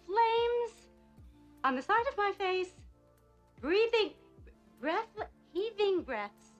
flames on the side of my face, heaving breaths.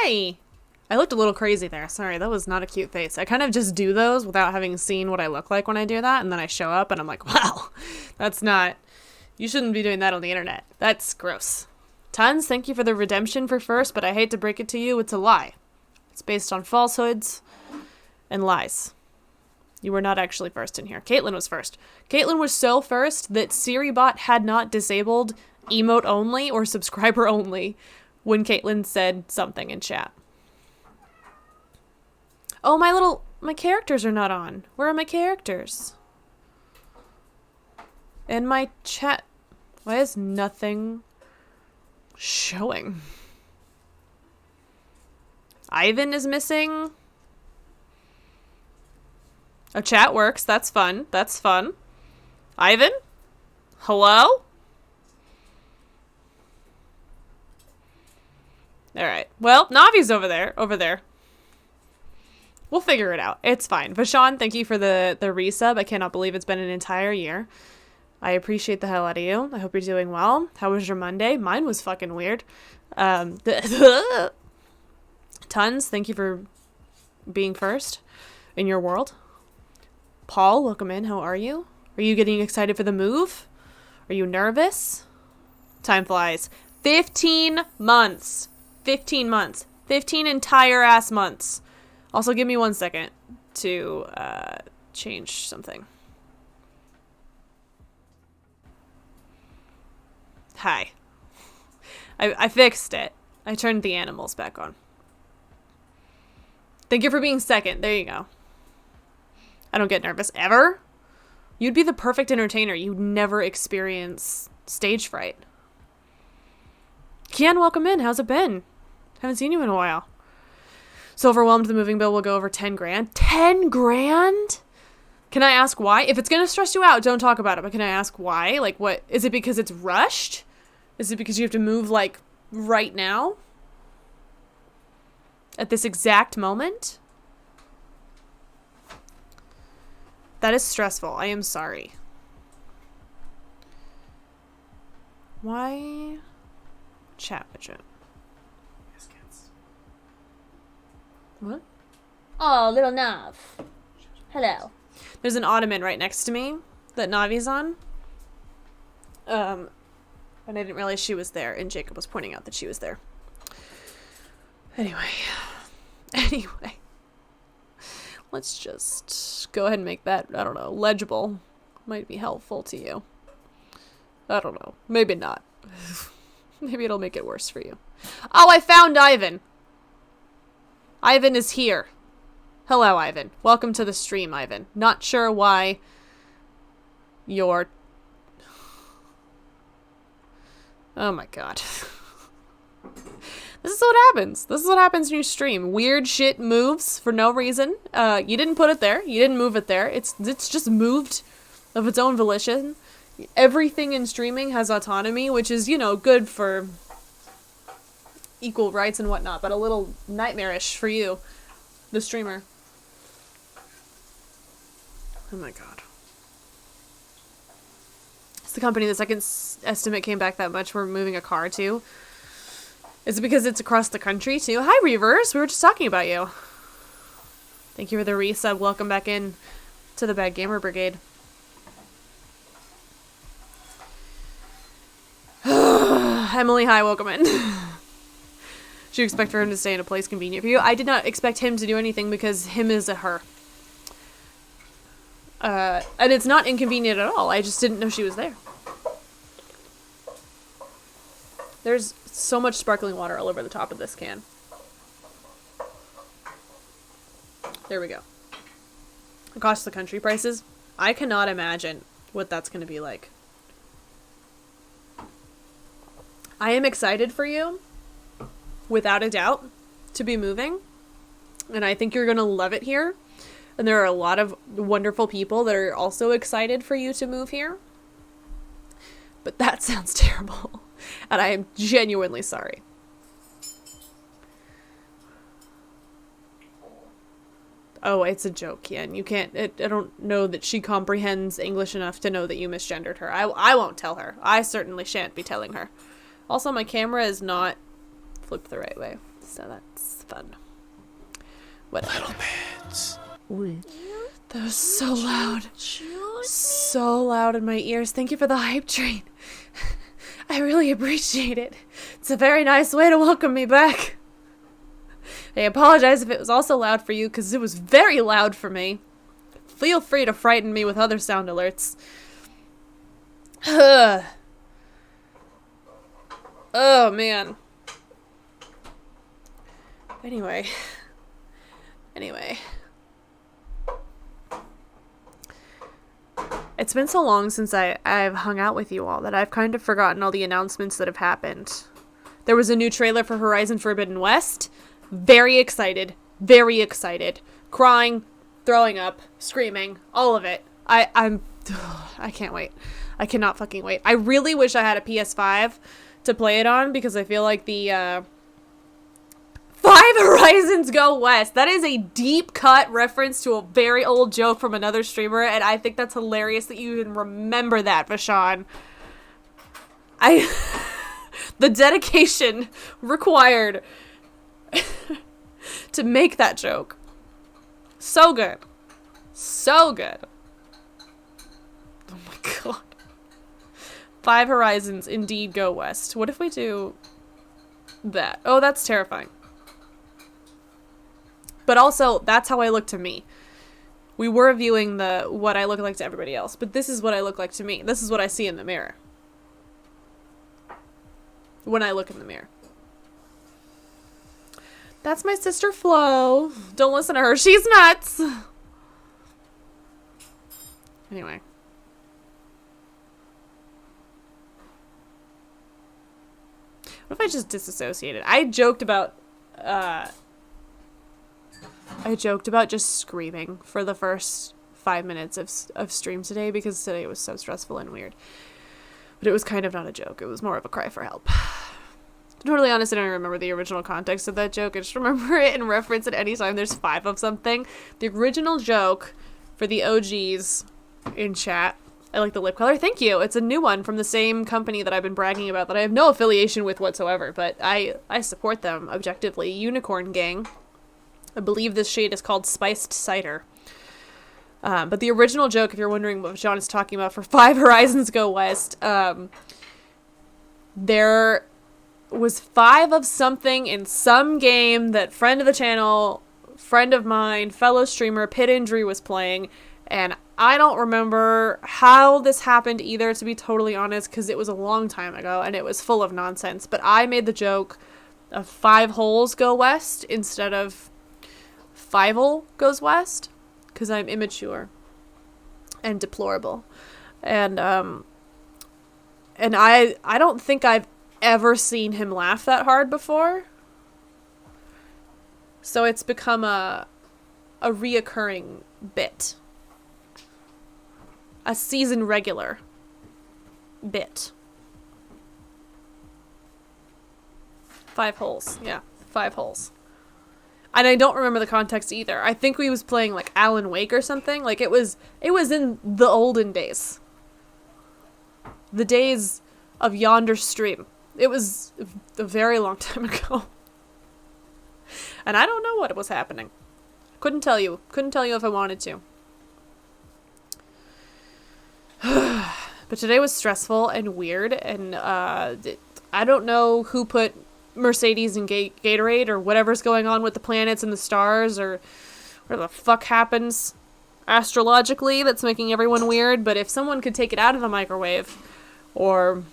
Hi! I looked a little crazy there. Sorry, that was not a cute face. I kind of just do those without having seen what I look like when I do that, and then I show up and I'm like, wow, that's not... You shouldn't be doing that on the internet. That's gross. Tons, thank you for the redemption for first, but I hate to break it to you, it's a lie. It's based on falsehoods and lies. You were not actually first in here. Caitlin was first. Caitlin was so first that SiriBot had not disabled emote only or subscriber only when Caitlin said something in chat. Oh, my characters are not on. Where are my characters? And my chat. Why is nothing showing? Ivan is missing. Oh, chat works. That's fun. That's fun. Ivan? Hello? Alright. Well, Navi's over there. Over there. We'll figure it out. It's fine. Vashon, thank you for the resub. I cannot believe it's been an entire year. I appreciate the hell out of you. I hope you're doing well. How was your Monday? Mine was fucking weird. Tons, thank you for being first in your world. Paul, welcome in. How are you? Are you getting excited for the move? Are you nervous? Time flies. 15 months. 15 months. 15 entire ass months. Also, give me 1 second to change something. Hi. I fixed it. I turned the animals back on. Thank you for being second. There you go. I don't get nervous ever. You'd be the perfect entertainer. You'd never experience stage fright. Kian, welcome in. How's it been? Haven't seen you in a while. So overwhelmed the moving bill will go over 10 grand. 10 grand? Can I ask why? If it's going to stress you out, don't talk about it. But can I ask why? Like, what? Is it because it's rushed? Is it because you have to move, like, right now? At this exact moment? That is stressful. I am sorry. Why? Chat widget. What? Oh, little Nav. Hello. There's an ottoman right next to me that Navi's on. And I didn't realize she was there, and Jacob was pointing out that she was there. Anyway. Let's just go ahead and make that, I don't know, legible. Might be helpful to you. I don't know. Maybe not. Maybe it'll make it worse for you. Oh, I found Ivan! Ivan is here. Hello, Ivan. Welcome to the stream, Ivan. Not sure why you're... Oh my god. This is what happens. This is what happens when you stream. Weird shit moves for no reason. You didn't put it there. You didn't move it there. It's just moved of its own volition. Everything in streaming has autonomy, which is, you know, good for equal rights and whatnot, but a little nightmarish for you, the streamer. Oh my god. It's the company the second estimate came back that much we're moving a car to. Is it because it's across the country too? Hi Reavers, we were just talking about you. Thank you for the resub. Welcome back in to the Bad Gamer Brigade. Emily, hi, welcome in. Should you expect for him to stay in a place convenient for you? I did not expect him to do anything because him is a her. And it's not inconvenient at all. I just didn't know she was there. There's so much sparkling water all over the top of this can. There we go. Across the country prices. I cannot imagine what that's going to be like. I am excited for you, without a doubt, to be moving. And I think you're going to love it here. And there are a lot of wonderful people that are also excited for you to move here. But that sounds terrible. And I am genuinely sorry. Oh, it's a joke, Yen. You can't... I don't know that she comprehends English enough to know that you misgendered her. I won't tell her. I certainly shan't be telling her. Also, my camera is not flipped the right way. So that's fun. Whatever. Little bits. That was so loud. So loud in my ears. Thank you for the hype train. I really appreciate it. It's a very nice way to welcome me back. I apologize if it was also loud for you, because it was very loud for me. Feel free to frighten me with other sound alerts. Ugh. Oh, man. Anyway. It's been so long since I've hung out with you all that I've kind of forgotten all the announcements that have happened. There was a new trailer for Horizon Forbidden West. Very excited. Very excited. Crying, throwing up, screaming, all of it. I can't wait. I cannot fucking wait. I really wish I had a PS5 to play it on, because I feel like the Five Horizons Go West. That is a deep cut reference to a very old joke from another streamer, and I think that's hilarious that you even remember that, Vashon. The dedication required to make that joke. So good. So good. Oh my god. Five Horizons indeed go west. What if we do that? Oh, that's terrifying. But also, that's how I look to me. We were viewing what I look like to everybody else, but this is what I look like to me. This is what I see in the mirror. When I look in the mirror. That's my sister Flo. Don't listen to her. She's nuts. Anyway. What if I just disassociated? I joked about just screaming for the first 5 minutes of stream today, because today was so stressful and weird. But it was kind of not a joke. It was more of a cry for help. To be totally honest, I don't remember the original context of that joke. I just remember it in reference at any time there's 5 of something. The original joke for the OGs in chat. I like the lip color. Thank you. It's a new one from the same company that I've been bragging about that I have no affiliation with whatsoever, but I support them objectively. Unicorn Gang. I believe this shade is called Spiced Cider. But the original joke, if you're wondering what John is talking about for Five Horizons Go West, there was 5 of something in some game that friend of the channel, friend of mine, fellow streamer, Pit Injury was playing, and I don't remember how this happened either, to be totally honest, because it was a long time ago, and it was full of nonsense, but I made the joke of 5 holes go west instead of 5-hole goes west, because I'm immature and deplorable, and I don't think I've ever seen him laugh that hard before, so it's become a reoccurring bit, a season regular bit. 5 holes, yeah, 5 holes. And I don't remember the context either. I think we was playing like Alan Wake or something. Like it was in the olden days. The days of yonder stream. It was a very long time ago. And I don't know what was happening. Couldn't tell you. Couldn't tell you if I wanted to. But today was stressful and weird, and I don't know who put Mercedes and Gatorade or whatever's going on with the planets and the stars or whatever the fuck happens astrologically that's making everyone weird, but if someone could take it out of the microwave or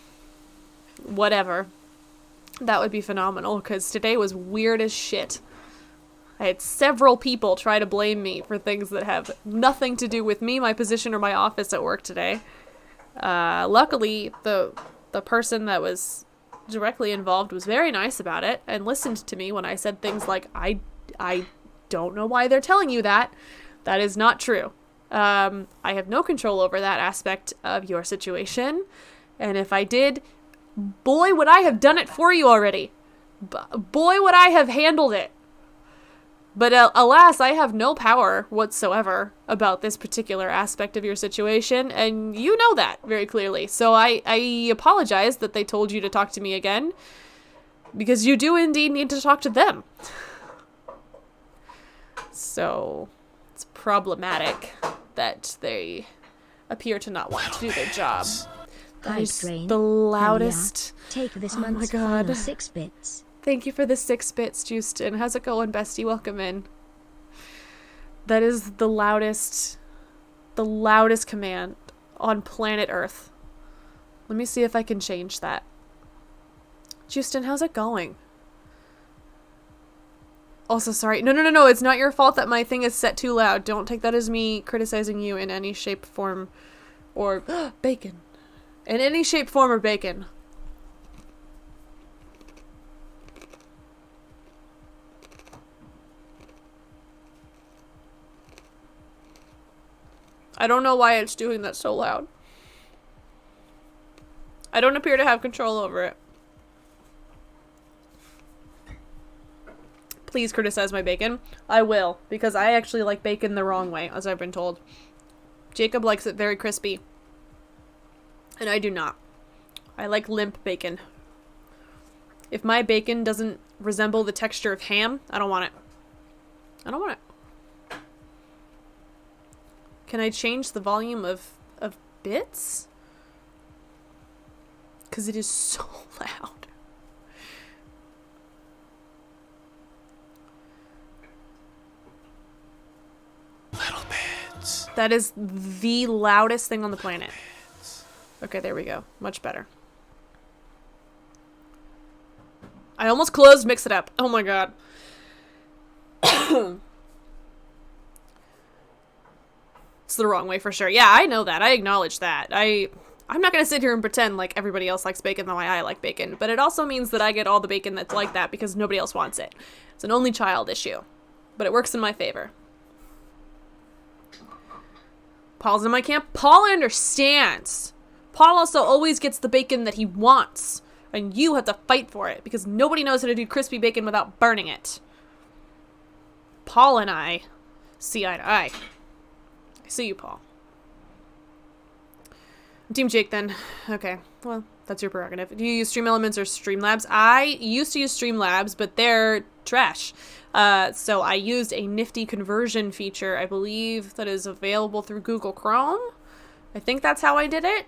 whatever, that would be phenomenal, because today was weird as shit. I had several people try to blame me for things that have nothing to do with me, my position, or my office at work today. Luckily, the person that was directly involved was very nice about it and listened to me when I said things like, I don't know why they're telling you that. That is not true. I have no control over that aspect of your situation. And if I did, boy, would I have done it for you already. Boy, would I have handled it. But alas, I have no power whatsoever about this particular aspect of your situation, and you know that very clearly. So I apologize that they told you to talk to me again. Because you do indeed need to talk to them. So, it's problematic that they appear to not want to do their job. That is the loudest. Take this Oh my month's God. final 6 bits. Thank you for the 6 bits, Justin. How's it going, bestie? Welcome in. That is the loudest command on planet Earth. Let me see if I can change that. Justin, how's it going? Also, sorry. No. It's not your fault that my thing is set too loud. Don't take that as me criticizing you in any shape, form, or bacon. In any shape, form, or bacon. I don't know why it's doing that so loud. I don't appear to have control over it. Please criticize my bacon. I will, because I actually like bacon the wrong way, as I've been told. Jacob likes it very crispy. And I do not. I like limp bacon. If my bacon doesn't resemble the texture of ham, I don't want it. I don't want it. Can I change the volume of bits? Because it is so loud. Little bits. That is the loudest thing on the planet. Okay, there we go. Much better. I almost closed Mix It Up. Oh my god. It's the wrong way for sure. Yeah, I know that. I acknowledge that. I'm not going to sit here and pretend like everybody else likes bacon the way I like bacon, but it also means that I get all the bacon that's like that because nobody else wants it. It's an only child issue, but it works in my favor. Paul's in my camp. Paul understands. Paul also always gets the bacon that he wants, and you have to fight for it because nobody knows how to do crispy bacon without burning it. Paul and I see eye to eye. I see you, Paul. Team Jake, then. Okay, well, that's your prerogative. Do you use Stream Elements or Streamlabs? I used to use Streamlabs, but they're trash. So I used a nifty conversion feature, I believe, that is available through Google Chrome. I think that's how I did it.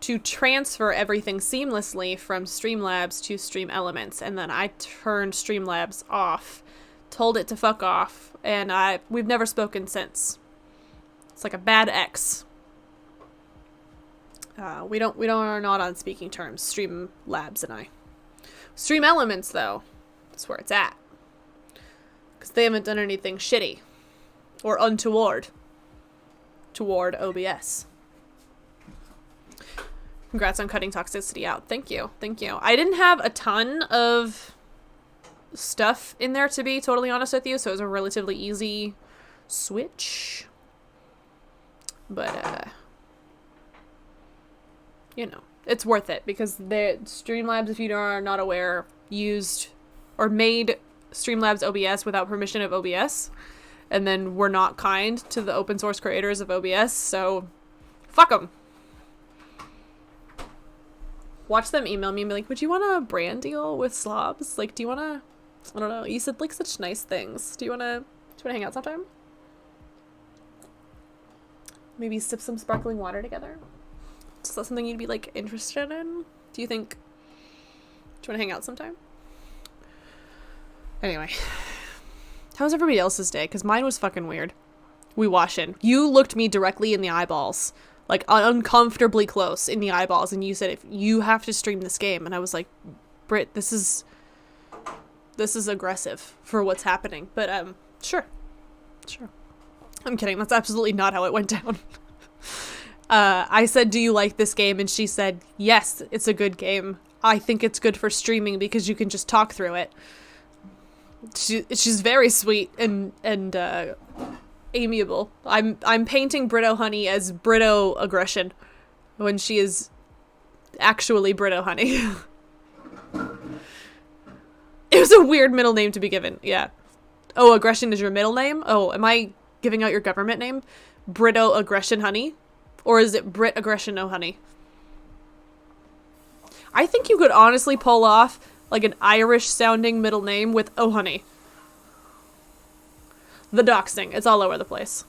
To transfer everything seamlessly from Streamlabs to Stream Elements. And then I turned Streamlabs off, told it to fuck off, and we've never spoken since. It's like a bad ex. We are not on speaking terms, Streamlabs and I. Stream Elements, though, that's where it's at. Because they haven't done anything shitty. Or untoward. Toward OBS. Congrats on cutting toxicity out. Thank you. Thank you. I didn't have a ton of stuff in there, to be totally honest with you, so it was a relatively easy switch. But, you know, it's worth it because the Streamlabs, if you are not aware, used or made Streamlabs OBS without permission of OBS, and then were not kind to the open source creators of OBS, so fuck them. Watch them email me and be like, would you want a brand deal with Slobs? Like, do you want to, I don't know, you said like such nice things. Do you want to hang out sometime? Maybe sip some sparkling water together? Is that something you'd be like interested in? Do you want to hang out sometime? Anyway, how's everybody else's day? Because mine was fucking weird. We washin'. You looked me directly in the eyeballs, like uncomfortably close in the eyeballs, and you said, if you have to stream this game, and I was like, Britt, this is aggressive for what's happening, but sure. I'm kidding. That's absolutely not how it went down. I said, do you like this game? And she said, yes, it's a good game. I think it's good for streaming because you can just talk through it. She's very sweet and amiable. I'm painting Brito Honey as Brito Aggression when she is actually Brito Honey. It was a weird middle name to be given. Yeah. Oh, Aggression is your middle name? Oh, am I giving out your government name? Brito Aggression Honey? Or is it Brit Aggression No Honey? I think you could honestly pull off like an Irish sounding middle name with O'Honey. The doxing. It's all over the place.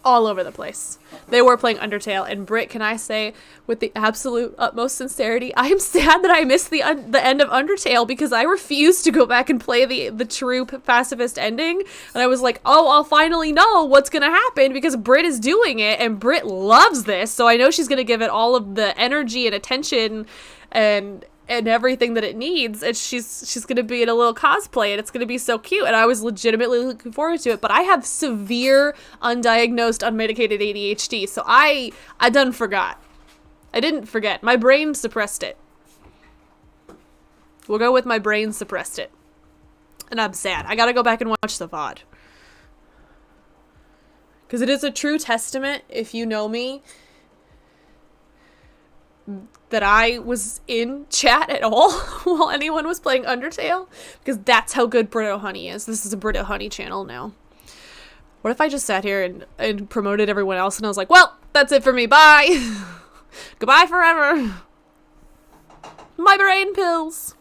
All over the place. They were playing Undertale, and Britt, can I say, with the absolute utmost sincerity, I am sad that I missed the end of Undertale because I refused to go back and play the true pacifist ending, and I was like, oh, I'll finally know what's gonna happen because Britt is doing it, and Britt loves this, so I know she's gonna give it all of the energy and attention and everything that it needs, and she's gonna be in a little cosplay, and it's gonna be so cute, and I was legitimately looking forward to it, but I have severe undiagnosed unmedicated ADHD, so I done forgot. I didn't forget. My brain suppressed it. We'll go with my brain suppressed it. And I'm sad. I gotta go back and watch the VOD. Because it is a true testament, if you know me, that I was in chat at all while anyone was playing Undertale, because that's how good Britt O'Honey is. This is a Britt O'Honey channel now. What if I just sat here and promoted everyone else and I was like, well, that's it for me, bye! Goodbye forever! My brain pills!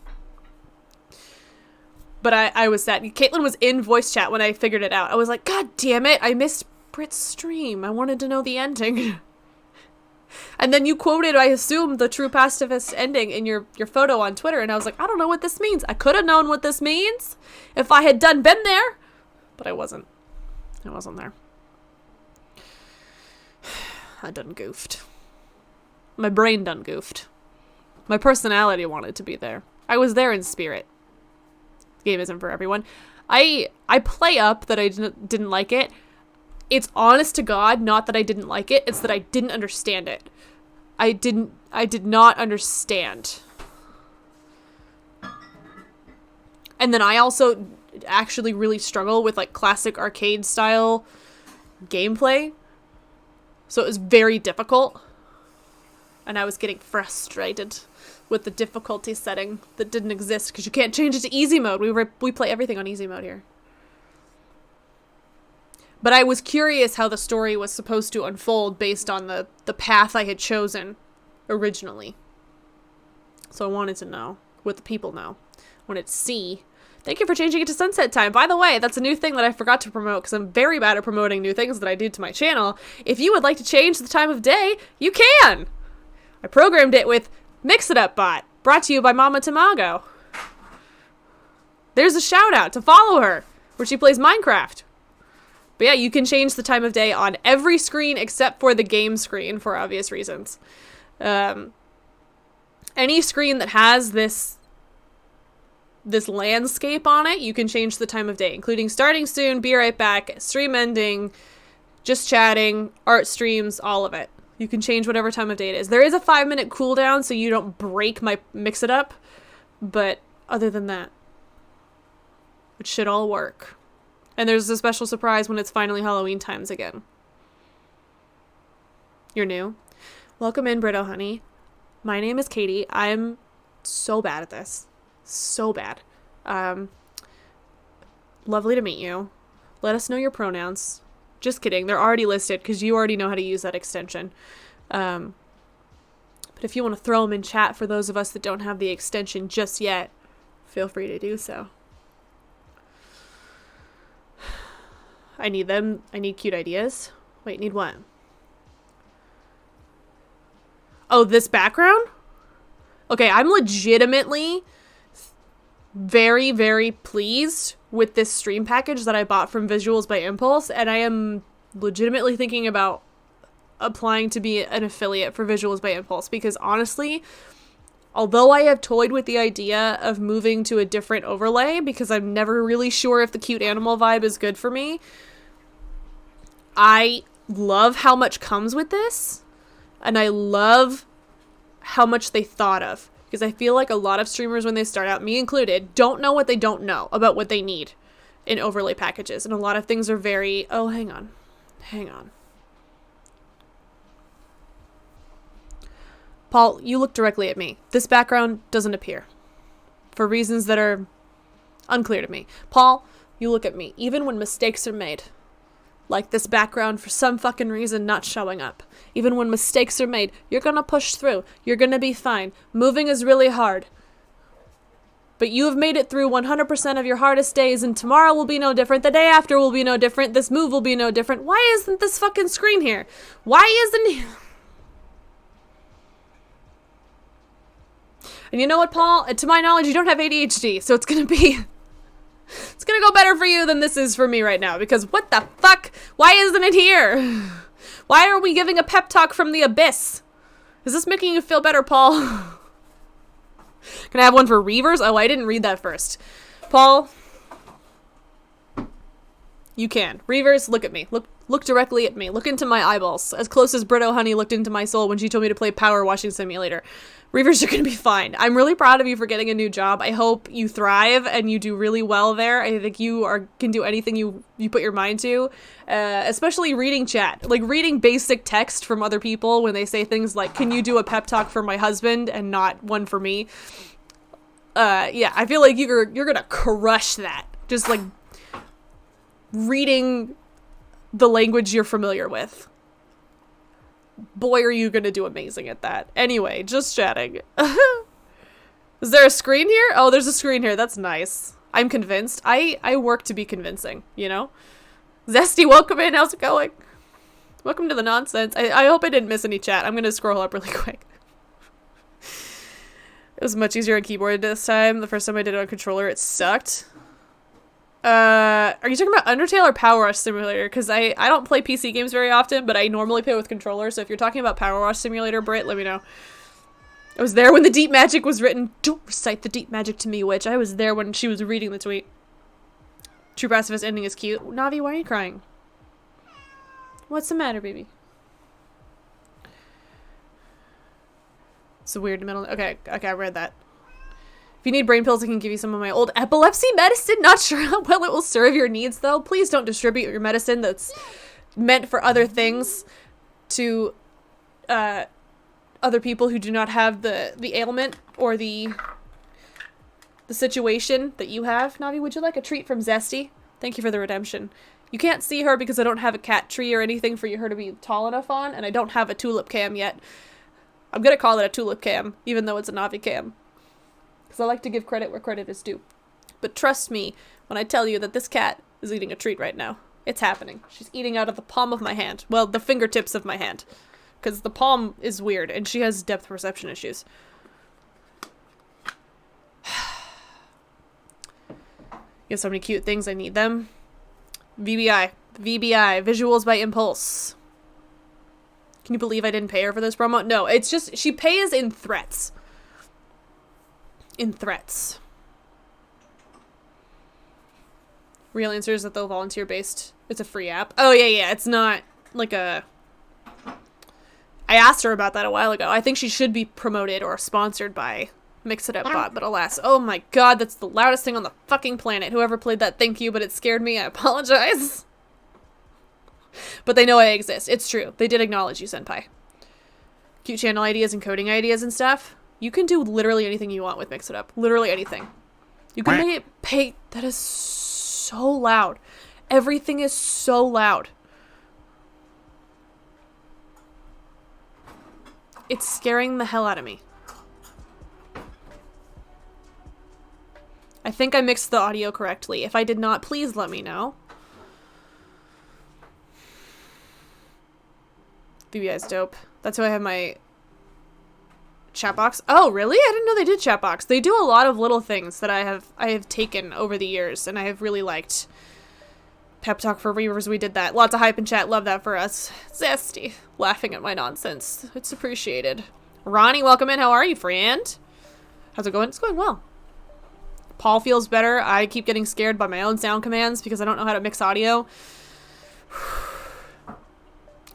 But I was sad. Caitlin was in voice chat when I figured it out. I was like, God damn it, I missed Britt's stream. I wanted to know the ending. And then you quoted, I assume, the true pacifist ending in your photo on Twitter, and I was like, I don't know what this means. I could have known what this means if I had been there, but I wasn't. I wasn't there. I done goofed. My brain done goofed. My personality wanted to be there. I was there in spirit. The game isn't for everyone. I play up that I didn't like it. It's honest to God, not that I didn't like it, it's that I didn't understand it. I did not understand. And then I also actually really struggle with like classic arcade style gameplay. So it was very difficult. And I was getting frustrated with the difficulty setting that didn't exist because you can't change it to easy mode. We play everything on easy mode here. But I was curious how the story was supposed to unfold based on the path I had chosen originally. So I wanted to know what the people know. I wanted to see. Thank you for changing it to sunset time. By the way, that's a new thing that I forgot to promote because I'm very bad at promoting new things that I do to my channel. If you would like to change the time of day, you can! I programmed it with Mix It Up Bot, brought to you by Mama Tamago. There's a shout out to follow her, where she plays Minecraft. But yeah, you can change the time of day on every screen except for the game screen for obvious reasons. Any screen that has this landscape on it, you can change the time of day, including starting soon, be right back, stream ending, just chatting, art streams, all of it. You can change whatever time of day it is. There is a 5-minute cooldown so you don't break my Mix It Up, but other than that, it should all work. And there's a special surprise when it's finally Halloween times again. You're new? Welcome in, Britt O'Honey. My name is Katie. I'm so bad at this. So bad. Lovely to meet you. Let us know your pronouns. Just kidding. They're already listed because you already know how to use that extension. But if you want to throw them in chat for those of us that don't have the extension just yet, feel free to do so. I need them. I need cute ideas. Wait, need what? Oh, this background? Okay, I'm legitimately very, very pleased with this stream package that I bought from Visuals by Impulse, and I am legitimately thinking about applying to be an affiliate for Visuals by Impulse, because honestly, although I have toyed with the idea of moving to a different overlay, because I'm never really sure if the cute animal vibe is good for me, I love how much comes with this, and I love how much they thought of. Because I feel like a lot of streamers, when they start out, me included, don't know what they don't know about what they need in overlay packages. And a lot of things are very, oh, hang on. Paul, you look directly at me. This background doesn't appear. For reasons that are unclear to me. Paul, you look at me. Even when mistakes are made, like this background for some fucking reason not showing up. Even when mistakes are made, you're gonna push through. You're gonna be fine. Moving is really hard. But you have made it through 100% of your hardest days, and tomorrow will be no different. The day after will be no different. This move will be no different. Why isn't this fucking screen here? Why isn't... And you know what, Paul? To my knowledge, you don't have ADHD, so it's gonna be... It's gonna go better for you than this is for me right now, because what the fuck? Why isn't it here? Why are we giving a pep talk from the abyss? Is this making you feel better, Paul? Can I have one for Reavers? Oh, I didn't read that first. Paul, you can. Reavers, look at me. Look directly at me. Look into my eyeballs. As close as Brito Honey looked into my soul when she told me to play Power Washing Simulator. Reavers, you're gonna be fine. I'm really proud of you for getting a new job. I hope you thrive and you do really well there. I think you can do anything you put your mind to, especially reading chat. Like reading basic text from other people when they say things like, "Can you do a pep talk for my husband?" and not one for me. Yeah, I feel like you're gonna crush that. Just like reading the language you're familiar with. Boy, are you gonna do amazing at that. Anyway, just chatting. Is there a screen here? Oh, there's a screen here. That's nice. I'm convinced. I work to be convincing, you know? Zesty, welcome in. How's it going? Welcome to the nonsense. I hope I didn't miss any chat. I'm gonna scroll up really quick. It was much easier on keyboard this time. The first time I did it on controller, it sucked. Are you talking about Undertale or Power Wash Simulator? Because I don't play PC games very often, but I normally play with controller, so if you're talking about Power Wash Simulator, Britt, let me know. I was there when the deep magic was written. Don't recite the deep magic to me, witch. I was there when she was reading the tweet. True Pacifist ending is cute. Navi, why are you crying? What's the matter, baby? It's a weird middle. Okay, I read that. If you need brain pills, I can give you some of my old epilepsy medicine. Not sure how well it will serve your needs, though. Please don't distribute your medicine that's meant for other things to other people who do not have the ailment or the situation that you have. Navi, would you like a treat from Zesty? Thank you for the redemption. You can't see her because I don't have a cat tree or anything for her to be tall enough on, and I don't have a tulip cam yet. I'm gonna call it a tulip cam, even though it's a Navi cam. Because I like to give credit where credit is due. But trust me when I tell you that this cat is eating a treat right now. It's happening. She's eating out of the palm of my hand. Well, the fingertips of my hand. Because the palm is weird, and she has depth perception issues. You have so many cute things, I need them. VBI. VBI. Visuals by Impulse. Can you believe I didn't pay her for this promo? No, it's just, she pays in threats. In threats. Real answer is that they'll volunteer based. It's a free app. Oh yeah, it's not like a... I asked her about that a while ago. I think she should be promoted or sponsored by Mix It Up Bot, but alas. Oh my god, that's the loudest thing on the fucking planet. Whoever played that, thank you, but it scared me. I apologize. But they know I exist. It's true. They did acknowledge you, Senpai. Cute channel ideas and coding ideas and stuff. You can do literally anything you want with Mix It Up. Literally anything. You can make it pay. That is so loud. Everything is so loud. It's scaring the hell out of me. I think I mixed the audio correctly. If I did not, please let me know. VBI is dope. That's who I have my chat box. Oh, really? I didn't know they did chat box. They do a lot of little things that I have taken over the years, and I have really liked. Pep talk for Reavers, we did that. Lots of hype in chat. Love that for us. Zesty. Laughing at my nonsense. It's appreciated. Ronnie, welcome in. How are you, friend? How's it going? It's going well. Paul feels better. I keep getting scared by my own sound commands because I don't know how to mix audio.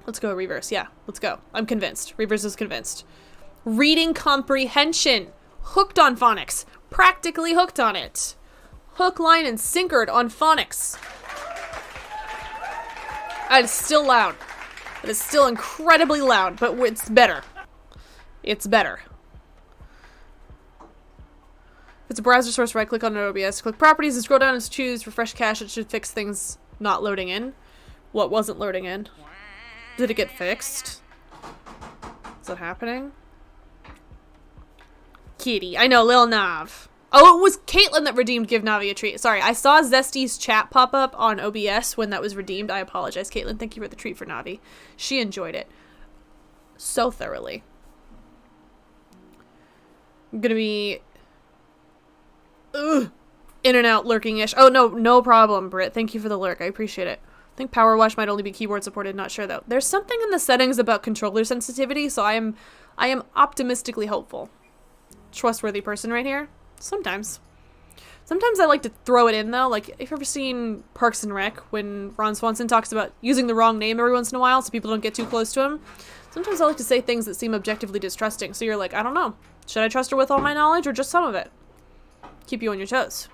Let's go, Reavers. Yeah, let's go. I'm convinced. Reavers is convinced. Reading comprehension. Hooked on phonics. Practically hooked on it. Hook, line, and sinkered on phonics. And it's still loud. It is still incredibly loud, but it's better. It's better. If it's a browser source, right-click on OBS, click Properties, and scroll down and choose Refresh Cache. It should fix things not loading in. What wasn't loading in? Did it get fixed? Is that happening? Kitty. I know, Lil Nav. Oh, it was Caitlin that redeemed Give Navi a treat. Sorry, I saw Zesty's chat pop up on OBS when that was redeemed. I apologize, Caitlin. Thank you for the treat for Navi. She enjoyed it so thoroughly. I'm gonna be... Ugh. In and out lurking-ish. Oh, no problem, Britt. Thank you for the lurk. I appreciate it. I think Power Wash might only be keyboard supported. Not sure, though. There's something in the settings about controller sensitivity, so I am optimistically hopeful. Trustworthy person right here. Sometimes I like to throw it in, though. Like, if you've ever seen Parks and Rec, when Ron Swanson talks about using the wrong name every once in a while so people don't get too close to him, sometimes I like to say things that seem objectively distrusting. So you're like, I don't know. Should I trust her with all my knowledge or just some of it? Keep you on your toes.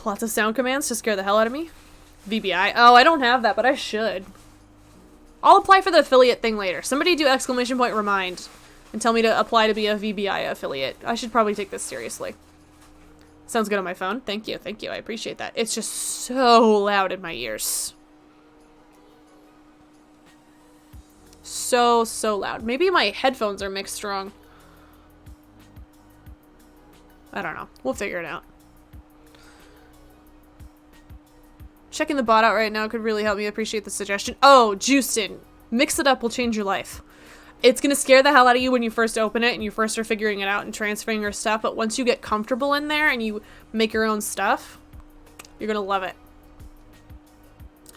Lots of sound commands to scare the hell out of me. VBI. Oh, I don't have that, but I should. I'll apply for the affiliate thing later. Somebody do ! Remind and tell me to apply to be a VBI affiliate. I should probably take this seriously. Sounds good on my phone. Thank you. Thank you. I appreciate that. It's just so loud in my ears. So loud. Maybe my headphones are mixed wrong. I don't know. We'll figure it out. Checking the bot out right now could really help me. Appreciate the suggestion. Oh, Juicin. Mix It Up will change your life. It's going to scare the hell out of you when you first open it and you first are figuring it out and transferring your stuff, but once you get comfortable in there and you make your own stuff, you're going to love it.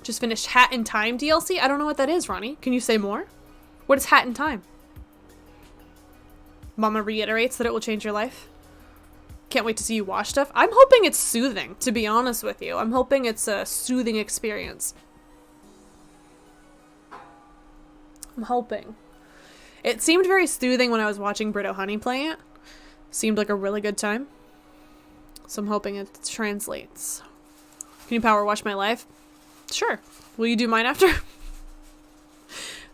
Just finished Hat in Time DLC? I don't know what that is, Ronnie. Can you say more? What is Hat in Time? Mama reiterates that it will change your life. Can't wait to see you wash stuff. I'm hoping it's soothing, to be honest with you. I'm hoping it's a soothing experience. I'm hoping. It seemed very soothing when I was watching Brito Honey play it. Seemed like a really good time. So I'm hoping it translates. Can you power wash my life? Sure. Will you do mine after?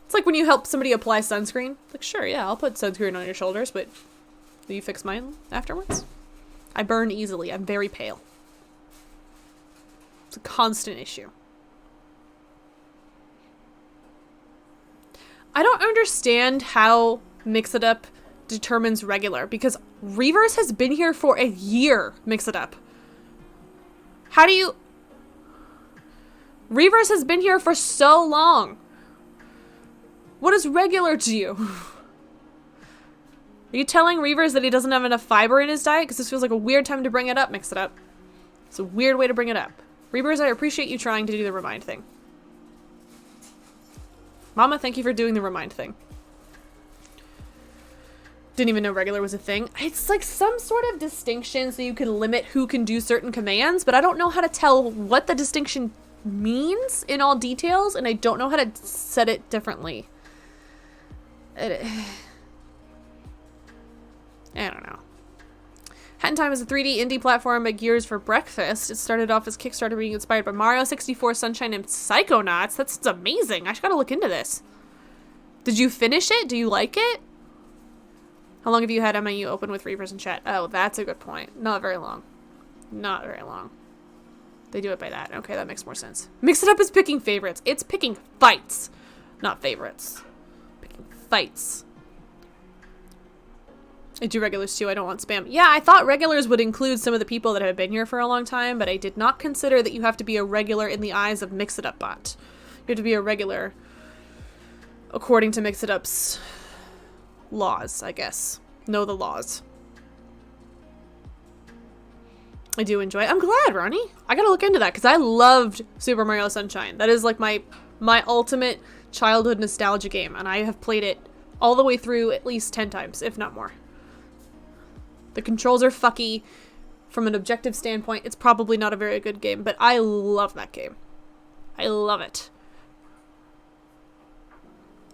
It's like when you help somebody apply sunscreen. Like, sure, yeah, I'll put sunscreen on your shoulders, but will you fix mine afterwards? I burn easily. I'm very pale. It's a constant issue. I don't understand how Mix It Up determines regular, because Reavers has been here for a year, Mix It Up. How do you... Reavers has been here for so long. What is regular to you? Are you telling Reavers that he doesn't have enough fiber in his diet? Because this feels like a weird time to bring it up, Mix It Up. It's a weird way to bring it up. Reavers, I appreciate you trying to do the remind thing. Mama, thank you for doing the remind thing. Didn't even know regular was a thing. It's like some sort of distinction so you can limit who can do certain commands, but I don't know how to tell what the distinction means in all details, and I don't know how to set it differently. I don't know. Hat in Time is a 3D indie platform by Gears for Breakfast. It started off as Kickstarter being inspired by Mario 64, Sunshine, and Psychonauts. That's amazing. I gotta look into this. Did you finish it? Do you like it? How long have you had MIU open with Reavers in chat? Oh, that's a good point. Not very long. Not very long. They do it by that. Okay, that makes more sense. Mix It Up is picking favorites. It's picking fights, not favorites. Picking fights. I do regulars too. I don't want spam. Yeah, I thought regulars would include some of the people that have been here for a long time, but I did not consider that you have to be a regular in the eyes of Mix It Up bot. You have to be a regular according to Mix It Up's laws, I guess. Know the laws. I do enjoy it. I'm glad, Ronnie. I gotta look into that because I loved Super Mario Sunshine. That is like my ultimate childhood nostalgia game, and I have played it all the way through at least 10 times, if not more. The controls are fucky. From an objective standpoint, it's probably not a very good game, but I love that game. I love it.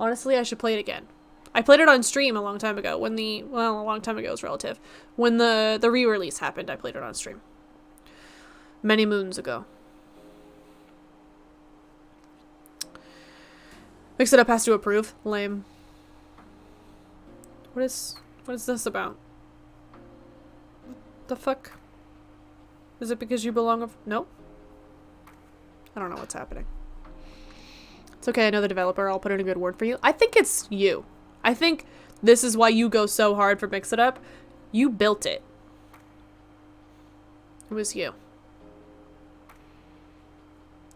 Honestly, I should play it again. I played it on stream a long time ago when a long time ago is relative. When the re-release happened, I played it on stream. Many moons ago. Mix It Up has to approve. Lame. What is this about? The fuck? Is it because you belong no? I don't know what's happening. It's okay, I know the developer. I'll put in a good word for you. I think it's you. I think this is why you go so hard for Mix It Up. You built it. It was you.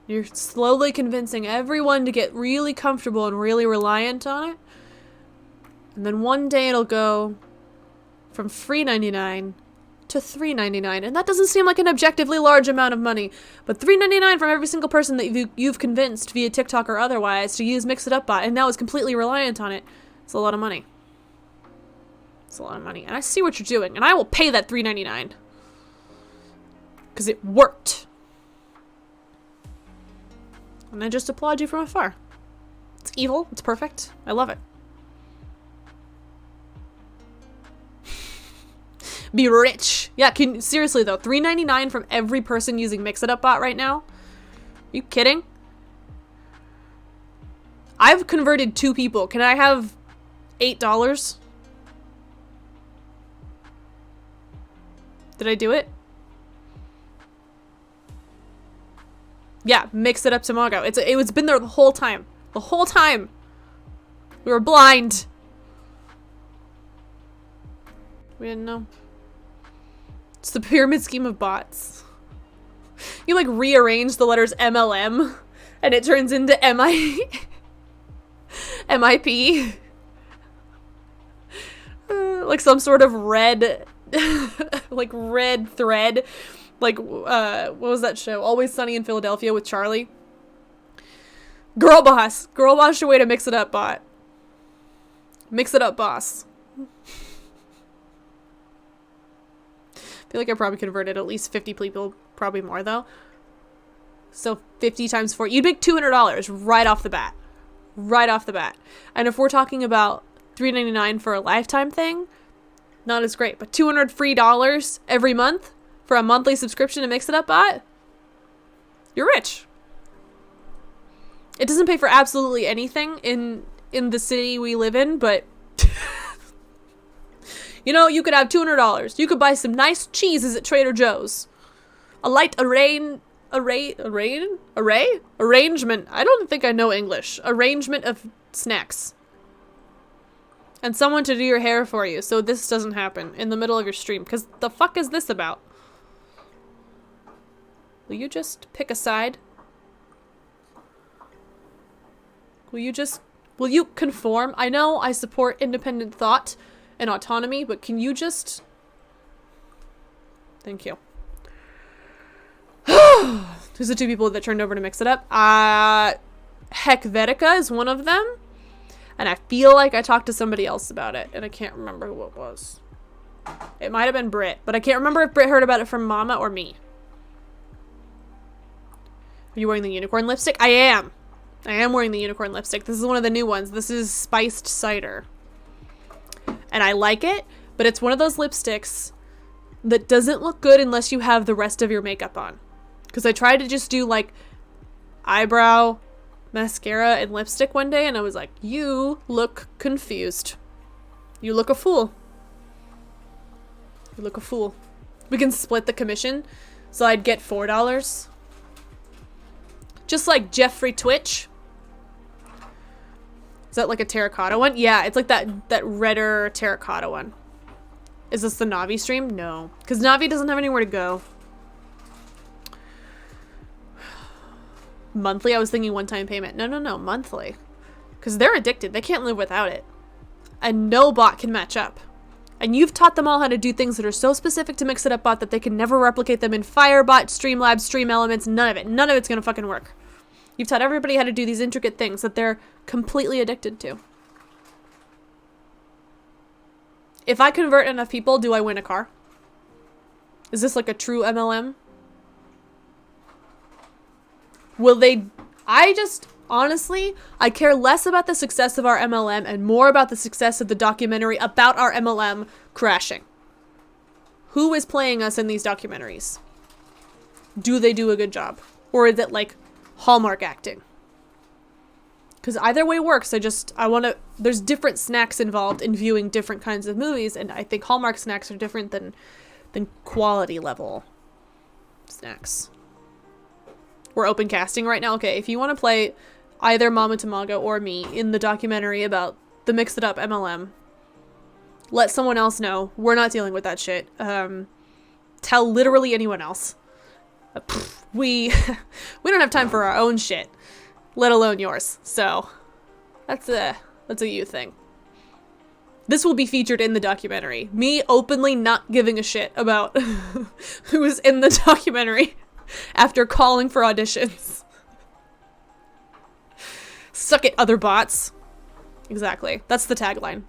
You're slowly convincing everyone to get really comfortable and really reliant on it. And then one day it'll go from free 99 to $3.99, and that doesn't seem like an objectively large amount of money, but $3.99 from every single person that you've convinced via TikTok or otherwise to use Mix It Up Bot and now is completely reliant on it. It's a lot of money. It's a lot of money, and I see what you're doing, and I will pay that $3.99 because it worked. And I just applaud you from afar. It's evil. It's perfect. I love it. Be rich. Yeah, seriously though, $3.99 from every person using Mix It Up Bot right now? Are you kidding? I've converted 2 people. Can I have $8? Did I do it? Yeah, Mix It Up Tamago. It's been there the whole time. The whole time. We were blind. We didn't know. It's the pyramid scheme of bots. You like rearrange the letters MLM and it turns into MIP. Like some sort of red like red thread. Like what was that show? Always Sunny in Philadelphia with Charlie. Girl boss. Girl boss your way to Mix It Up Bot. Mix It Up boss. I feel like I probably converted at least 50 people, probably more though. So 50 times 4, you'd make $200 right off the bat. Right off the bat. And if we're talking about $3.99 for a lifetime thing, not as great. But $200 free every month for a monthly subscription to Mix It Up Bot, you're rich. It doesn't pay for absolutely anything in the city we live in, but you know, you could have $200. You could buy some nice cheeses at Trader Joe's. A light arrangement. I don't think I know English. Arrangement of snacks. And someone to do your hair for you so this doesn't happen in the middle of your stream. Because the fuck is this about? Will you just pick a side? Will you conform? I know I support independent thought and autonomy, but can you just... Thank you. Who's the 2 people that turned over to Mix It Up? Hekvetica is one of them. And I feel like I talked to somebody else about it, and I can't remember who it was. It might have been Britt, but I can't remember if Britt heard about it from Mama or me. Are you wearing the unicorn lipstick? I am. I am wearing the unicorn lipstick. This is one of the new ones. This is spiced cider. And I like it, but it's one of those lipsticks that doesn't look good unless you have the rest of your makeup on. Because I tried to just do like eyebrow, mascara, and lipstick one day, and I was like, you look confused. You look a fool. You look a fool. We can split the commission, so I'd get $4. Just like Jeffrey Twitch. Is that like a terracotta one? Yeah, it's like that redder terracotta one. Is this the Navi stream? No. Because Navi doesn't have anywhere to go. Monthly? I was thinking one-time payment. No. Monthly. Because they're addicted. They can't live without it. And no bot can match up. And you've taught them all how to do things that are so specific to Mix It Up Bot that they can never replicate them in Firebot, Streamlabs, Stream Elements, none of it. None of it's gonna fucking work. You've taught everybody how to do these intricate things that they're completely addicted to. If I convert enough people, do I win a car? Is this like a true MLM? Will they... honestly, I care less about the success of our MLM and more about the success of the documentary about our MLM crashing. Who is playing us in these documentaries? Do they do a good job? Or is it like Hallmark acting? Because either way works. There's different snacks involved in viewing different kinds of movies, and I think Hallmark snacks are different than quality level snacks. We're open casting right now. Okay, if you want to play either Mama Tamago or me in the documentary about the Mix It Up MLM, let someone else know. We're not dealing with that shit. Tell literally anyone else. We don't have time for our own shit, let alone yours. So that's a you thing. This will be featured in the documentary. Me openly not giving a shit about who is in the documentary after calling for auditions. Suck it, other bots. Exactly. That's the tagline.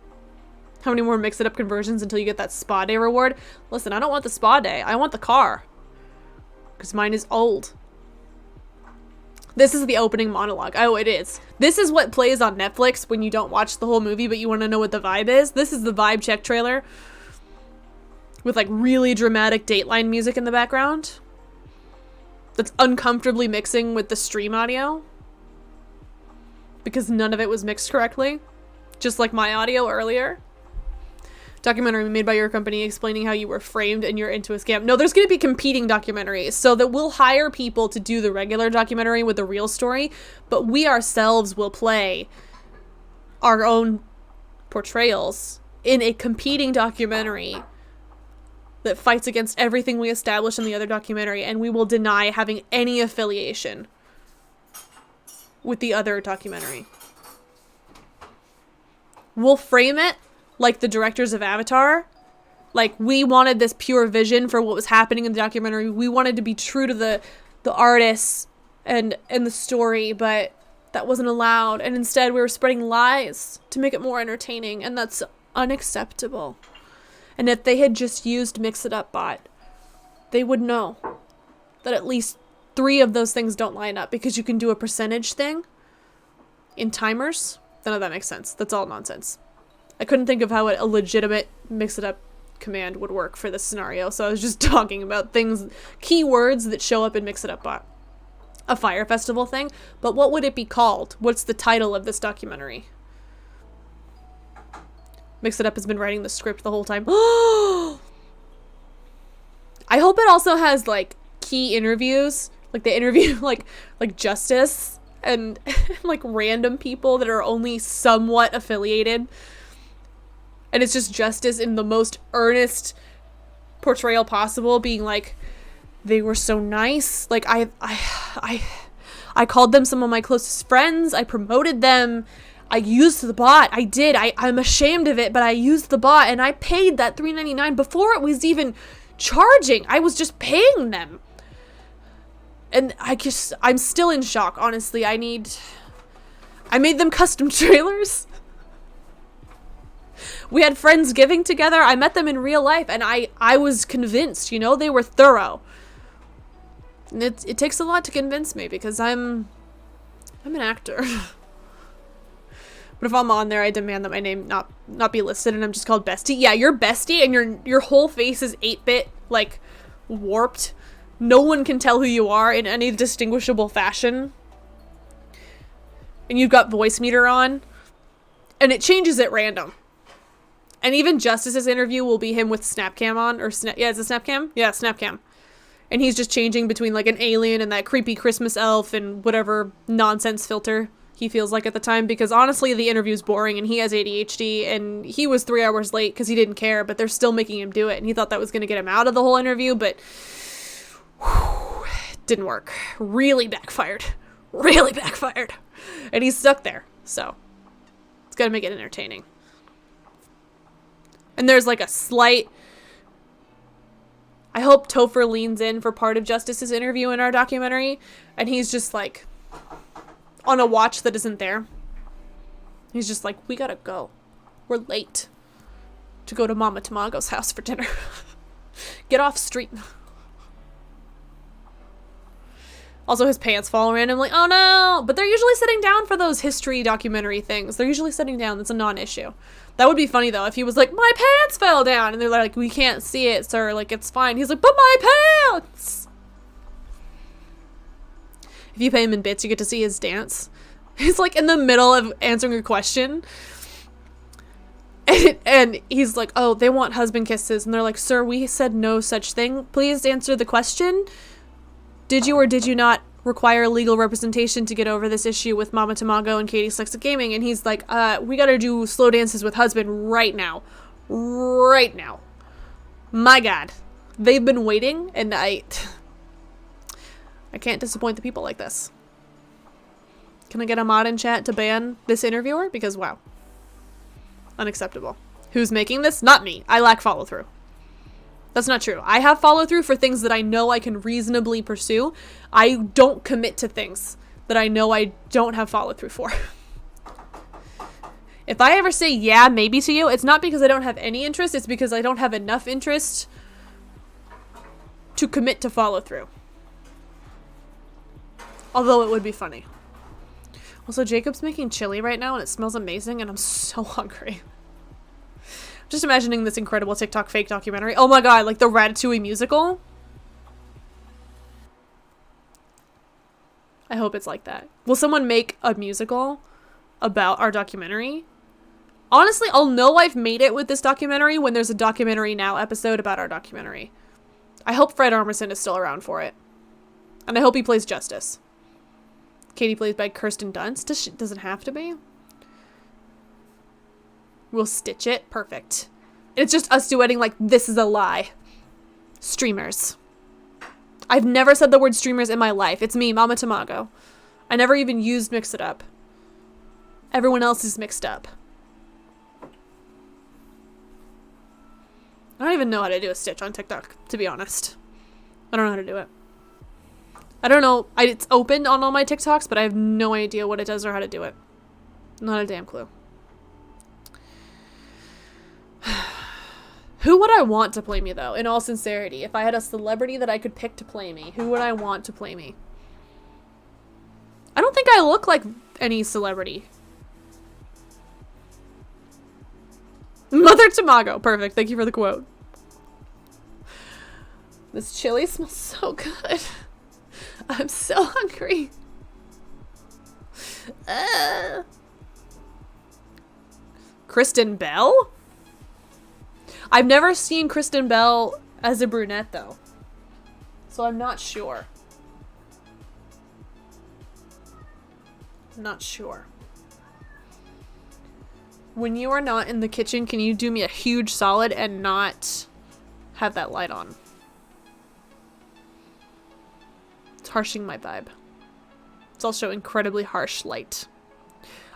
How many more Mix It Up conversions until you get that spa day reward? Listen, I don't want the spa day. I want the car. Because mine is old. This is the opening monologue. Oh, it is. This is what plays on Netflix when you don't watch the whole movie, but you want to know what the vibe is. This is the vibe check trailer. With like really dramatic Dateline music in the background. That's uncomfortably mixing with the stream audio. Because none of it was mixed correctly. Just like my audio earlier. Documentary made by your company explaining how you were framed and you're into a scam. No, there's going to be competing documentaries. So that we'll hire people to do the regular documentary with the real story. But we ourselves will play our own portrayals in a competing documentary that fights against everything we established in the other documentary. And we will deny having any affiliation with the other documentary. We'll frame it like the directors of Avatar. Like, we wanted this pure vision for what was happening in the documentary. We wanted to be true to the artists and the story, but that wasn't allowed. And instead, we were spreading lies to make it more entertaining, and that's unacceptable. And if they had just used Mix It Up Bot, they would know that at least 3 of those things don't line up, because you can do a percentage thing in timers. None of that makes sense. That's all nonsense. I couldn't think of how a legitimate Mix It Up command would work for this scenario, so I was just talking about things, keywords that show up in Mix It Up Bot. A fire festival thing, but what would it be called? What's the title of this documentary? Mix It Up has been writing the script the whole time. I hope it also has, like, key interviews. Like, they interview, like Justice and, like, random people that are only somewhat affiliated. And it's just Justice in the most earnest portrayal possible, being like, they were so nice. Like, I called them some of my closest friends. I promoted them. I used the bot. I did. I'm ashamed of it, but I used the bot, and I paid that $3.99 before it was even charging. I was just paying them. And I'm still in shock, honestly. I made them custom trailers. We had Friendsgiving together. I met them in real life, and I was convinced, you know, they were thorough. And it takes a lot to convince me, because I'm an actor. But if I'm on there, I demand that my name not be listed, and I'm just called Bestie. Yeah, you're Bestie, and your whole face is 8-bit, like, warped. No one can tell who you are in any distinguishable fashion. And you've got voice meter on. And it changes at random. And even Justice's interview will be him with Snapcam on. Yeah, is it Snapcam? Yeah, Snapcam. And he's just changing between, like, an alien and that creepy Christmas elf and whatever nonsense filter he feels like at the time. Because honestly, the interview's boring, and he has ADHD, and he was 3 hours late because he didn't care, but they're still making him do it. And he thought that was going to get him out of the whole interview, but didn't work. Really backfired. And he's stuck there. So it's got to make it entertaining. And there's like a slight, I hope Topher leans in for part of Justice's interview in our documentary, and he's just like on a watch that isn't there. He's just like, we gotta go. We're late to go to Mama Tamago's house for dinner. Get off street. Also, his pants fall randomly. Oh no! But they're usually sitting down for those history documentary things. They're usually sitting down. That's a non-issue. That would be funny, though, if he was like, my pants fell down! And they're like, we can't see it, sir. Like, it's fine. He's like, but my pants! If you pay him in bits, you get to see his dance. He's, like, in the middle of answering a question. And he's like, oh, they want husband kisses. And they're like, sir, we said no such thing. Please answer the question. Did you or did you not require legal representation to get over this issue with Mama Tamago and Katie Slicks at Gaming. And he's like, we gotta do slow dances with husband right now. Right now. My God. They've been waiting, and I can't disappoint the people like this. Can I get a mod in chat to ban this interviewer? Because, wow. Unacceptable. Who's making this? Not me. I lack follow-through. That's not true. I have follow-through for things that I know I can reasonably pursue. I don't commit to things that I know I don't have follow-through for. If I ever say yeah, maybe to you, it's not because I don't have any interest. It's because I don't have enough interest to commit to follow-through. Although it would be funny. Also, Jacob's making chili right now and it smells amazing and I'm so hungry. Just imagining this incredible TikTok fake documentary. Oh my God, like the Ratatouille musical. I hope it's like that. Will someone make a musical about our documentary? Honestly, I'll know I've made it with this documentary when there's a Documentary Now episode about our documentary. I hope Fred Armisen is still around for it. And I hope he plays Justice. Katie plays by Kirsten Dunst. Does it have to be? We'll stitch it. Perfect. It's just us duetting like, this is a lie. Streamers. I've never said the word streamers in my life. It's me, Mama Tamago. I never even used Mix It Up. Everyone else is mixed up. I don't even know how to do a stitch on TikTok, to be honest. I don't know how to do it. I don't know. It's open on all my TikToks, but I have no idea what it does or how to do it. Not a damn clue. Who would I want to play me, though? In all sincerity, if I had a celebrity that I could pick to play me, who would I want to play me? I don't think I look like any celebrity. Mother Tamago. Perfect. Thank you for the quote. This chili smells so good. I'm so hungry. Kristen Bell? I've never seen Kristen Bell as a brunette, though. So I'm not sure. Not sure. When you are not in the kitchen, can you do me a huge solid and not have that light on? It's harshing my vibe. It's also incredibly harsh light.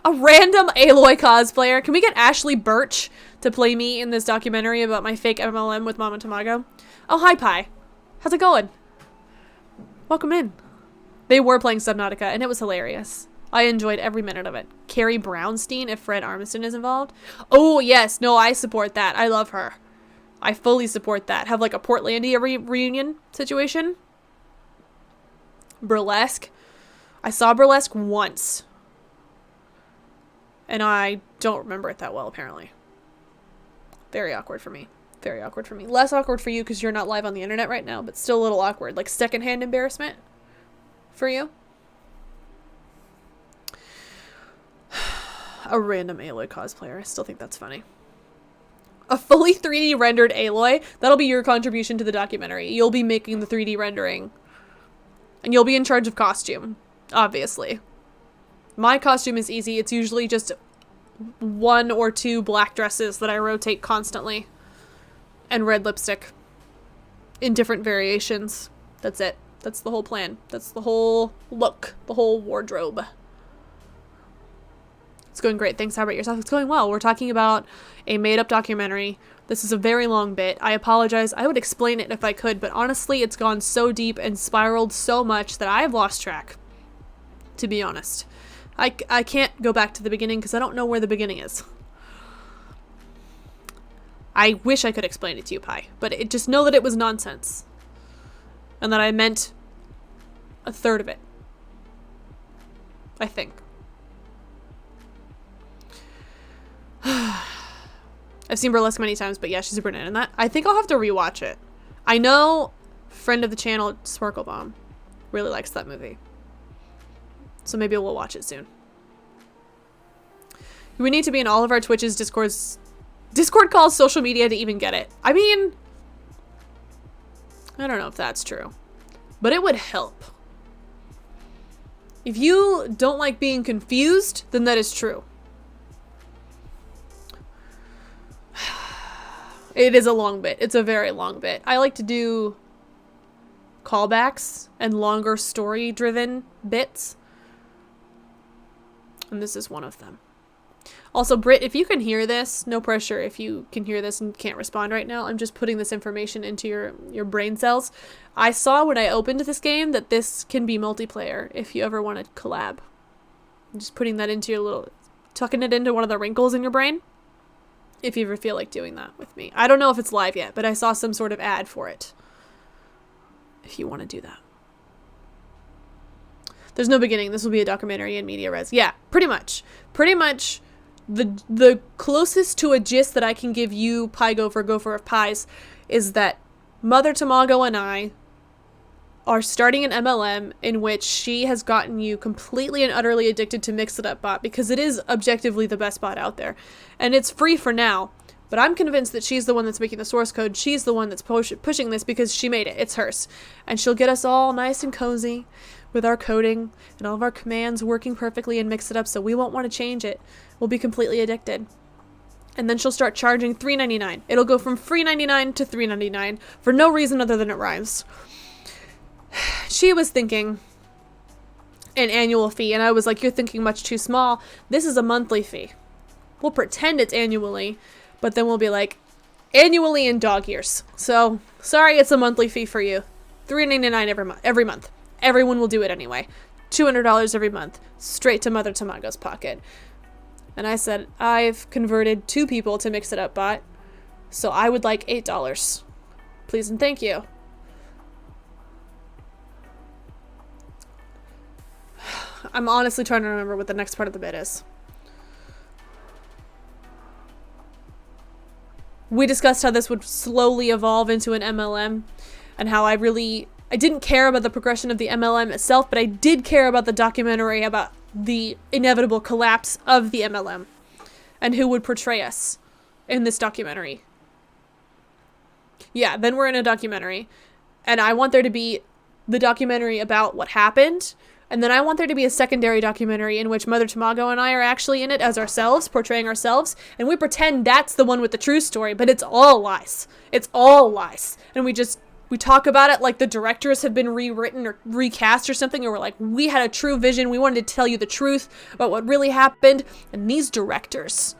A random Aloy cosplayer. Can we get Ashley Birch to play me in this documentary about my fake MLM with Mama Tamago? Oh, hi, Pi. How's it going? Welcome in. They were playing Subnautica, and it was hilarious. I enjoyed every minute of it. Carrie Brownstein, if Fred Armisen is involved. Oh, yes. No, I support that. I love her. I fully support that. Have like a Portlandia reunion situation. Burlesque. I saw Burlesque once. And I don't remember it that well, apparently. Very awkward for me. Very awkward for me. Less awkward for you because you're not live on the internet right now, but still a little awkward. Like secondhand embarrassment for you. A random Aloy cosplayer. I still think that's funny. A fully 3D rendered Aloy. That'll be your contribution to the documentary. You'll be making the 3D rendering. And you'll be in charge of costume. Obviously. My costume is easy. It's usually just 1 or 2 black dresses that I rotate constantly. And red lipstick. In different variations. That's it. That's the whole plan. That's the whole look. The whole wardrobe. It's going great. Thanks. How about yourself? It's going well. We're talking about a made-up documentary. This is a very long bit. I apologize. I would explain it if I could, but honestly, it's gone so deep and spiraled so much that I have lost track, to be honest. I can't go back to the beginning because I don't know where the beginning is. I wish I could explain it to you, Pi, but just know that it was nonsense. And that I meant a third of it. I think. I've seen Burlesque many times, but yeah, she's a brunette in that. I think I'll have to rewatch it. I know friend of the channel, Sparklebomb, really likes that movie. So maybe we'll watch it soon. We need to be in all of our Twitches, Discords. Discord calls social media to even get it. I mean, I don't know if that's true, but it would help. If you don't like being confused, then that is true. It is a long bit. It's a very long bit. I like to do callbacks and longer story-driven bits. And this is one of them. Also, Britt, if you can hear this, no pressure if you can hear this and can't respond right now. I'm just putting this information into your brain cells. I saw when I opened this game that this can be multiplayer if you ever want to collab. I'm just putting that into your little... tucking it into one of the wrinkles in your brain. If you ever feel like doing that with me. I don't know if it's live yet, but I saw some sort of ad for it. If you want to do that. There's no beginning. This will be a documentary in media res. Yeah, pretty much. Pretty much the closest to a gist that I can give you, Pie Gopher, Gopher of Pies, is that Mother Tamago and I are starting an MLM in which she has gotten you completely and utterly addicted to Mix It Up Bot because it is objectively the best bot out there. And it's free for now, but I'm convinced that she's the one that's making the source code. She's the one that's pushing this because she made it. It's hers. And she'll get us all nice and cozy with our coding and all of our commands working perfectly and Mix It Up so we won't want to change it. We'll be completely addicted. And then she'll start charging $3.99. It'll go from free $99 to $3.99 for no reason other than it rhymes. She was thinking an annual fee, and I was like, you're thinking much too small. This is a monthly fee. We'll pretend it's annually, but then we'll be like, annually in dog years. So, sorry, it's a monthly fee for you. $3.99 every month. Everyone will do it anyway. $200 every month, straight to Mother Tamago's pocket. And I said, I've converted 2 people to Mix It Up Bot, so I would like $8. Please and thank you. I'm honestly trying to remember what the next part of the bit is. We discussed how this would slowly evolve into an MLM and how I didn't care about the progression of the MLM itself, but I did care about the documentary about the inevitable collapse of the MLM and who would portray us in this documentary. Yeah, then we're in a documentary and I want there to be the documentary about what happened. And then I want there to be a secondary documentary in which Mother Tamago and I are actually in it as ourselves, portraying ourselves. And we pretend that's the one with the true story, but it's all lies. It's all lies. And we talk about it like the directors have been rewritten or recast or something. Or we're like, we had a true vision. We wanted to tell you the truth about what really happened. And these directors,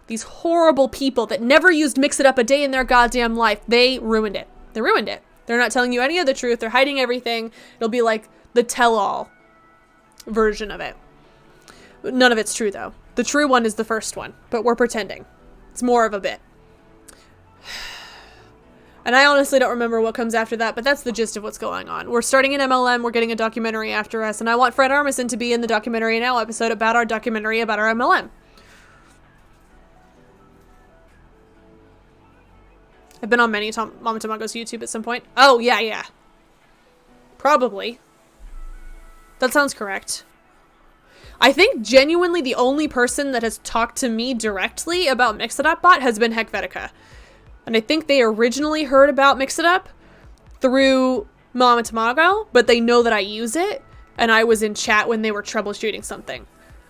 these horrible people that never used Mix It Up a day in their goddamn life, they ruined it. They ruined it. They're not telling you any of the truth. They're hiding everything. It'll be like the tell-all version of it. None of it's true, though. The true one is the first one, but we're pretending. It's more of a bit. And I honestly don't remember what comes after that, but that's the gist of what's going on. We're starting an MLM, we're getting a documentary after us, and I want Fred Armisen to be in the Documentary Now episode about our documentary about our MLM. I've been on many Mama Tamago's YouTube at some point. Oh, yeah. Probably. That sounds correct. I think genuinely the only person that has talked to me directly about Mix It Up Bot has been Hekvetica. And I think they originally heard about Mix It Up through Mama Tamago, but they know that I use it, and I was in chat when they were troubleshooting something.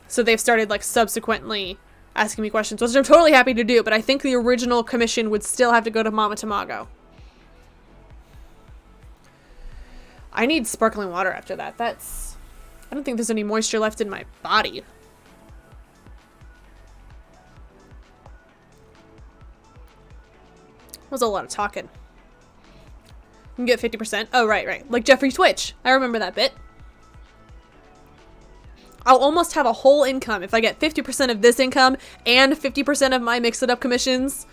So they've started, like, subsequently asking me questions, which I'm totally happy to do, but I think the original commission would still have to go to Mama Tamago. I need sparkling water after that. I don't think there's any moisture left in my body. That was a lot of talking. You can get 50%. Oh, right. Like Jeffrey Twitch. I remember that bit. I'll almost have a whole income if I get 50% of this income and 50% of my Mix It Up commissions.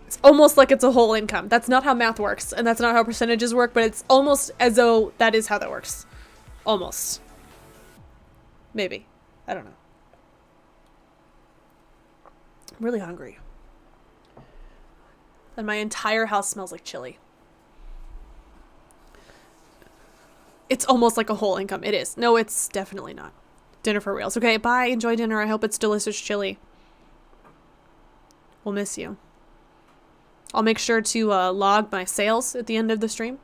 It's almost like it's a whole income. That's not how math works, and that's not how percentages work, but it's almost as though that is how that works. Almost. Maybe. I don't know. I'm really hungry. And my entire house smells like chili. It's almost like a whole income. It is. No, it's definitely not. Dinner for reals. Okay, bye. Enjoy dinner. I hope it's delicious chili. We'll miss you. I'll make sure to log my sales at the end of the stream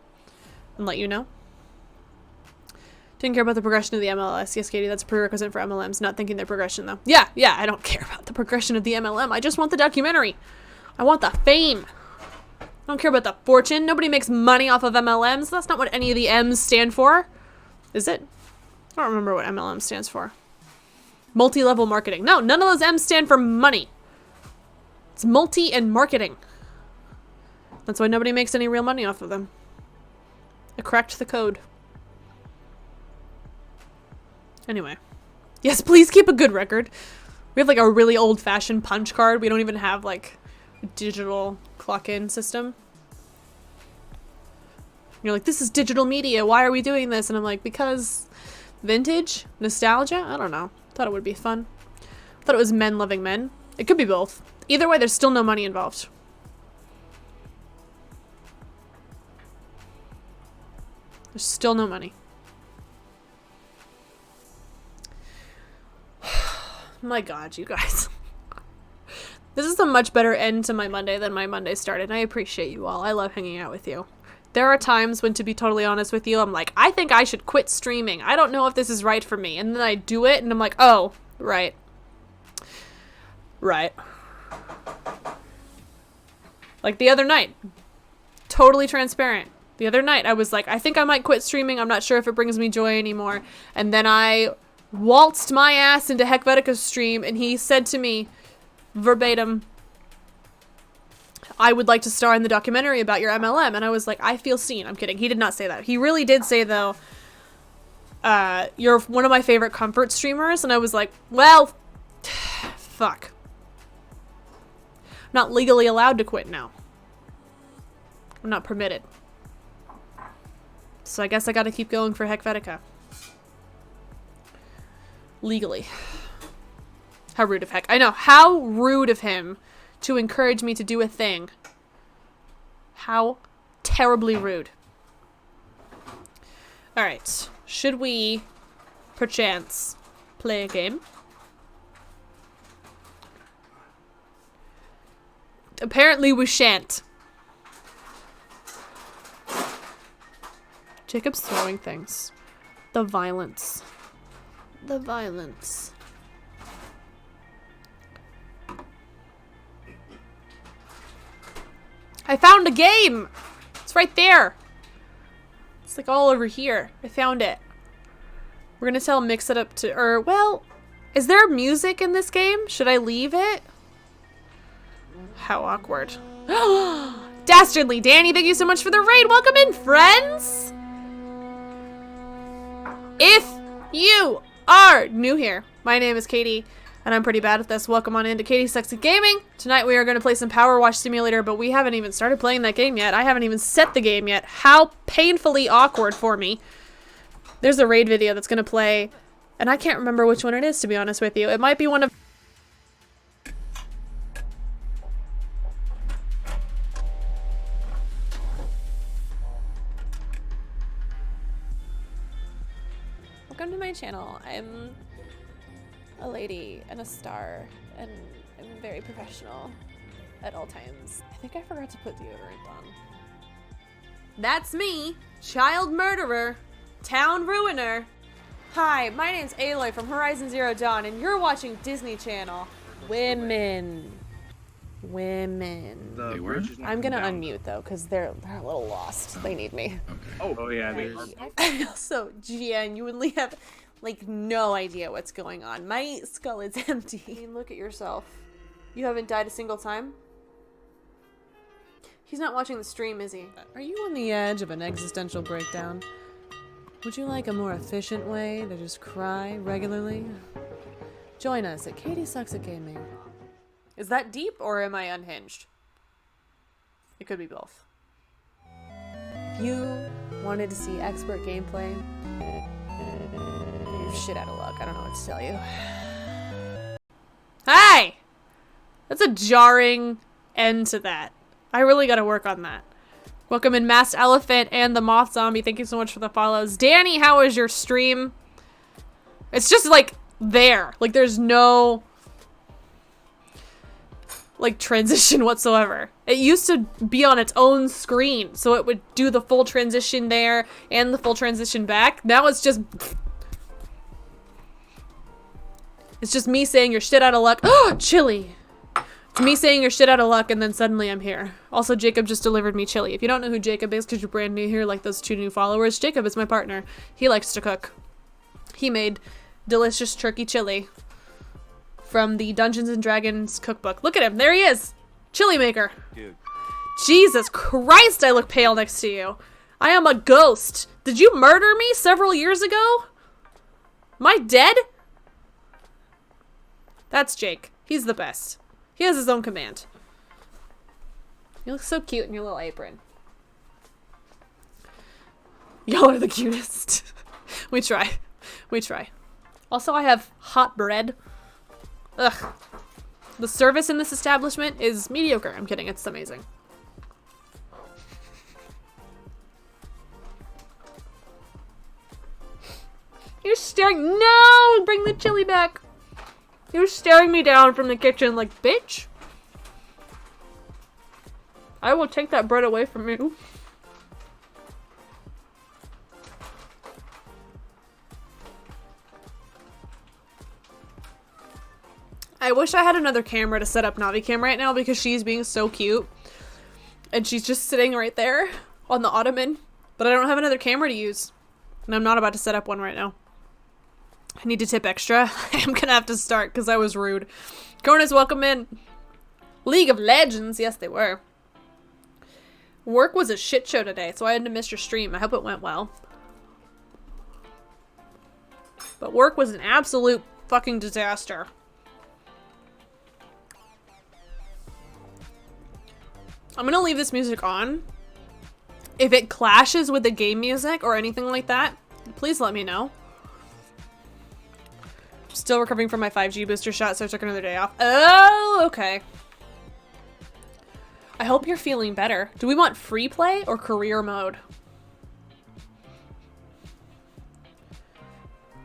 and let you know. Didn't care about the progression of the MLS. Yes, Katie, that's a prerequisite for MLMs. Not thinking their progression, though. Yeah, I don't care about the progression of the MLM. I just want the documentary. I want the fame. I don't care about the fortune. Nobody makes money off of MLMs. That's not what any of the M's stand for. Is it? I don't remember what MLM stands for. Multi-level marketing. No, none of those M's stand for money. It's multi and marketing. That's why nobody makes any real money off of them. I cracked the code. Anyway. Yes, please keep a good record. We have like a really old-fashioned punch card. We don't even have like a digital clock-in system. You're like, this is digital media. Why are we doing this? And I'm like, because vintage? Nostalgia? I don't know. Thought it would be fun. Thought it was men loving men. It could be both. Either way, there's still no money involved. There's still no money. My God, you guys. This is a much better end to my Monday than my Monday started. I appreciate you all. I love hanging out with you. There are times when, to be totally honest with you, I'm like, I think I should quit streaming. I don't know if this is right for me. And then I do it, and I'm like, oh, right. Right. Like the other night. Totally transparent. The other night, I was like, I think I might quit streaming. I'm not sure if it brings me joy anymore. And then I waltzed my ass into Hekvetica's stream, and he said to me, verbatim, I would like to star in the documentary about your MLM. And I was like, I feel seen. I'm kidding. He did not say that. He really did say, though, you're one of my favorite comfort streamers. And I was like, well, fuck. I'm not legally allowed to quit now. I'm not permitted. So I guess I gotta keep going for Hekvetica. Legally. How rude of Heck. I know. How rude of him to encourage me to do a thing. How terribly rude. Alright. Should we, perchance, play a game? Apparently we shan't. Jacob's throwing things. The violence. The violence. I found a game! It's right there. It's like all over here. I found it. We're gonna tell mix it up to, or, well, is there music in this game? Should I leave it? How awkward. Dastardly Danny, thank you so much for the raid. Welcome in, friends! If you are new here, my name is Katie, and I'm pretty bad at this. Welcome on into Katie Sucks at Gaming. Tonight we are going to play some Power Wash Simulator, but we haven't even started playing that game yet. I haven't even set the game yet. How painfully awkward for me. There's a raid video that's going to play, and I can't remember which one it is, to be honest with you. It might be one of... Welcome to my channel. I'm a lady and a star, and I'm very professional at all times. I think I forgot to put deodorant on. That's me, child murderer, town ruiner. Hi, my name's Aloy from Horizon Zero Dawn, and you're watching Disney Channel. Women. I'm gonna unmute though, because they're a little lost. They need me. Okay. Oh yeah. I also genuinely have like no idea what's going on. My skull is empty. I mean, look at yourself. You haven't died a single time? He's not watching the stream, is he? Are you on the edge of an existential breakdown? Would you like a more efficient way to just cry regularly? Join us at Katie Sucks at Gaming. Is that deep, or am I unhinged? It could be both. If you wanted to see expert gameplay, you're shit out of luck. I don't know what to tell you. Hi! That's a jarring end to that. I really gotta work on that. Welcome in Masked Elephant and the Moth Zombie. Thank you so much for the follows. Danny, how was your stream? It's just like there. Like there's no... like transition whatsoever. It used to be on its own screen, so it would do the full transition there and the full transition back. Now it's just me saying you're shit out of luck. Oh, chili. It's me saying you're shit out of luck, and then suddenly I'm here. Also, Jacob just delivered me chili. If you don't know who Jacob is because you're brand new here, like those 2 new followers, Jacob is my partner. He likes to cook. He made delicious turkey chili from the Dungeons and Dragons cookbook. Look at him. There he is. Chili maker. Dude. Jesus Christ, I look pale next to you. I am a ghost. Did you murder me several years ago? Am I dead? That's Jake. He's the best. He has his own command. You look so cute in your little apron. Y'all are the cutest. We try. We try. Also, I have hot bread. Ugh. The service in this establishment is mediocre. I'm kidding. It's amazing. You're staring. No! Bring the chili back. You're staring me down from the kitchen like, bitch. I will take that bread away from you. I wish I had another camera to set up Navi Cam right now because she's being so cute. And she's just sitting right there on the ottoman. But I don't have another camera to use. And I'm not about to set up one right now. I need to tip extra. I'm gonna have to start because I was rude. Corners, welcome in. League of Legends. Yes, they were. Work was a shit show today, so I had to miss your stream. I hope it went well. But work was an absolute fucking disaster. I'm gonna leave this music on. If it clashes with the game music or anything like that, please let me know. Still recovering from my 5G booster shot, so I took another day off. Oh, okay. I hope you're feeling better. Do we want free play or career mode?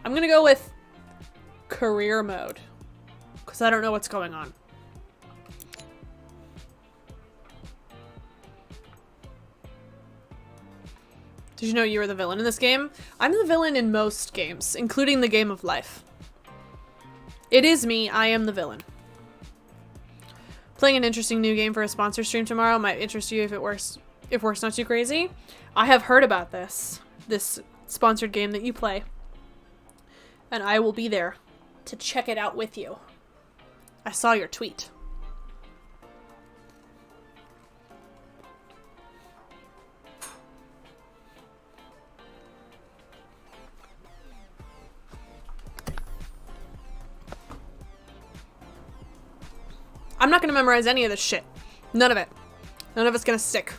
I'm gonna go with career mode because I don't know what's going on. Did you know you were the villain in this game? I'm the villain in most games, including the game of life. It is me. I am the villain. Playing an interesting new game for a sponsor stream tomorrow might interest you if work's not too crazy. I have heard about this sponsored game that you play. And I will be there to check it out with you. I saw your tweet. I'm not gonna memorize any of this shit. None of it. None of it's gonna stick.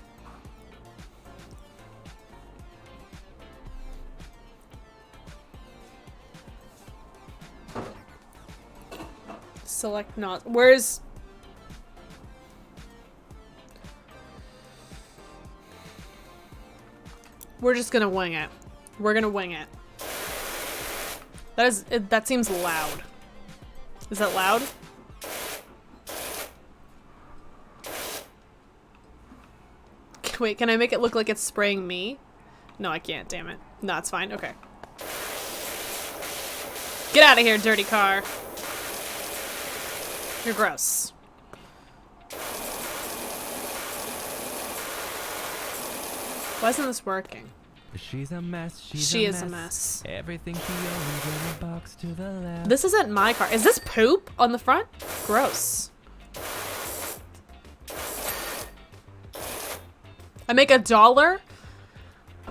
Select not. Where's... We're just gonna wing it. We're gonna wing it. That seems loud. Is that loud? Wait, can I make it look like it's spraying me? No, I can't, damn it. No, it's fine, okay. Get out of here, dirty car. You're gross. Why isn't this working? She's a mess. She is a mess. Everything she owns in a box to the left. This isn't my car. Is this poop on the front? Gross. I make $1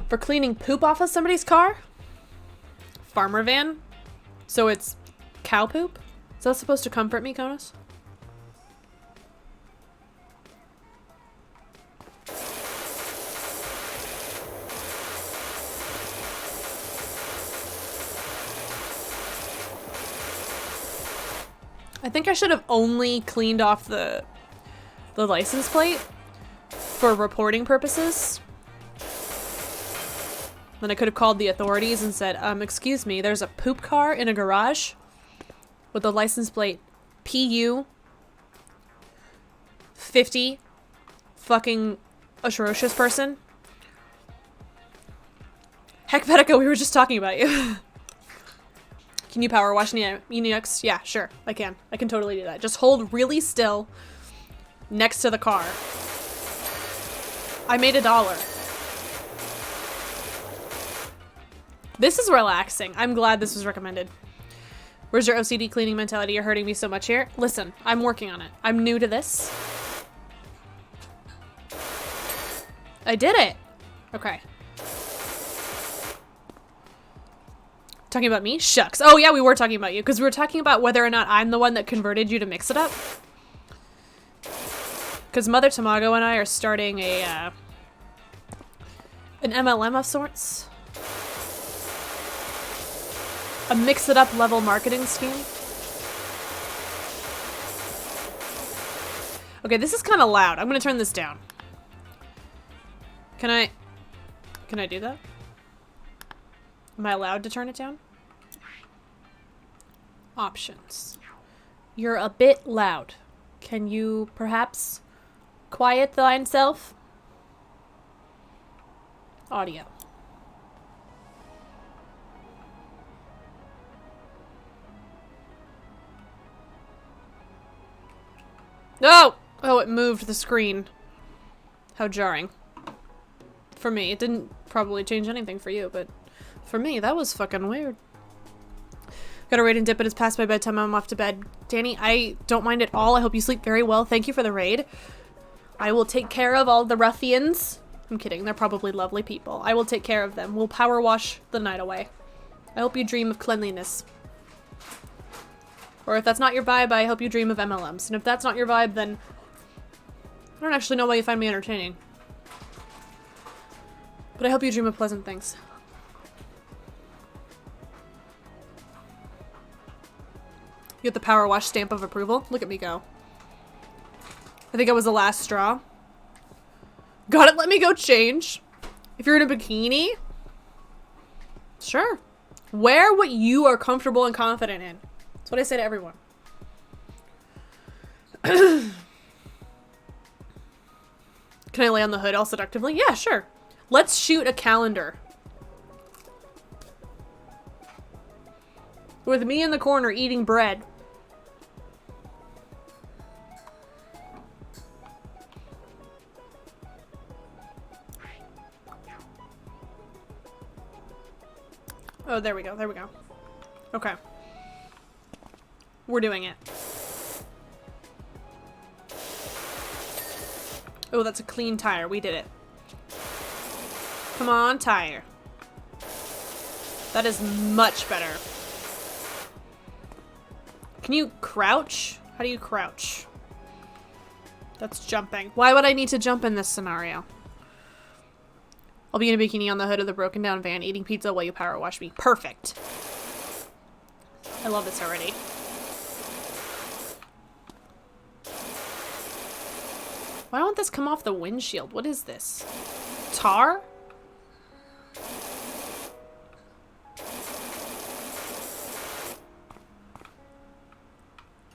for cleaning poop off of somebody's car? Farmer van? So it's cow poop? Is that supposed to comfort me, Konos? I think I should have only cleaned off the license plate for reporting purposes. Then I could have called the authorities and said, excuse me, there's a poop car in a garage with the license plate PU 50 fucking atrocious person. Heck, Vetica, we were just talking about you. Can you power wash Enix? Yeah, sure, I can. I can totally do that. Just hold really still next to the car. I made $1. This is relaxing. I'm glad this was recommended. Where's your OCD cleaning mentality? You're hurting me so much here. Listen, I'm working on it. I'm new to this. I did it. Okay. Talking about me? Shucks. Oh yeah, we were talking about you because we were talking about whether or not I'm the one that converted you to Mix It Up. Because Mother Tamago and I are starting an MLM of sorts. A Mix It Up level marketing scheme. Okay, this is kind of loud. I'm gonna turn this down. Can I do that? Am I allowed to turn it down? Options. You're a bit loud. Can you perhaps quiet thyself? Audio. No! Oh, it moved the screen. How jarring. For me, it didn't probably change anything for you, but for me, that was fucking weird. Gotta raid and dip, it is past my bedtime, I'm off to bed. Danny, I don't mind at all. I hope you sleep very well. Thank you for the raid. I will take care of all the ruffians. I'm kidding, they're probably lovely people. I will take care of them. We'll power wash the night away. I hope you dream of cleanliness. Or if that's not your vibe, I hope you dream of MLMs. And if that's not your vibe, then I don't actually know why you find me entertaining. But I hope you dream of pleasant things. You get the power wash stamp of approval. Look at me go. I think I was the last straw. Got it, let me go change. If you're in a bikini, sure. Wear what you are comfortable and confident in. That's what I say to everyone. Can I lay on the hood all seductively? Yeah, sure. Let's shoot a calendar. With me in the corner eating bread. Oh, there we go, there we go. Okay. We're doing it. Oh, that's a clean tire. We did it. Come on, tire. That is much better. Can you crouch? How do you crouch? That's jumping. Why would I need to jump in this scenario? I'll be in a bikini on the hood of the broken down van eating pizza while you power wash me. Perfect. I love this already. Why won't this come off the windshield? What is this? Tar?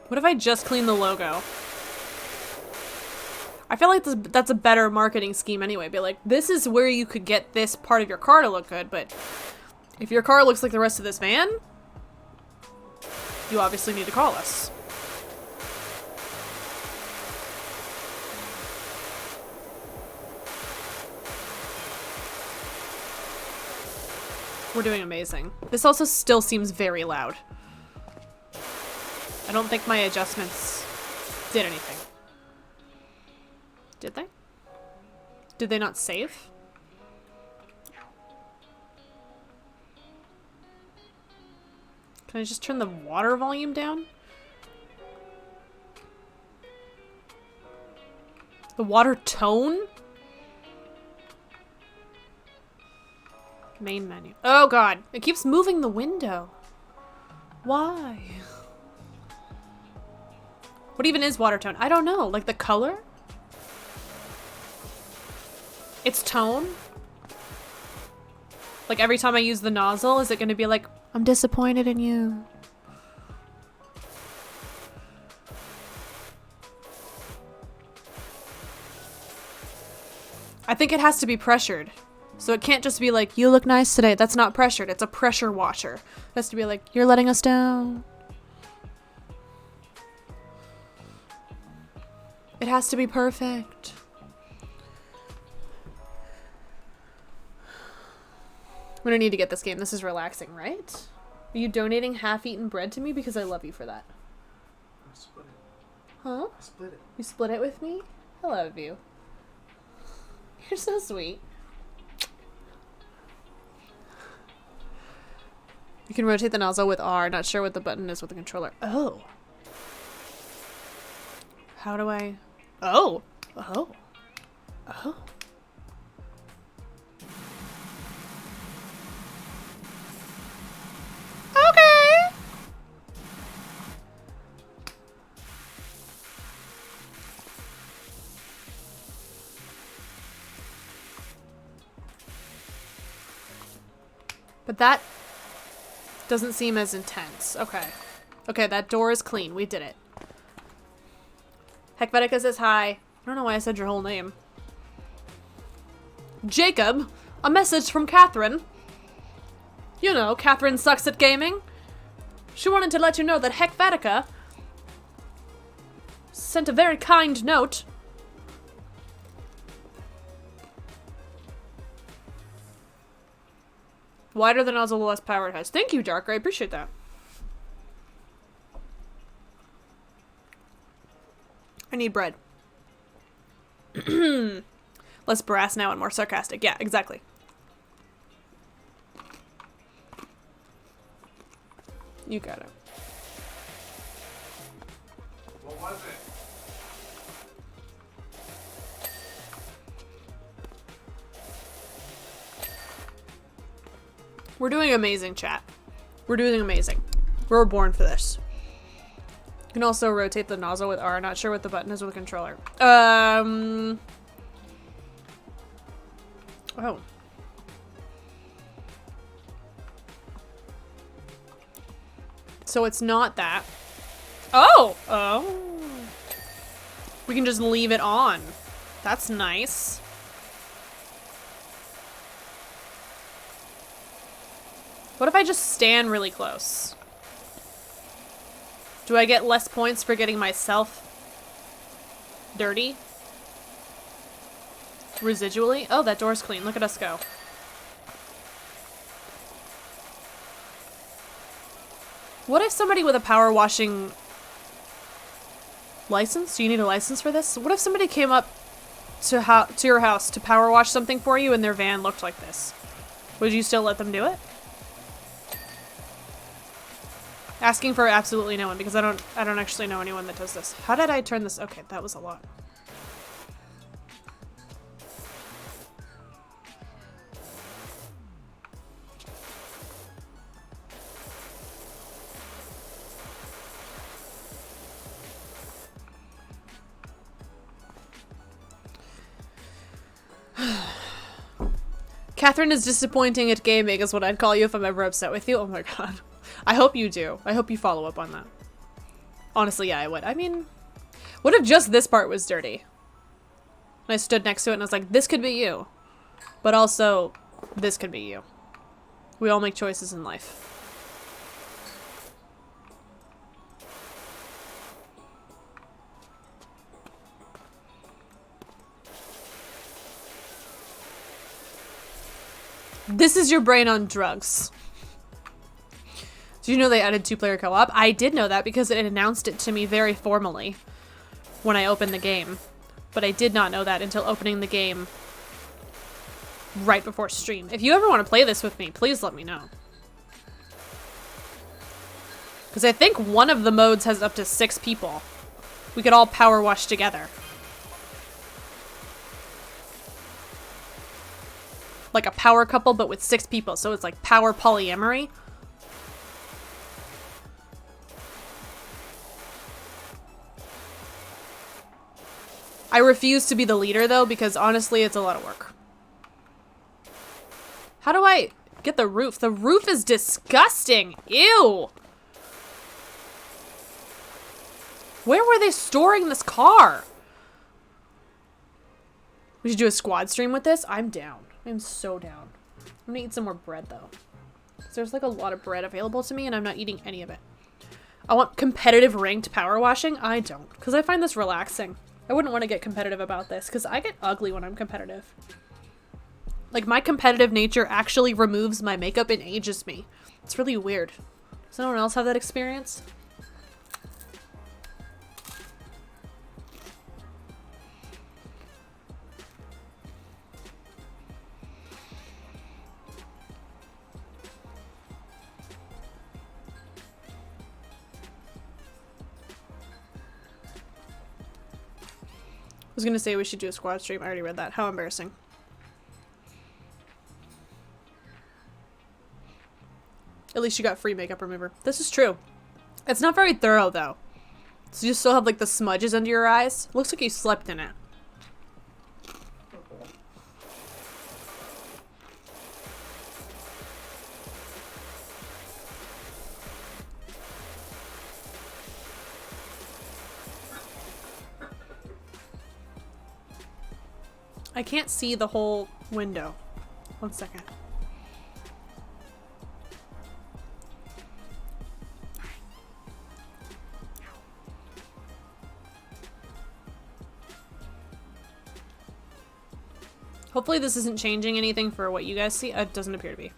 What if I just clean the logo? I feel like that's a better marketing scheme anyway. Be like, this is where you could get this part of your car to look good, but if your car looks like the rest of this van, you obviously need to call us. We're doing amazing. This also still seems very loud. I don't think my adjustments did anything. Did they? Did they not save? Can I just turn the water volume down? The water tone? Main menu. Oh god, it keeps moving the window. Why? What even is water tone? I don't know. Like the color? Its tone? Like every time I use the nozzle, is it going to be like, I'm disappointed in you? I think it has to be pressured. So it can't just be like, you look nice today. That's not pressured. It's a pressure washer. It has to be like, you're letting us down. It has to be perfect. I'm gonna need to get this game. This is relaxing, right? Are you donating half-eaten bread to me? Because I love you for that. I split it. Huh? I split it. You split it with me? I love you. You're so sweet. You can rotate the nozzle with R. Not sure what the button is with the controller. Oh. How do I... Oh. Oh. Oh. Okay. But that doesn't seem as intense. Okay. Okay, that door is clean. We did it. Hekvetica says hi. I don't know why I said your whole name. Jacob, a message from Catherine. You know, Catherine sucks at gaming. She wanted to let you know that Hekvetica sent a very kind note. Wider the nozzle, the less power it has. Thank you, Dark. I appreciate that. I need bread. Less brass now and more sarcastic. Yeah, exactly. You got it. What was it? We're doing amazing, chat. We're doing amazing. We're born for this. You can also rotate the nozzle with R. Not sure what the button is with the controller. Oh. So it's not that. Oh! Oh. We can just leave it on. That's nice. What if I just stand really close? Do I get less points for getting myself dirty? Residually? Oh, that door's clean. Look at us go. What if somebody with a power washing license? Do you need a license for this? What if somebody came up to your house to power wash something for you and their van looked like this? Would you still let them do it? Asking for absolutely no one because I don't actually know anyone that does this. How did I turn this? Okay, that was a lot. Catherine is disappointing at gaming is what I'd call you if I'm ever upset with you. Oh my god. I hope you do. I hope you follow up on that. Honestly, yeah, I would. I mean, what if just this part was dirty? And I stood next to it and I was like, this could be you. But also, this could be you. We all make choices in life. This is your brain on drugs. Do you know they added 2-player co-op? I did know that because it announced it to me very formally when I opened the game. But I did not know that until opening the game right before stream. If you ever want to play this with me, please let me know. Because I think one of the modes has up to 6 people. We could all power wash together. Like a power couple, but with 6 people. So it's like power polyamory. I refuse to be the leader, though, because honestly, it's a lot of work. How do I get the roof? The roof is disgusting. Ew. Where were they storing this car? We should do a squad stream with this. I'm down. I'm so down. I'm gonna eat some more bread though. 'Cause there's like a lot of bread available to me and I'm not eating any of it. I want competitive ranked power washing. I don't, because I find this relaxing. I wouldn't want to get competitive about this because I get ugly when I'm competitive. Like, my competitive nature actually removes my makeup and ages me. It's really weird. Does anyone else have that experience? I was gonna say we should do a squad stream. I already read that. How embarrassing. At least you got free makeup remover. This is true. It's not very thorough though. So you still have like the smudges under your eyes. Looks like you slept in it. I can't see the whole window. 1 second. Hopefully this isn't changing anything for what you guys see. It doesn't appear to be.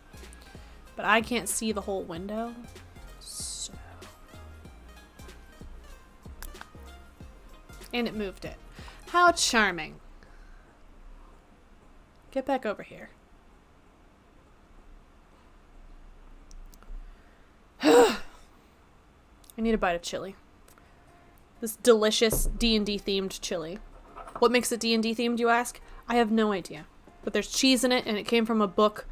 But I can't see the whole window. So. And it moved it. How charming. Get back over here. I need a bite of chili. This delicious D&D themed chili. What makes it D&D themed, you ask? I have no idea. But there's cheese in it and it came from a book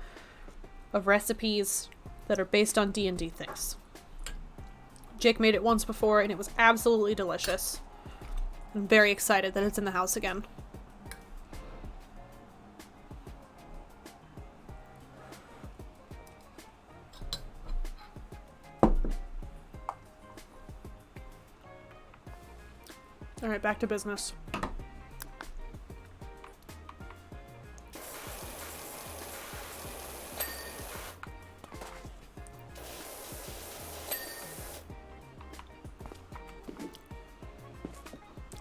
of recipes that are based on D&D things. Jake made it once before and it was absolutely delicious. I'm very excited that it's in the house again. All right, back to business.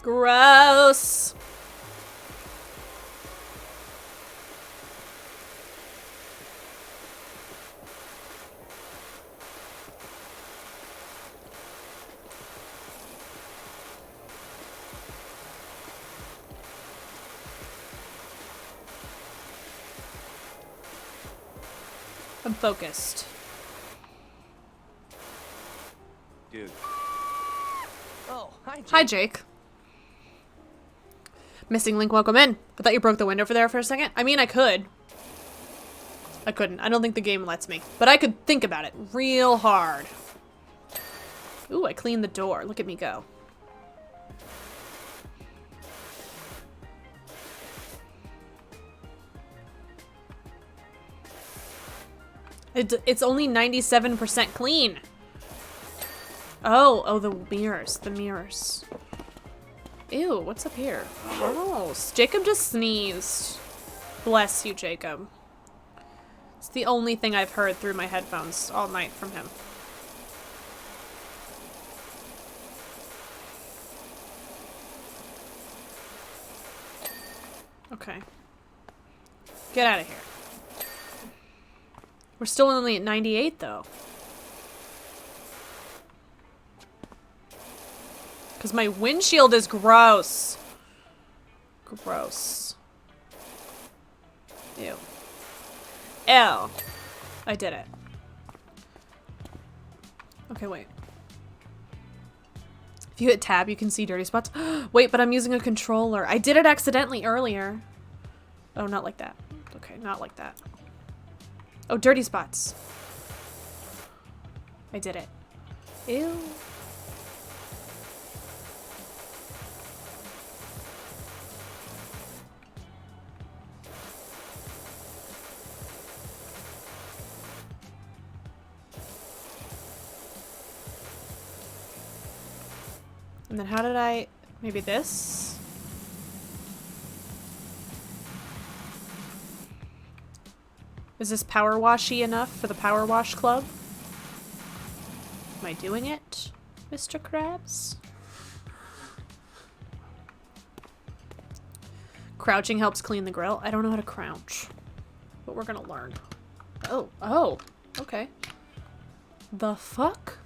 Gross. I'm focused. Dude. Oh, hi, Jake. Hi, Jake. Missing link, welcome in. I thought you broke the window for there for a second. I mean, I could. I couldn't. I don't think the game lets me. But I could think about it real hard. Ooh, I cleaned the door. Look at me go. It's only 97% clean. Oh, the mirrors. The mirrors. Ew, what's up here? Gross. Jacob just sneezed. Bless you, Jacob. It's the only thing I've heard through my headphones all night from him. Okay. Get out of here. We're still only at 98, though. Because my windshield is gross. Gross. Ew. Ew. I did it. Okay, wait. If you hit tab, you can see dirty spots. Wait, but I'm using a controller. I did it accidentally earlier. Oh, not like that. Okay, not like that. Oh, dirty spots. I did it. Ew. And then how did I... Maybe this? Is this power washy enough for the power wash club? Am I doing it, Mr. Krabs? Crouching helps clean the grill. I don't know how to crouch, but we're gonna learn. Oh, okay. The fuck?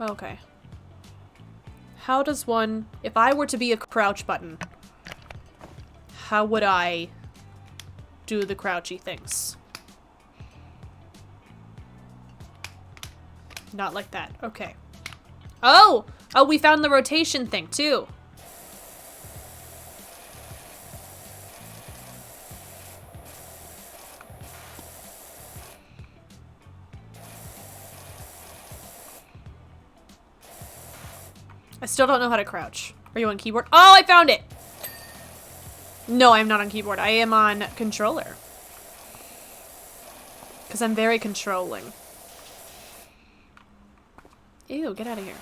Okay. How does one, if I were to be a crouch button, how would I do the crouchy things? Not like that. Okay. Oh! Oh, we found the rotation thing, too. I still don't know how to crouch. Are you on keyboard? Oh, I found it! No, I'm not on keyboard. I am on controller. Because I'm very controlling. Ew, get out of here.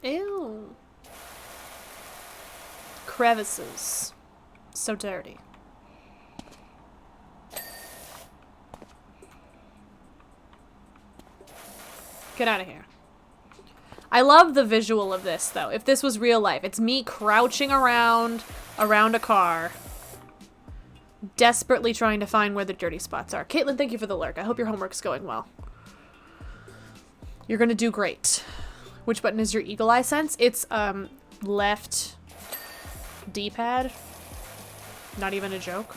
Ew. Crevices. So dirty. Get out of here. I love the visual of this, though. If this was real life, it's me crouching around a car, desperately trying to find where the dirty spots are. Caitlin, thank you for the lurk. I hope your homework's going well. You're gonna do great. Which button is your eagle eye sense? It's, left D-pad. Not even a joke.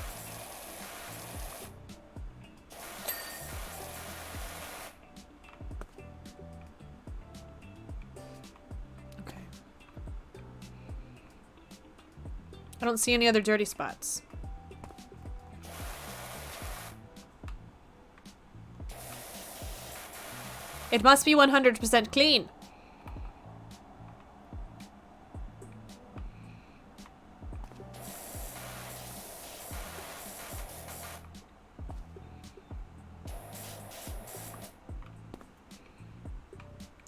Okay. I don't see any other dirty spots. It must be 100% clean.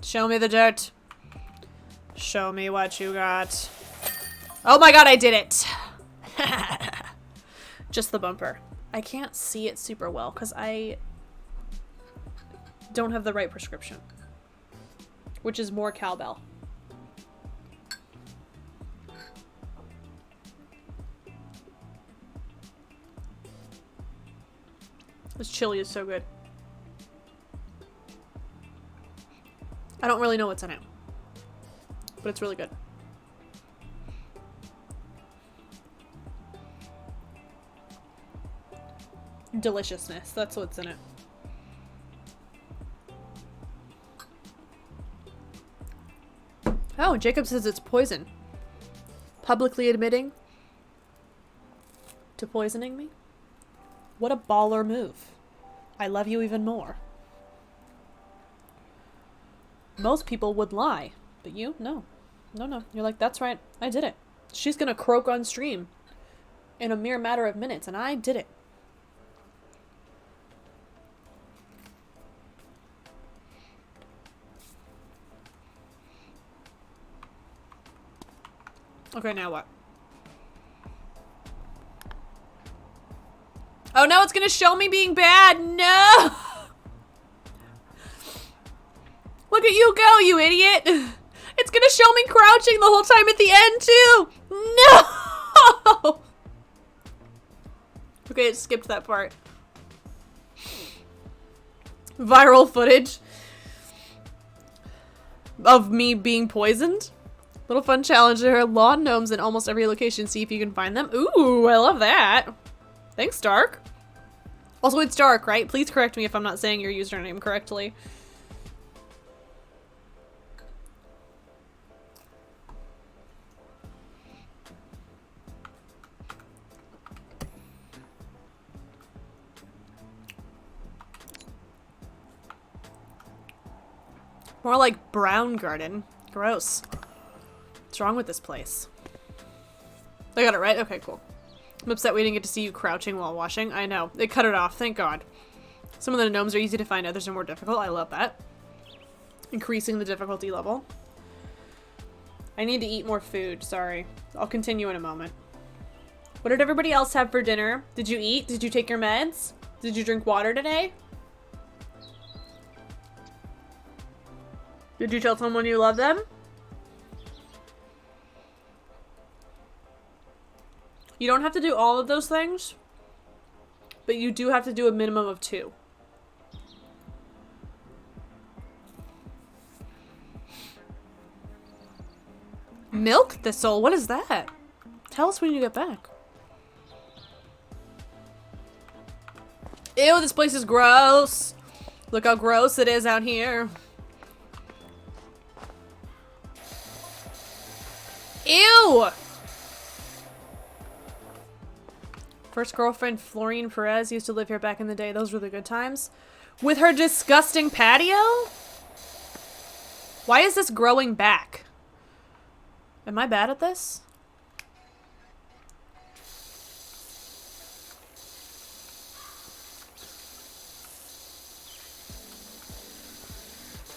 Show me the dirt. Show me what you got. Oh my god, I did it! Just the bumper. I can't see it super well because I don't have the right prescription, which is more cowbell. This chili is so good. I don't really know what's in it, but it's really good. Deliciousness, that's what's in it. Oh, Jacob says it's poison. Publicly admitting to poisoning me? What a baller move. I love you even more. Most people would lie, but you? No. No. You're like, that's right, I did it. She's gonna croak on stream in a mere matter of minutes, and I did it. Okay, now what? Oh, now it's gonna show me being bad. No! Look at you go, you idiot! It's gonna show me crouching the whole time at the end, too! No! Okay, it skipped that part. Viral footage of me being poisoned. Little fun challenge. There are lawn gnomes in almost every location. See if you can find them. Ooh, I love that. Thanks, Dark. Also, it's Dark, right? Please correct me if I'm not saying your username correctly. More like Brown Garden. Gross. What's wrong with this place? I got it right? Okay, cool. I'm upset we didn't get to see you crouching while washing. I know. They cut it off. Thank God. Some of the gnomes are easy to find. Others are more difficult. I love that. Increasing the difficulty level. I need to eat more food. Sorry. I'll continue in a moment. What did everybody else have for dinner? Did you eat? Did you take your meds? Did you drink water today? Did you tell someone you love them? You don't have to do all of those things, but you do have to do a minimum of 2. Milk thistle? What is that? Tell us when you get back. Ew, this place is gross. Look how gross it is out here. Ew! First girlfriend, Florine Perez, used to live here back in the day. Those were the good times. With her disgusting patio? Why is this growing back? Am I bad at this?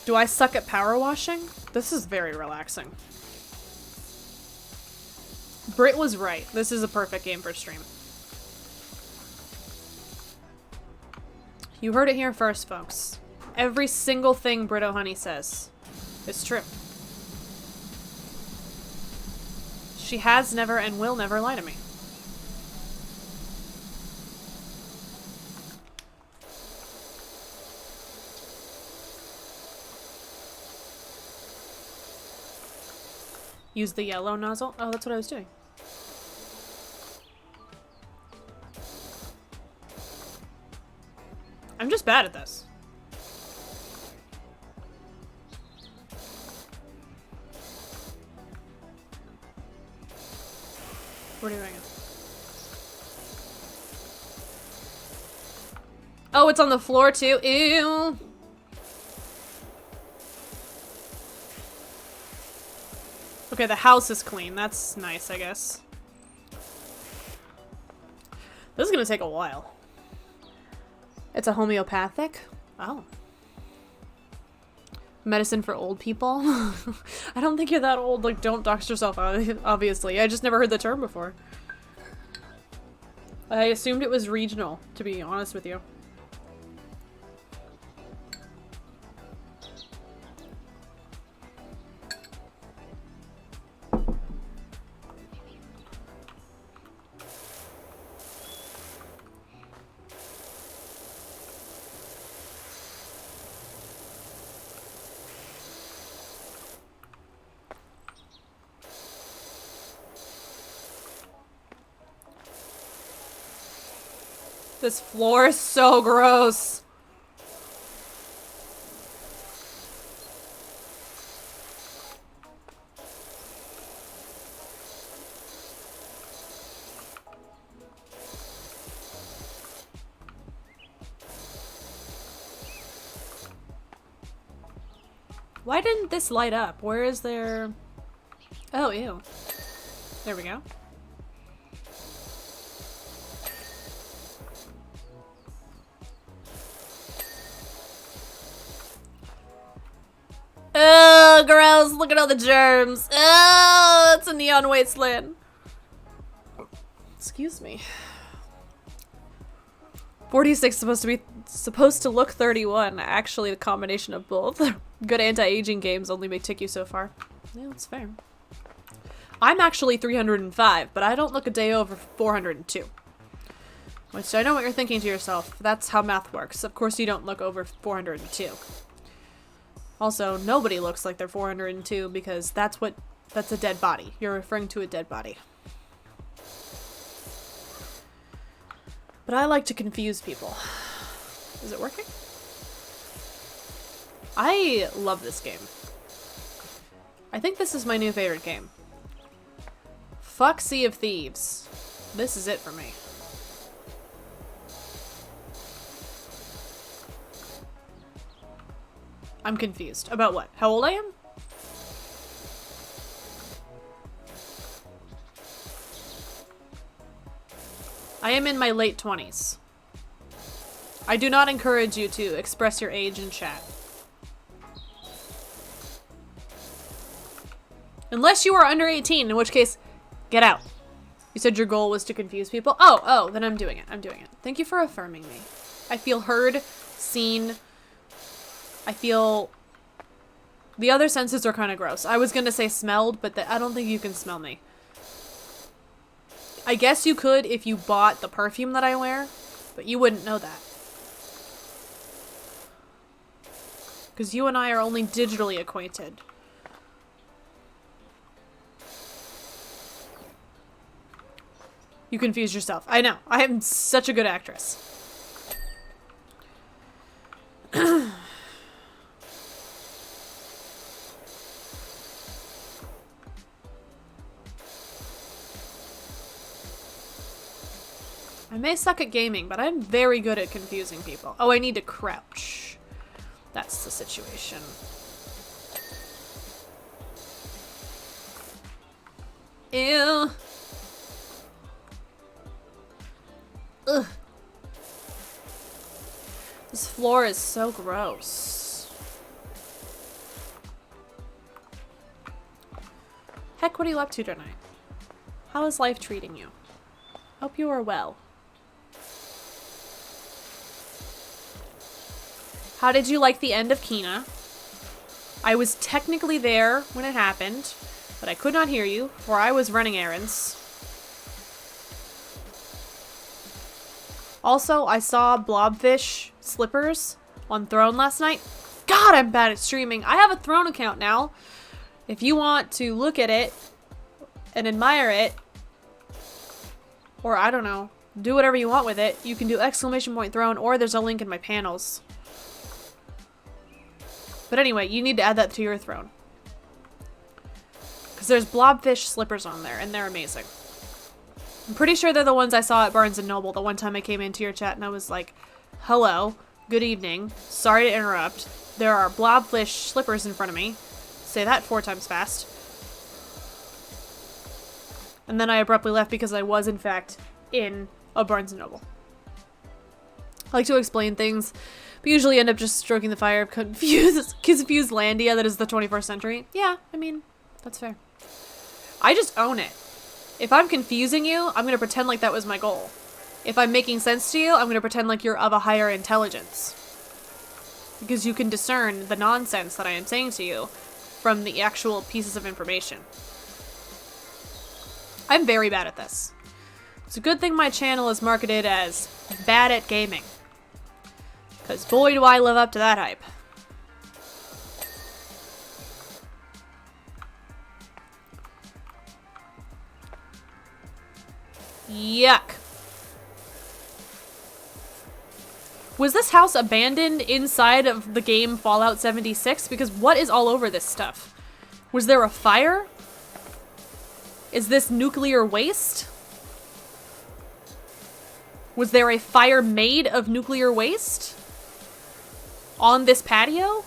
Do I suck at power washing? This is very relaxing. Brit was right. This is a perfect game for stream. You heard it here first, folks. Every single thing Brit O'Honey says is true. She has never and will never lie to me. Use the yellow nozzle? Oh, that's what I was doing. I'm just bad at this. What are you doing? Oh, it's on the floor too? Ew. Okay, the house is clean. That's nice, I guess. This is gonna take a while. It's a homeopathic? Oh. Medicine for old people? I don't think you're that old. Like, don't dox yourself, obviously. I just never heard the term before. I assumed it was regional, to be honest with you. This floor is so gross. Why didn't this light up? Where is there... Oh, ew. There we go. Oh, gross. Look at all the germs. Oh, it's a neon wasteland. Excuse me. 46 supposed to look 31. Actually, the combination of both. Good anti-aging games only may take you so far. Yeah, that's fair. I'm actually 305, but I don't look a day over 402. Which I know what you're thinking to yourself. That's how math works. Of course you don't look over 402. Also, nobody looks like they're 402 because that's a dead body. You're referring to a dead body. But I like to confuse people. Is it working? I love this game. I think this is my new favorite game. Fuck Sea of Thieves. This is it for me. I'm confused. About what? How old I am? I am in my late 20s. I do not encourage you to express your age in chat. Unless you are under 18, in which case, get out. You said your goal was to confuse people? Oh, then I'm doing it. I'm doing it. Thank you for affirming me. I feel heard, seen. I feel... The other senses are kind of gross. I was going to say smelled, but I don't think you can smell me. I guess you could if you bought the perfume that I wear, but you wouldn't know that. Because you and I are only digitally acquainted. You confused yourself. I know. I am such a good actress. I may suck at gaming, but I'm very good at confusing people. Oh, I need to crouch. That's the situation. Ew. Ugh. This floor is so gross. Heck, what are you up to tonight? How is life treating you? Hope you are well. How did you like the end of Kina? I was technically there when it happened, but I could not hear you, for I was running errands. Also, I saw Blobfish slippers on Throne last night. God, I'm bad at streaming. I have a Throne account now. If you want to look at it and admire it, or I don't know, do whatever you want with it, you can do !Throne, or there's a link in my panels. But anyway, you need to add that to your Throne. Because there's Blobfish slippers on there, and they're amazing. I'm pretty sure they're the ones I saw at Barnes & Noble the one time I came into your chat and I was like, hello, good evening, sorry to interrupt. There are Blobfish slippers in front of me. Say that 4 times fast. And then I abruptly left because I was, in fact, in a Barnes & Noble. I like to explain things, but usually end up just stroking the fire of confused Landia that is the 21st century. Yeah, I mean, that's fair. I just own it. If I'm confusing you, I'm going to pretend like that was my goal. If I'm making sense to you, I'm going to pretend like you're of a higher intelligence. Because you can discern the nonsense that I am saying to you from the actual pieces of information. I'm very bad at this. It's a good thing my channel is marketed as bad at gaming. Because boy do I live up to that hype. Yuck. Was this house abandoned inside of the game Fallout 76? Because what is all over this stuff? Was there a fire? Is this nuclear waste? Was there a fire made of nuclear waste? On this patio?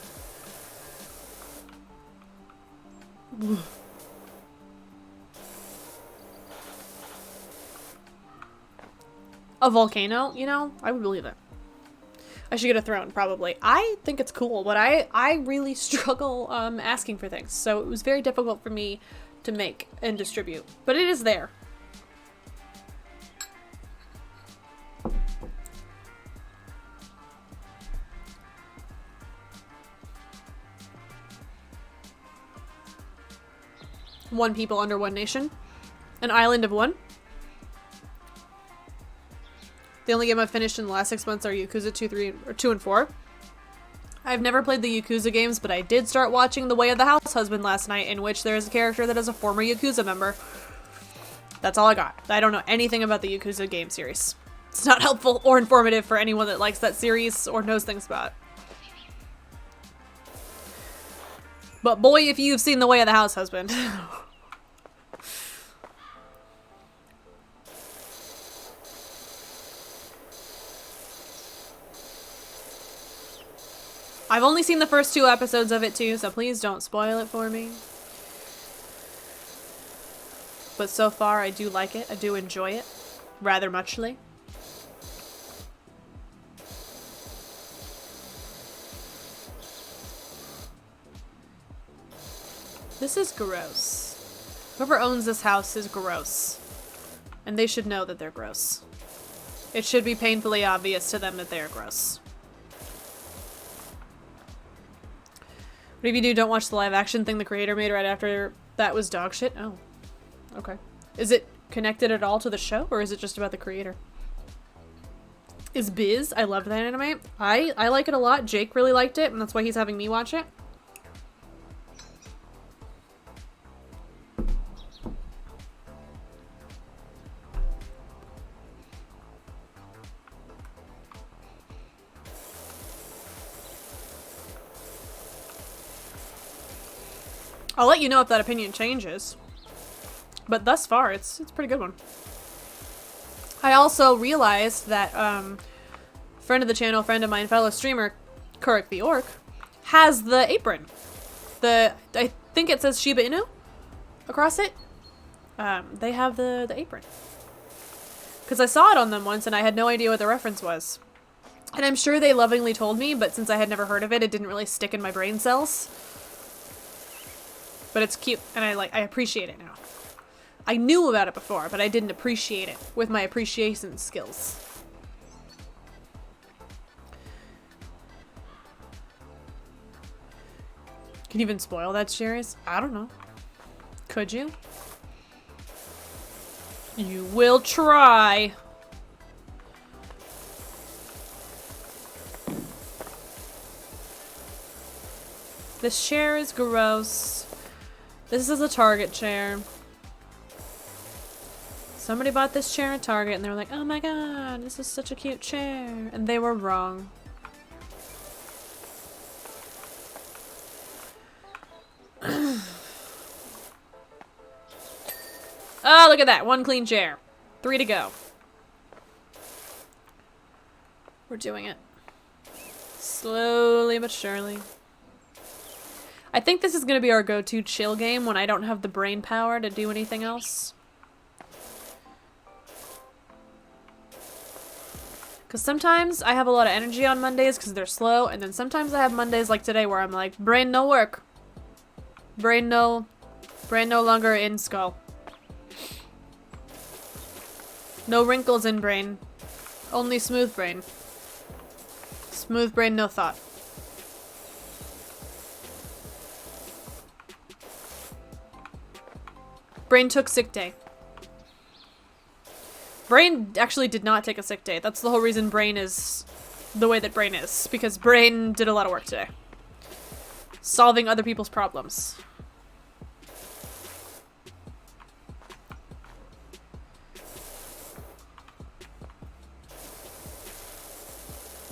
A volcano? You know, I would believe it. I should get a throne, probably. I think it's cool, but I really struggle asking for things, so it was very difficult for me to make and distribute. But it is there. One people under one nation. An island of one. The only game I've finished in the last 6 months are Yakuza 2 and 4. I've never played the Yakuza games, but I did start watching The Way of the House Husband last night, in which there is a character that is a former Yakuza member. That's all I got. I don't know anything about the Yakuza game series. It's not helpful or informative for anyone that likes that series or knows things about it. But boy, if you've seen The Way of the House Husband. I've only seen the first 2 episodes of it too, so please don't spoil it for me. But so far, I do like it. I do enjoy it. Rather muchly. This is gross. Whoever owns this house is gross. And they should know that they're gross. It should be painfully obvious to them that they are gross. What if you don't watch the live action thing the creator made right after that was dog shit? Oh. Okay. Is it connected at all to the show, or is it just about the creator? Is Biz? I loved that anime. I like it a lot. Jake really liked it, and that's why he's having me watch it. I'll let you know if that opinion changes. But thus far, it's a pretty good one. I also realized that friend of the channel, friend of mine, fellow streamer, Kurik the Orc, has the apron. I think it says Shiba Inu across it. They have the apron. Because I saw it on them once and I had no idea what the reference was. And I'm sure they lovingly told me, but since I had never heard of it, it didn't really stick in my brain cells. But it's cute, and I appreciate it now. I knew about it before, but I didn't appreciate it with my appreciation skills. Can you even spoil that series? I don't know. Could you? You will try. This chair is gross. This is a Target chair. Somebody bought this chair at Target and they were like, oh my god, this is such a cute chair. And they were wrong. Oh, look at that. One clean chair. 3 to go. We're doing it. Slowly but surely. I think this is going to be our go-to chill game when I don't have the brain power to do anything else. Because sometimes I have a lot of energy on Mondays because they're slow, and then sometimes I have Mondays like today where I'm like, brain no work. Brain no longer in skull. No wrinkles in brain. Only smooth brain. Smooth brain, no thought. Brain took sick day. Brain actually did not take a sick day. That's the whole reason Brain is the way that Brain is. Because Brain did a lot of work today. Solving other people's problems.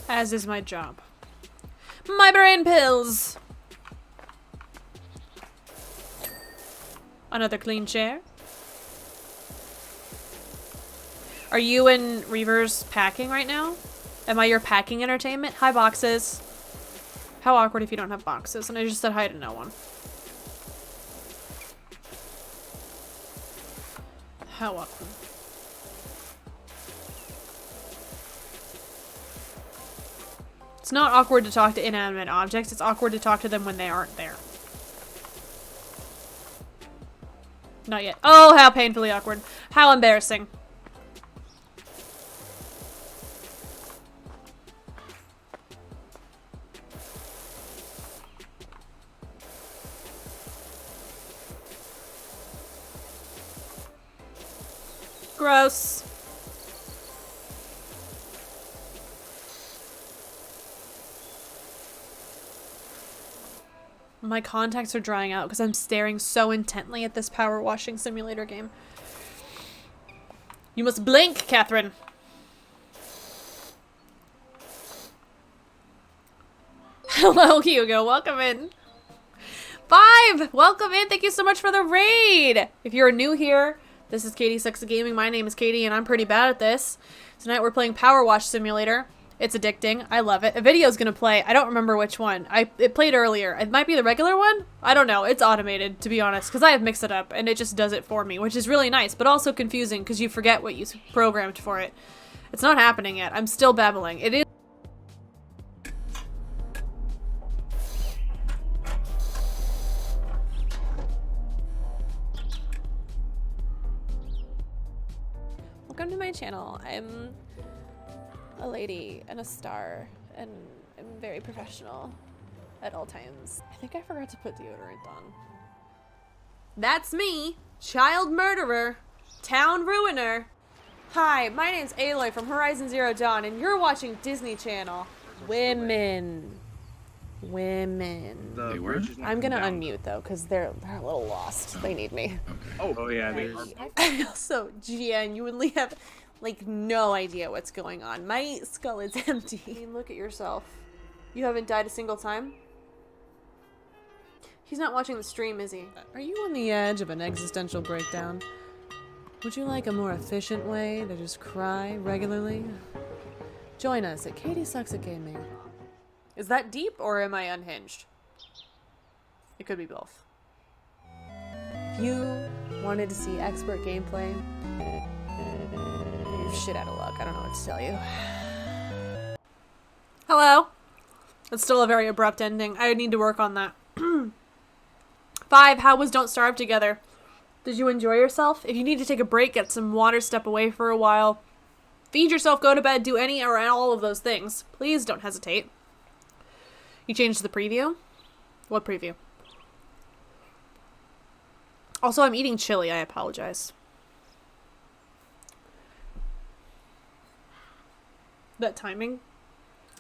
As is my job. My brain pills! Another clean chair. Are you and Reavers packing right now? Am I your packing entertainment? Hi, boxes. How awkward if you don't have boxes. And I just said hi to no one. How awkward. It's not awkward to talk to inanimate objects. It's awkward to talk to them when they aren't there. Not yet. Oh, how painfully awkward. How embarrassing. Gross. My contacts are drying out because I'm staring so intently at this power washing simulator game. You must blink, Catherine. Hello, Hugo. Welcome in. 5! Welcome in. Thank you so much for the raid. If you're new here, this is Katie Sexy Gaming. My name is Katie, and I'm pretty bad at this. Tonight we're playing Power Wash Simulator. It's addicting. I love it. A video's gonna play. I don't remember which one. It played earlier. It might be the regular one? I don't know. It's automated, to be honest, because I have mixed it up, and it just does it for me, which is really nice, but also confusing because you forget what you programmed for it. It's not happening yet. I'm still babbling. It is. channel. I'm a lady and a star, and I'm very professional at all times. I think I forgot to put deodorant on. That's me, child murderer, town ruiner. Hi, my name's Aloy from Horizon Zero Dawn, and you're watching Disney Channel. Women. They were? I'm gonna unmute though, because they're a little lost. They need me. Oh yeah, I also genuinely have like no idea what's going on. My skull is empty. I mean, look at yourself. You haven't died a single time? He's not watching the stream, is he? Are you on the edge of an existential breakdown? Would you like a more efficient way to just cry regularly? Join us at Katie Sucks at Gaming. Is that deep or am I unhinged? It could be both. If you wanted to see expert gameplay, you're shit out of luck. I don't know what to tell you. Hello. That's still a very abrupt ending. I need to work on that. 5. How was Don't Starve Together? Did you enjoy yourself? If you need to take a break, get some water, step away for a while, feed yourself, go to bed, do any or all of those things, please don't hesitate. You changed the preview? What preview? Also, I'm eating chili. I apologize. That timing?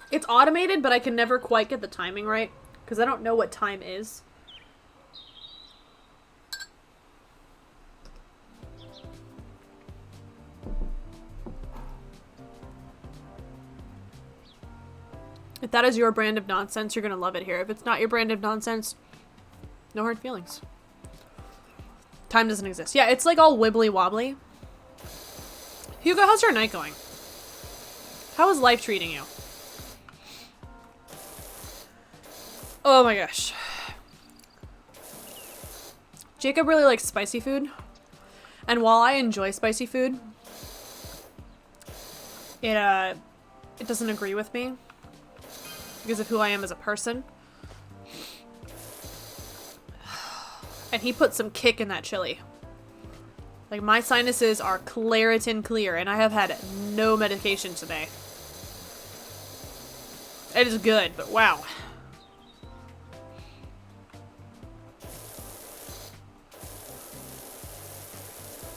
It's automated, but I can never quite get the timing right because I don't know what time is. If that is your brand of nonsense, you're going to love it here. If it's not your brand of nonsense, no hard feelings. Time doesn't exist. Yeah, it's like all wibbly wobbly. Hugo, how's your night going? How is life treating you? Oh my gosh. Jacob really likes spicy food. And while I enjoy spicy food, it doesn't agree with me. Because of who I am as a person. And he put some kick in that chili. Like, my sinuses are Claritin clear, and I have had no medication today. It is good, but wow.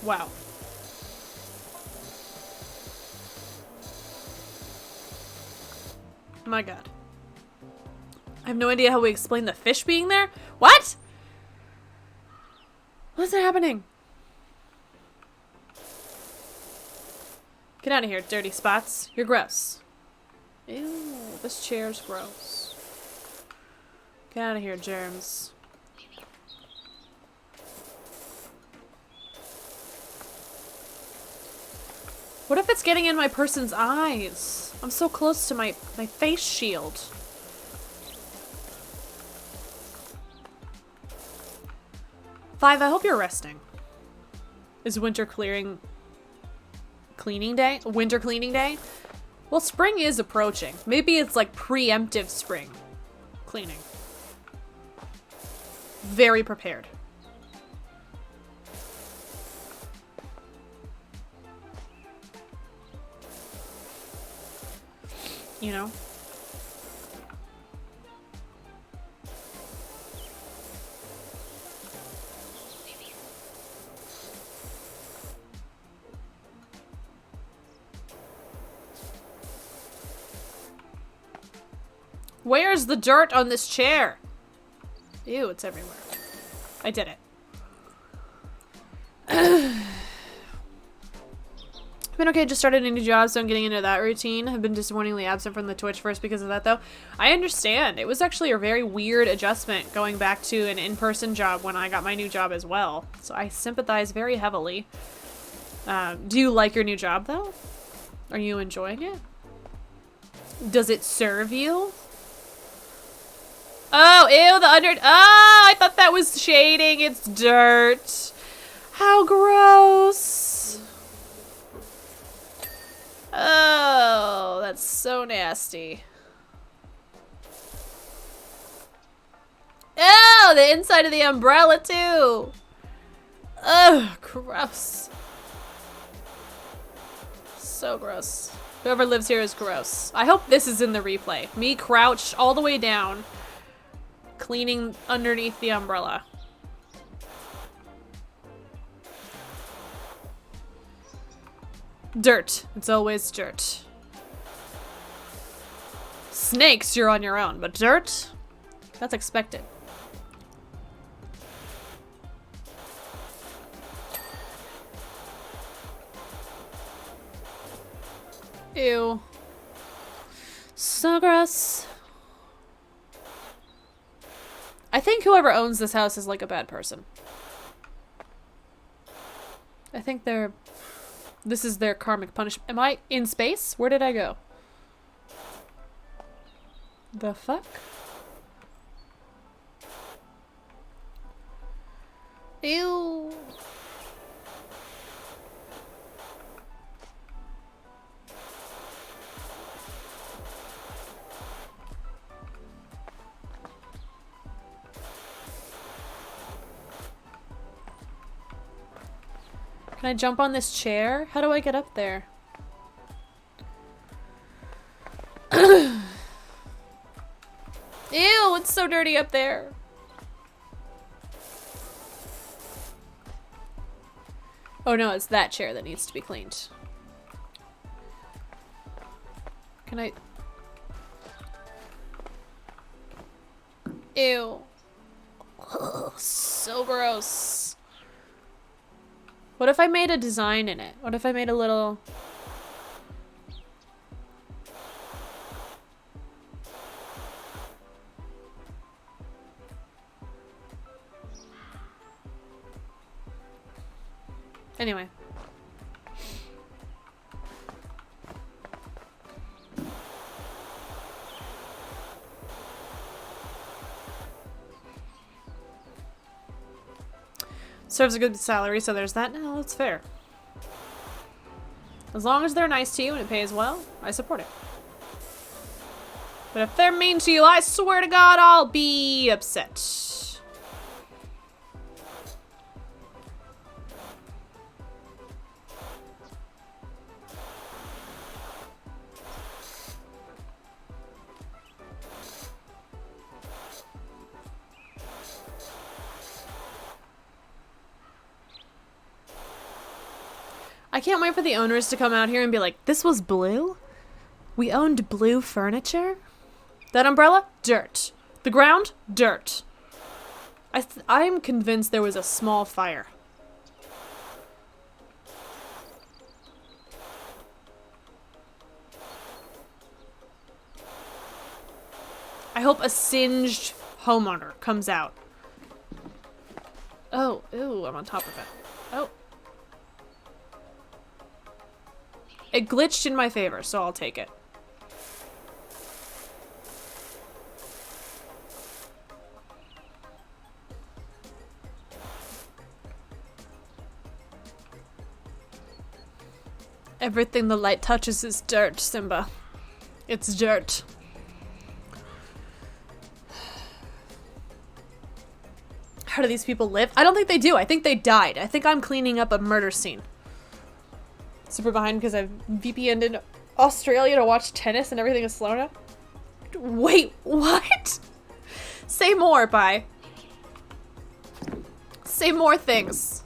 Wow. My God. I have no idea how we explain the fish being there. What? What's happening? Get out of here, dirty spots. You're gross. Ew, this chair's gross. Get out of here, germs. What if it's getting in my person's eyes? I'm so close to my face shield. Five, I hope you're resting. Is winter cleaning day? Winter cleaning day? Well, spring is approaching. Maybe it's like preemptive spring cleaning. Very prepared. You know? Where's the dirt on this chair? Ew, it's everywhere. I did it. I've been okay, just started a new job, so I'm getting into that routine. I've been disappointingly absent from the Twitch first because of that, though. I understand. It was actually a very weird adjustment going back to an in-person job when I got my new job as well. So I sympathize very heavily. Do you like your new job, though? Are you enjoying it? Does it serve you? Oh, ew, the under... Oh, I thought that was shading. It's dirt. How gross. Oh, that's so nasty. Oh, the inside of the umbrella, too. Ugh, gross. So gross. Whoever lives here is gross. I hope this is in the replay. Me crouched all the way down, cleaning underneath the umbrella. Dirt. It's always dirt. Snakes, you're on your own, but dirt? That's expected. Ew. So gross. I think whoever owns this house is like a bad person. I think this is their karmic punishment. Am I in space? Where did I go? The fuck? Ew. Can I jump on this chair? How do I get up there? Ew, it's so dirty up there. Oh no, it's that chair that needs to be cleaned. Can I... Ew. Ugh, so gross. What if I made a design in it? What if I made a little... Anyway. Serves a good salary, so there's that. No, that's fair. As long as they're nice to you and it pays well, I support it. But if they're mean to you, I swear to God, I'll be upset. I can't wait for the owners to come out here and be like, this was blue? We owned blue furniture? That umbrella? Dirt. The ground? Dirt. I'm convinced there was a small fire. I hope a singed homeowner comes out. Oh, ew, I'm on top of it. Oh. It glitched in my favor, so I'll take it. Everything the light touches is dirt, Simba. It's dirt. How do these people live? I don't think they do. I think they died. I think I'm cleaning up a murder scene. Super behind because I've VPN'd in Australia to watch tennis and everything is slow now. Wait, what? Say more, Pi. Say more things.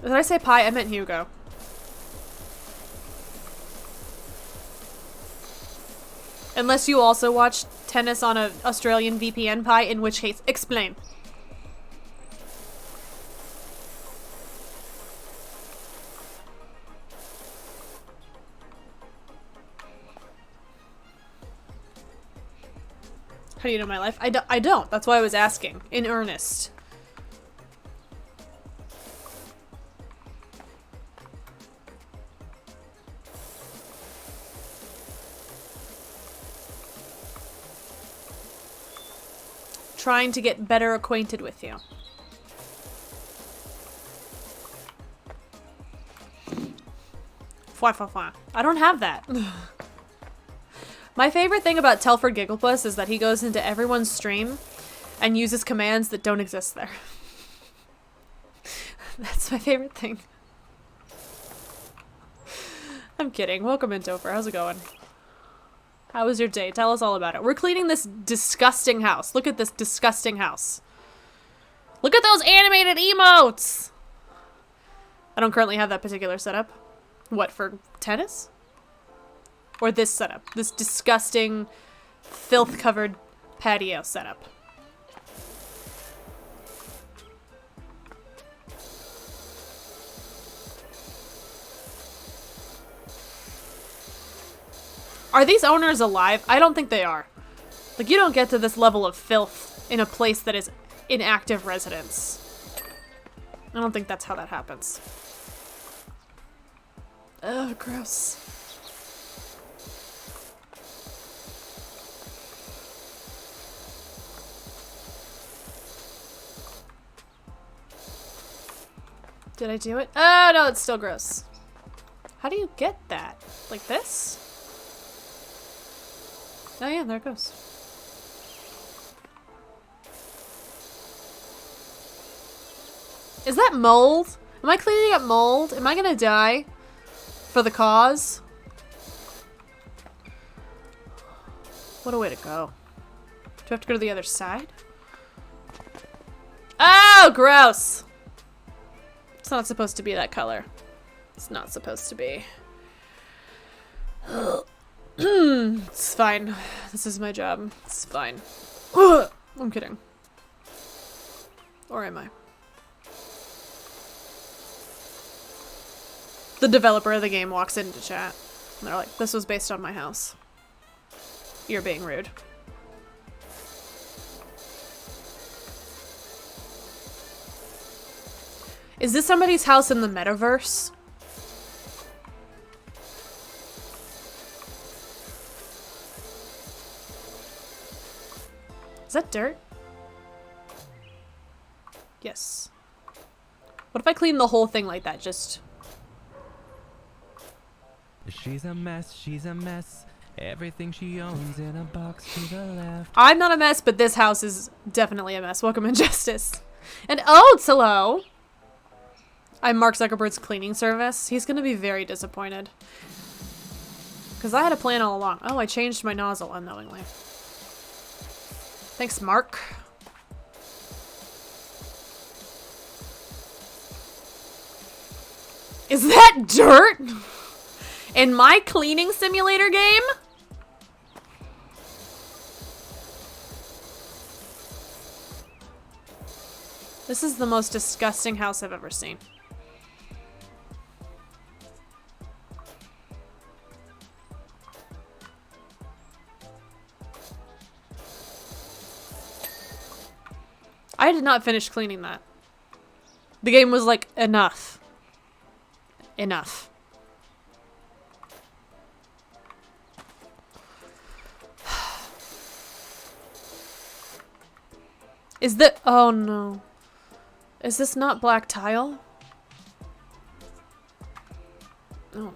Did I say Pi? I meant Hugo. Unless you also watch tennis on an Australian VPN, Pi, in which case, explain. How do you know my life? I don't. That's why I was asking. In earnest. Trying to get better acquainted with you. I don't have that. My favorite thing about Telford Gigglepuss is that he goes into everyone's stream and uses commands that don't exist there. That's my favorite thing. I'm kidding. Welcome in, Topher. How's it going? How was your day? Tell us all about it. We're cleaning this disgusting house. Look at this disgusting house. Look at those animated emotes! I don't currently have that particular setup. What, for tennis? Or this setup? This disgusting, filth-covered patio setup. Are these owners alive? I don't think they are. Like, you don't get to this level of filth in a place that is inactive residence. I don't think that's how that happens. Ugh, gross. Did I do it? Oh, no, it's still gross. How do you get that? Like this? Oh yeah, there it goes. Is that mold? Am I cleaning up mold? Am I gonna die for the cause? What a way to go. Do I have to go to the other side? Oh, gross! It's not supposed to be that color. It's not supposed to be. It's fine. This is my job. It's fine. I'm kidding. Or am I? The developer of the game walks into chat. And they're like, this was based on my house. You're being rude. Is this somebody's house in the metaverse? Is that dirt? Yes. What if I clean the whole thing like that? Just... She's a mess, she's a mess. Everything she owns in a box to the left. I'm not a mess, but this house is definitely a mess. Welcome, Injustice. And Oats, hello! I'm Mark Zuckerberg's cleaning service. He's gonna be very disappointed. Because I had a plan all along. Oh, I changed my nozzle unknowingly. Thanks, Mark. Is that dirt? In my cleaning simulator game? This is the most disgusting house I've ever seen. I did not finish cleaning that. The game was like, enough. Enough. Is that— oh no. Is this not black tile? Oh no.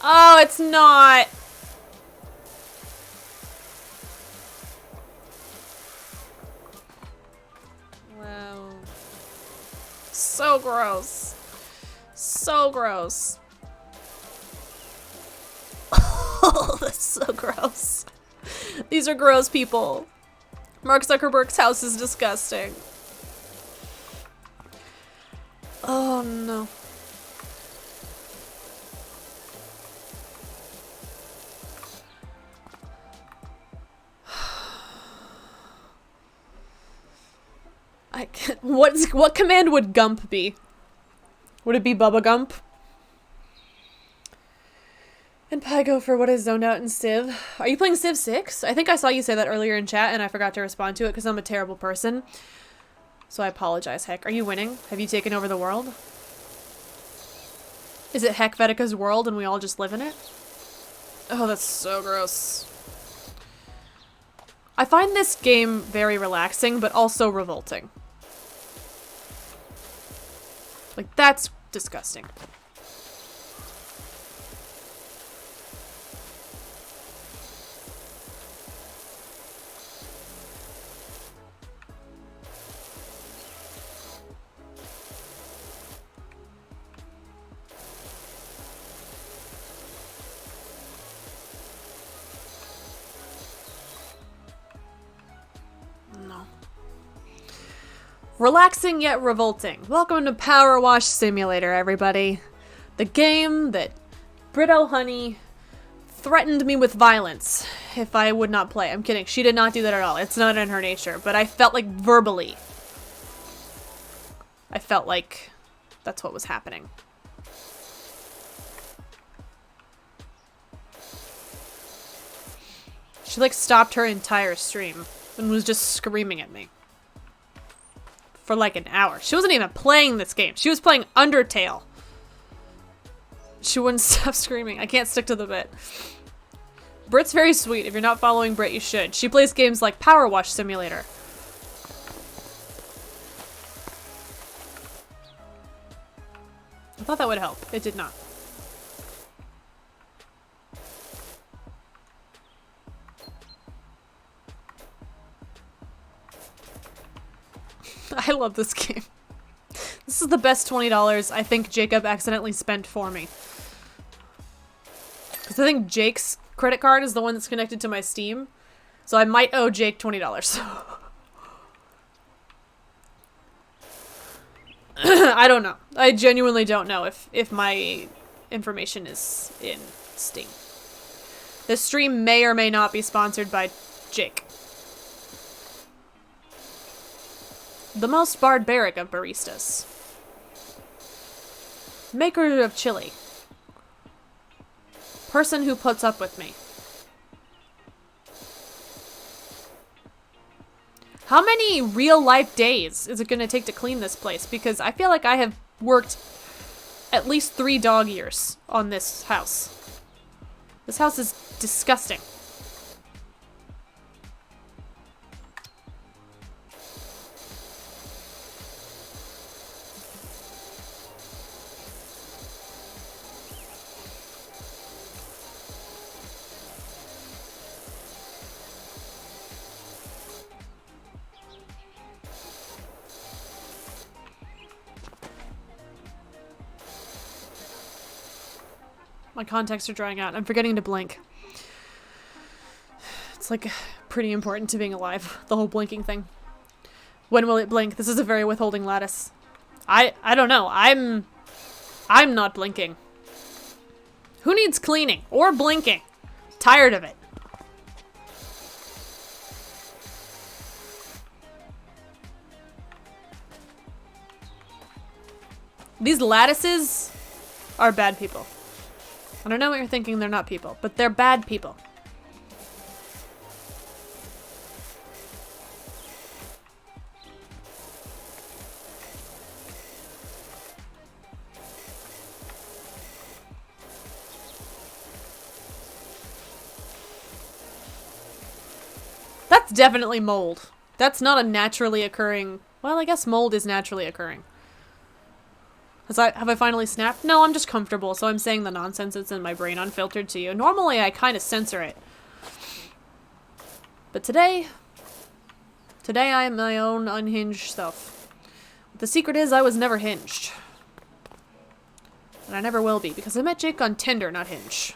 Oh, it's not! Wow. So gross. So gross. Oh, that's so gross. These are gross people. Mark Zuckerberg's house is disgusting. Oh no. I can't— what command would Gump be? Would it be Bubba Gump? And Pygo for what is zoned out in Civ. Are you playing Civ 6? I think I saw you say that earlier in chat and I forgot to respond to it because I'm a terrible person. So I apologize, Heck. Are you winning? Have you taken over the world? Is it Heck Vedica's world and we all just live in it? Oh, that's so gross. I find this game very relaxing, but also revolting. Like, that's disgusting. Relaxing yet revolting. Welcome to Power Wash Simulator, everybody. The game that Brit O'Honey threatened me with violence if I would not play. I'm kidding. She did not do that at all. It's not in her nature. But I felt like verbally. I felt like that's what was happening. She like stopped her entire stream and was just screaming at me. For like an hour. She wasn't even playing this game. She was playing Undertale. She wouldn't stop screaming. I can't stick to the bit. Brit's very sweet. If you're not following Brit, you should. She plays games like Power Wash Simulator. I thought that would help. It did not. I love this game. This is the best $20 I think Jacob accidentally spent for me. Because I think Jake's credit card is the one that's connected to my Steam. So I might owe Jake $20. I don't know. I genuinely don't know if my information is in Steam. This stream may or may not be sponsored by Jake. The most barbaric of baristas. Maker of chili. Person who puts up with me. How many real-life days is it going to take to clean this place? Because I feel like I have worked at least 3 dog years on this house. This house is disgusting. My contacts are drying out. I'm forgetting to blink. It's like pretty important to being alive. The whole blinking thing. When will it blink? This is a very withholding lattice. I don't know. I'm not blinking. Who needs cleaning or blinking? Tired of it. These lattices are bad people. I don't know what you're thinking, they're not people, but they're bad people. That's definitely mold. That's not a naturally occurring... Well, I guess mold is naturally occurring. Have I finally snapped? No, I'm just comfortable, so I'm saying the nonsense that's in my brain unfiltered to you. Normally, I kind of censor it. But today I am my own unhinged self. The secret is I was never hinged. And I never will be, because I met Jake on Tinder, not Hinge.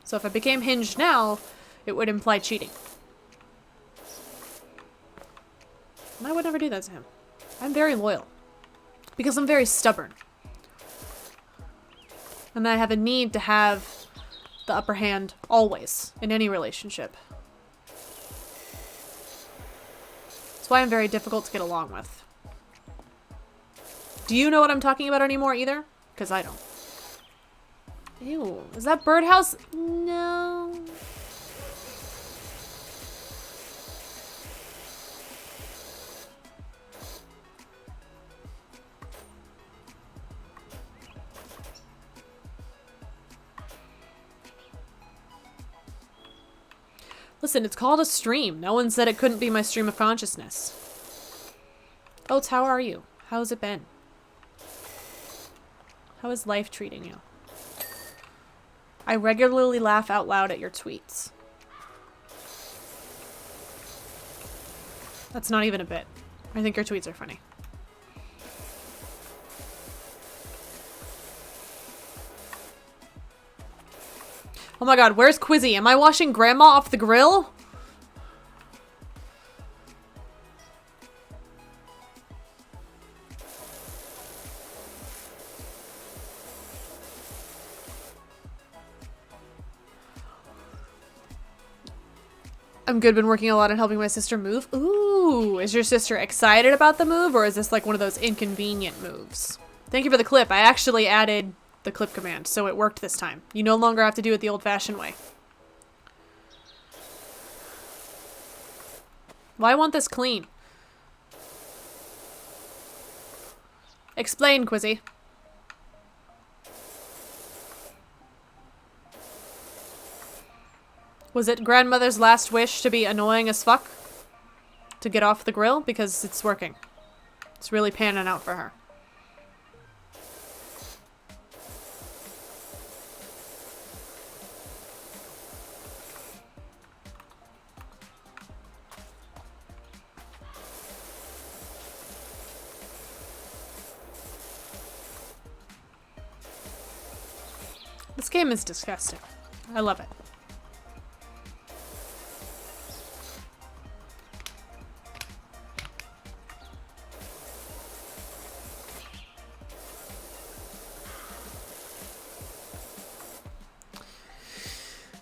So if I became hinged now, it would imply cheating. And I would never do that to him. I'm very loyal. Because I'm very stubborn. And I have a need to have the upper hand always in any relationship. That's why I'm very difficult to get along with. Do you know what I'm talking about anymore either? Because I don't. Ew, is that birdhouse? No. Listen, it's called a stream. No one said it couldn't be my stream of consciousness. Oats, how are you? How's it been? How is life treating you? I regularly laugh out loud at your tweets. That's not even a bit. I think your tweets are funny. Oh my god, where's Quizzy? Am I washing Grandma off the grill? I'm good. Been working a lot on helping my sister move. Ooh, is your sister excited about the move, or is this like one of those inconvenient moves? Thank you for the clip. I actually added the clip command, so it worked this time. You no longer have to do it the old-fashioned way. Why want this clean? Explain, Quizzy. Was it grandmother's last wish to be annoying as fuck? To get off the grill? Because it's working. It's really panning out for her. This game is disgusting. I love it.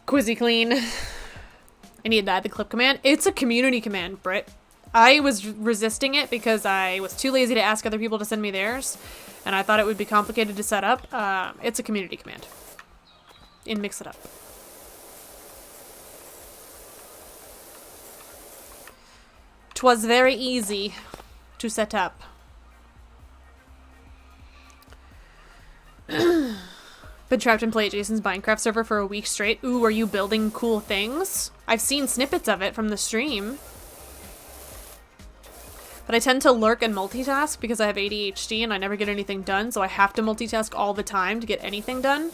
Quizzy clean. I need to add the clip command. It's a community command, Britt. I was resisting it because I was too lazy to ask other people to send me theirs, and I thought it would be complicated to set up. It's a community command. In Mix It Up. Twas very easy to set up. Been trapped in Play Jason's Minecraft server for a week straight. Ooh, are you building cool things? I've seen snippets of it from the stream. But I tend to lurk and multitask because I have ADHD and I never get anything done, so I have to multitask all the time to get anything done.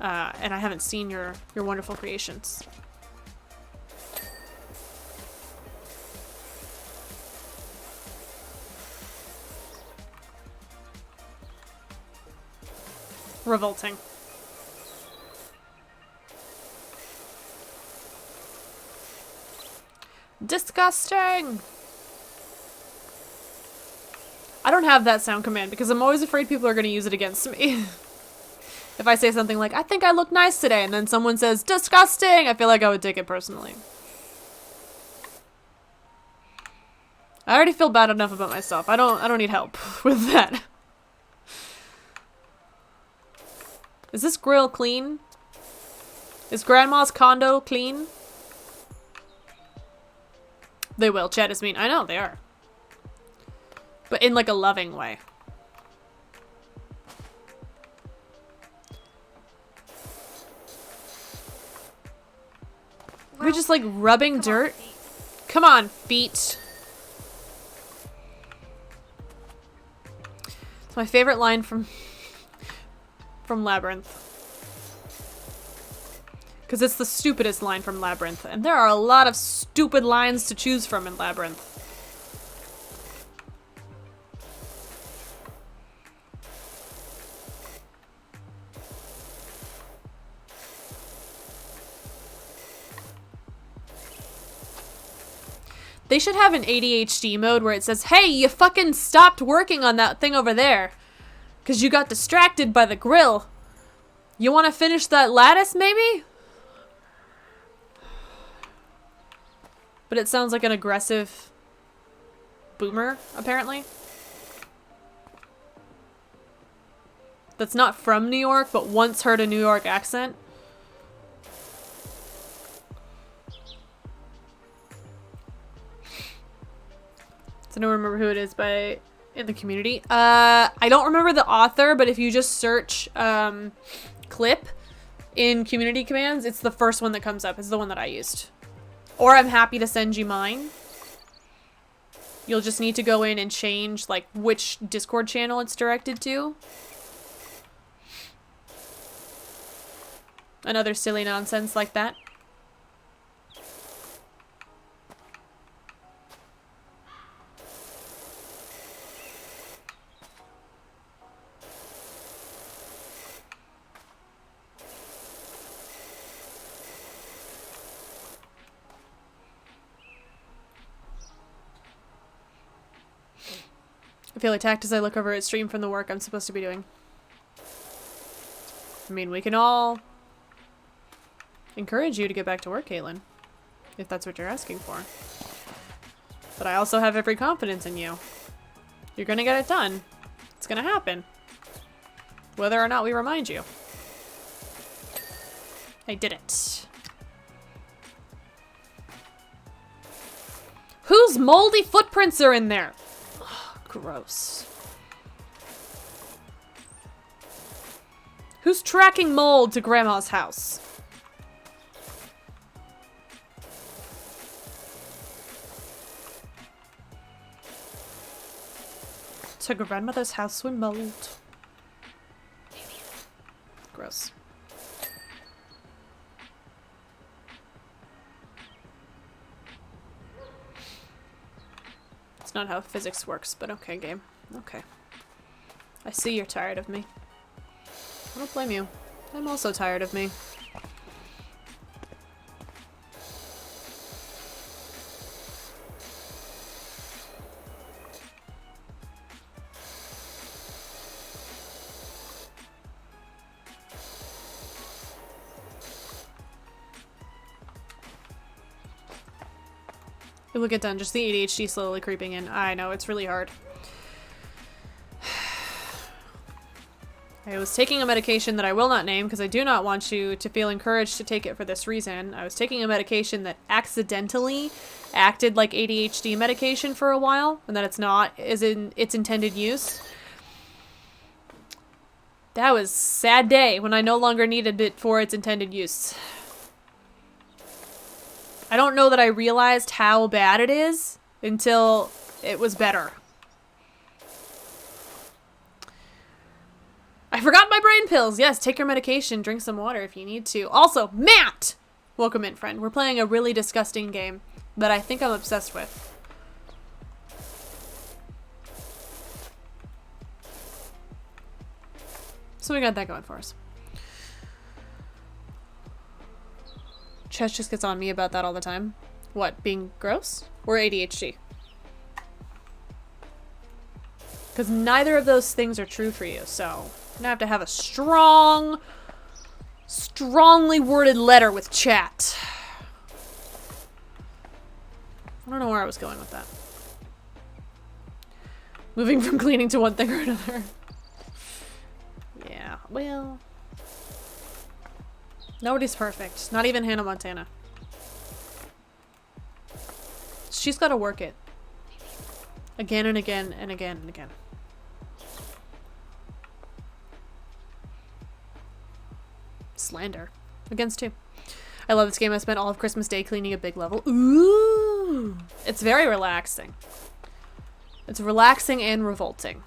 And I haven't seen your wonderful creations. Revolting. Disgusting! I don't have that sound command because I'm always afraid people are going to use it against me. If I say something like, I think I look nice today, and then someone says, disgusting, I feel like I would take it personally. I already feel bad enough about myself. I don't need help with that. Is this grill clean? Is Grandma's condo clean? They will. Chat is mean. I know, they are. But in like a loving way. We're just like rubbing dirt. Come on, feet. It's my favorite line from Labyrinth. Because it's the stupidest line from Labyrinth. And there are a lot of stupid lines to choose from in Labyrinth. They should have an ADHD mode where it says, hey, you fucking stopped working on that thing over there. Because you got distracted by the grill. You want to finish that lattice, maybe? But it sounds like an aggressive boomer, apparently. That's not from New York, but once heard a New York accent. So I don't remember who it is in the community. I don't remember the author, but if you just search clip in community commands, it's the first one that comes up. It's the one that I used. Or I'm happy to send you mine. You'll just need to go in and change like which Discord channel it's directed to. Another silly nonsense like that. I feel attacked as I look over at stream from the work I'm supposed to be doing. I mean, we can all encourage you to get back to work, Caitlin, if that's what you're asking for. But I also have every confidence in you. You're gonna get it done. It's gonna happen. Whether or not we remind you. I did it. Whose moldy footprints are in there? Ugh, gross. Who's tracking mold to Grandma's house? To grandmother's house with mold. Gross. It's not how physics works, but okay, game. Okay. I see you're tired of me. I don't blame you. I'm also tired of me. It will get done, just the ADHD slowly creeping in. I know, it's really hard. I was taking a medication that I will not name because I do not want you to feel encouraged to take it for this reason. I was taking a medication that accidentally acted like ADHD medication for a while, and that it's not is in its intended use. That was a sad day when I no longer needed it for its intended use. I don't know that I realized how bad it is until it was better. I forgot my brain pills. Yes, take your medication, drink some water if you need to. Also, Matt! Welcome in, friend. We're playing a really disgusting game that I think I'm obsessed with. So we got that going for us. Chess just gets on me about that all the time. What, being gross? Or ADHD? Because neither of those things are true for you, so I'm gonna have a strongly worded letter with chat. I don't know where I was going with that. Moving from cleaning to one thing or another. Yeah, well... Nobody's perfect. Not even Hannah Montana. She's got to work it. Again and again and again and again. Slander. Against two. I love this game. I spent all of Christmas Day cleaning a big level. Ooh! It's very relaxing. It's relaxing and revolting.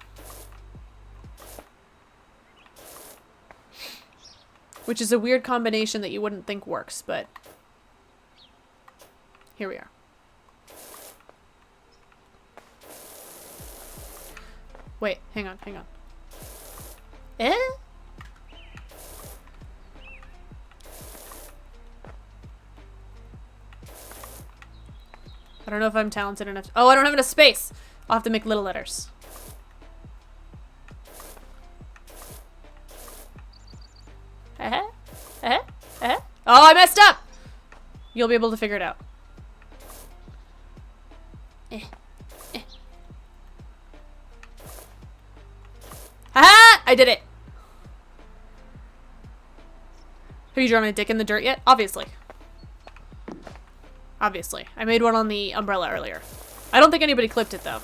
Which is a weird combination that you wouldn't think works, but here we are. Wait, hang on. Eh? I don't know if I'm talented enough. Oh, I don't have enough space. I'll have to make little letters. Oh, I messed up! You'll be able to figure it out. Ha! I did it! Have you drawn a dick in the dirt yet? Obviously. Obviously. I made one on the umbrella earlier. I don't think anybody clipped it, though.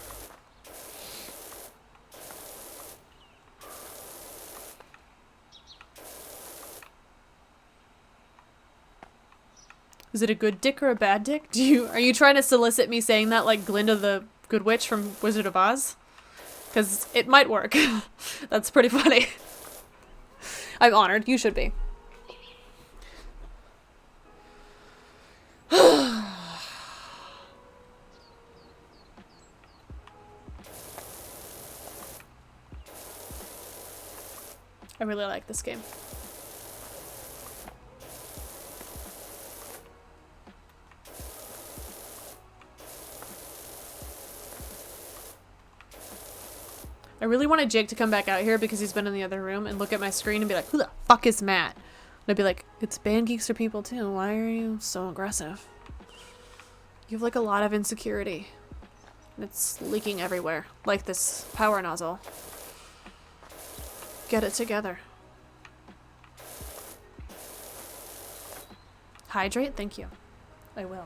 Is it a good dick or a bad dick? Are you trying to solicit me saying that like Glinda the Good Witch from Wizard of Oz? Because it might work. That's pretty funny. I'm honored. You should be. I really like this game. I really wanted Jake to come back out here because he's been in the other room and look at my screen and be like, who the fuck is Matt? I'd be like, it's band geeks are people too. Why are you so aggressive? You have like a lot of insecurity. And it's leaking everywhere. Like this power nozzle. Get it together. Hydrate? Thank you. I will.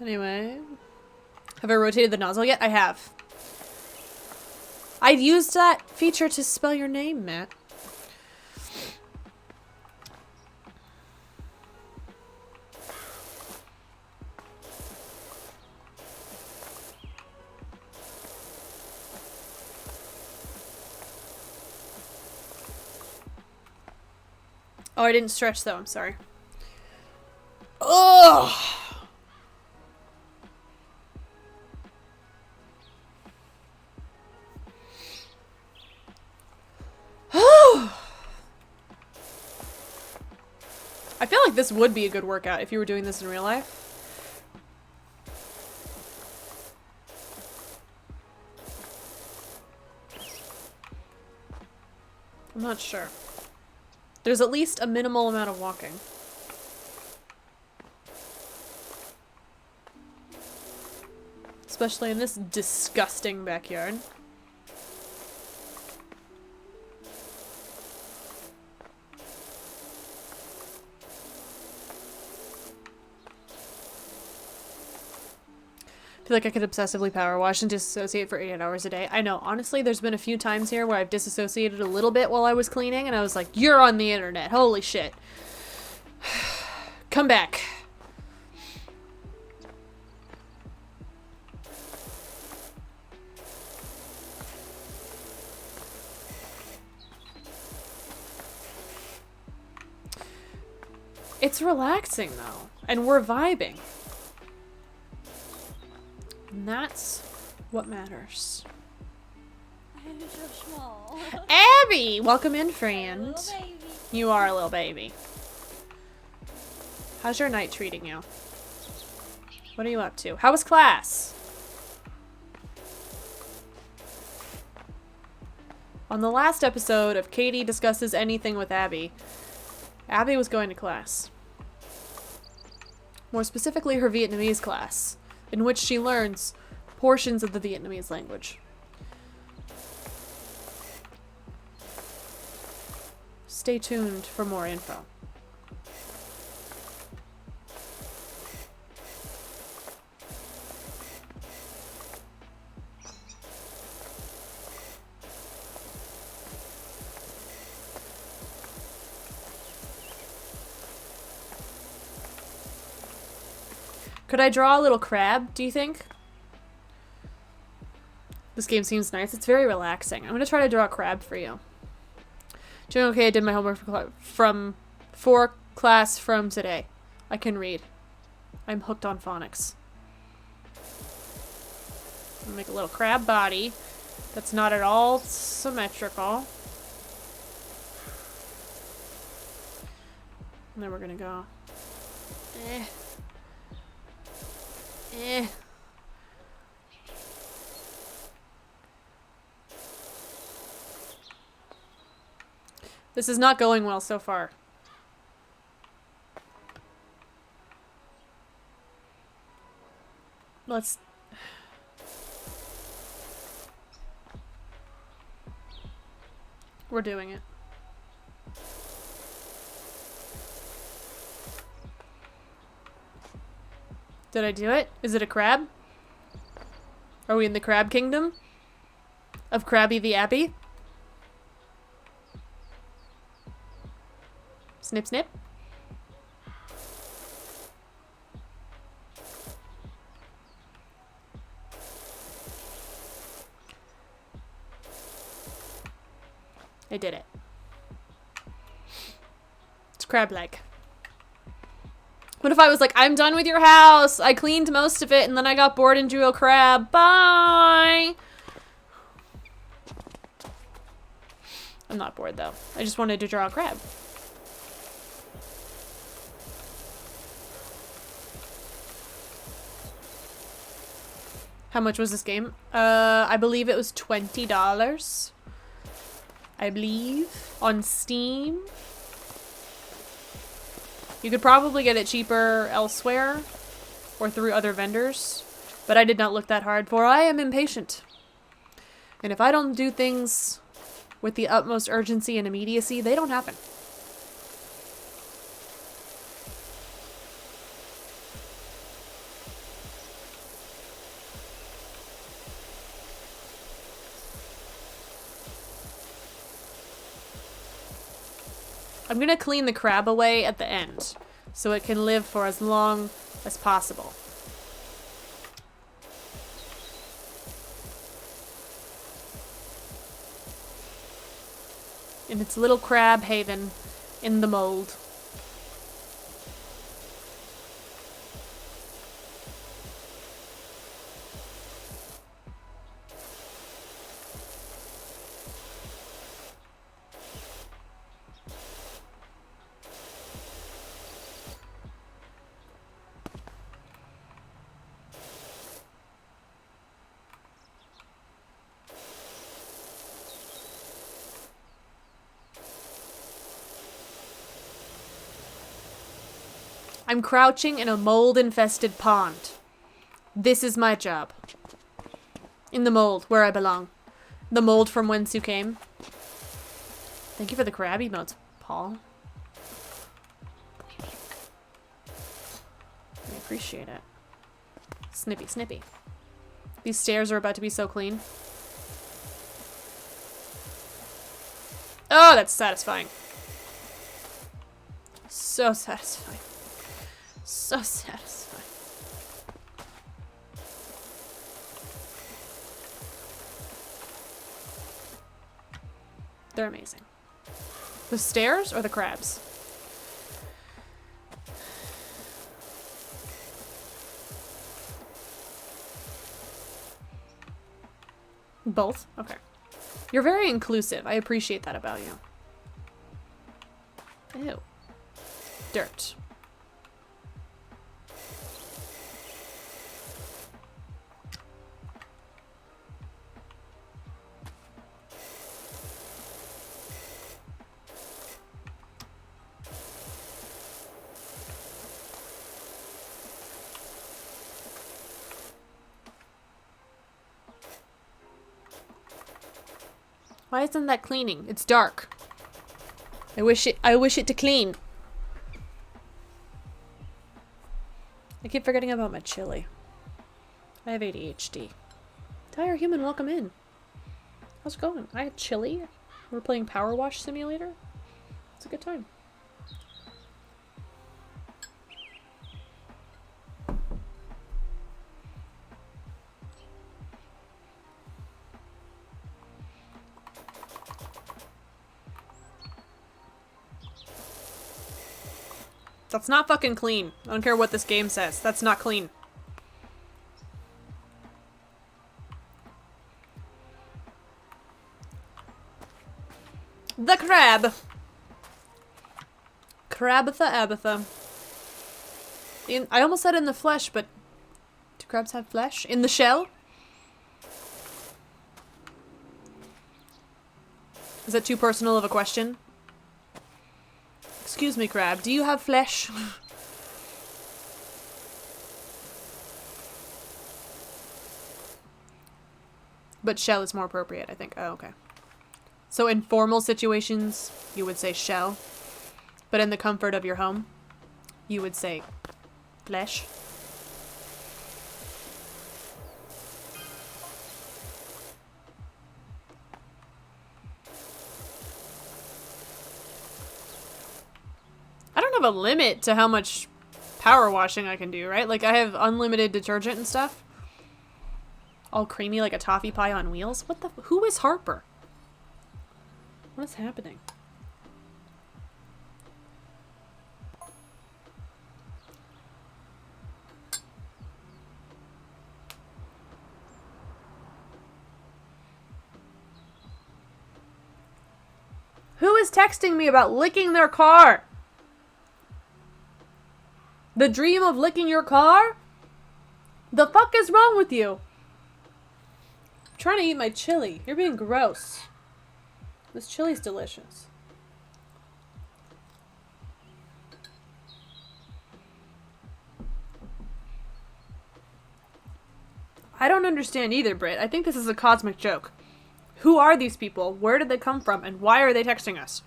Anyway, have I rotated the nozzle yet? I have. I've used that feature to spell your name, Matt. Oh, I didn't stretch though, I'm sorry. Ugh! I feel like this would be a good workout if you were doing this in real life. I'm not sure. There's at least a minimal amount of walking. Especially in this disgusting backyard. I feel like I could obsessively power wash and disassociate for 8 hours a day. I know, honestly, there's been a few times here where I've disassociated a little bit while I was cleaning, and I was like, you're on the internet, holy shit. Come back. It's relaxing, though, and we're vibing. And that's what matters. I'm so small. Abby! Welcome in, friend. Little baby. You are a little baby. How's your night treating you? What are you up to? How was class? On the last episode of Katie Discusses Anything with Abby, Abby was going to class. More specifically, her Vietnamese class, in which she learns portions of the Vietnamese language. Stay tuned for more info. Could I draw a little crab, do you think? This game seems nice. It's very relaxing. I'm going to try to draw a crab for you. Doing okay, I did my homework for class from today. I can read. I'm hooked on phonics. I'm gonna make a little crab body that's not at all symmetrical. And then we're gonna go. This is not going well so far. Let's... We're doing it. Did I do it? Is it a crab? Are we in the crab kingdom? Of Krabby the Abby? Snip, snip. I did it. It's crab-like. What if I was like, I'm done with your house. I cleaned most of it and then I got bored and drew a crab. Bye. I'm not bored though. I just wanted to draw a crab. How much was this game? I believe it was $20. I believe. On Steam. You could probably get it cheaper elsewhere. Or through other vendors. But I did not look that hard, for I am impatient. And if I don't do things with the utmost urgency and immediacy, they don't happen. I'm gonna clean the crab away at the end, so it can live for as long as possible. In its little crab haven in the mold. I'm crouching in a mold-infested pond. This is my job. In the mold, where I belong. The mold from whence you came. Thank you for the crab emotes, Paul. I appreciate it. Snippy, snippy. These stairs are about to be so clean. Oh, that's satisfying. So satisfying. So satisfying. They're amazing. The stairs or the crabs? Both? Okay. You're very inclusive. I appreciate that about you. Ew. Dirt. Why isn't that cleaning? It's dark. I wish it to clean. I keep forgetting about my chili. I have ADHD. Tire Human, welcome in. How's it going? I had chili. We're playing Power Wash Simulator. It's a good time. That's not fucking clean. I don't care what this game says. That's not clean. The crab. Crabatha Abatha. I almost said in the flesh, but do crabs have flesh? In the shell? Is that too personal of a question? Excuse me, crab. Do you have flesh? But shell is more appropriate, I think. Oh, okay. So in formal situations, you would say shell. But in the comfort of your home, you would say flesh. I don't have a limit to how much power washing I can do, right? Like, I have unlimited detergent and stuff. All creamy like a toffee pie on wheels. What the... Who is Harper? What is happening? Who is texting me about licking their car? The dream of licking your car? The fuck is wrong with you? I'm trying to eat my chili. You're being gross. This chili's delicious. I don't understand either, Britt. I think this is a cosmic joke. Who are these people? Where did they come from? And why are they texting us?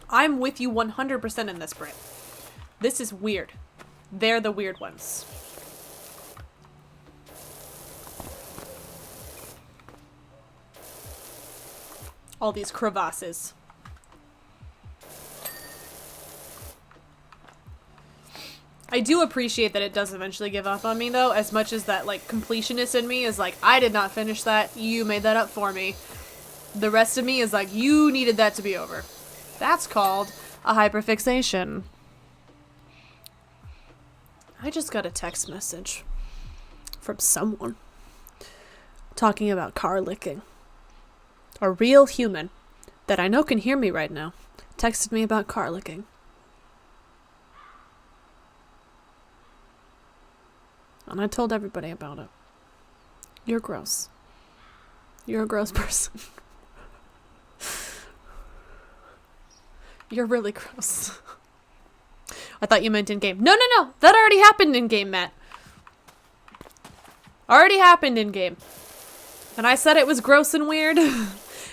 I'm with you 100% in this, Britt. This is weird. They're the weird ones. All these crevasses. I do appreciate that it does eventually give up on me, though, as much as that, like, completionist in me is like, I did not finish that, you made that up for me. The rest of me is like, you needed that to be over. That's called a hyperfixation. I just got a text message from someone talking about car licking. A real human that I know can hear me right now texted me about car licking. And I told everybody about it. You're gross. You're a gross person. You're really gross. I thought you meant in-game. No, no, no! That already happened in-game, Matt. Already happened in-game. And I said it was gross and weird.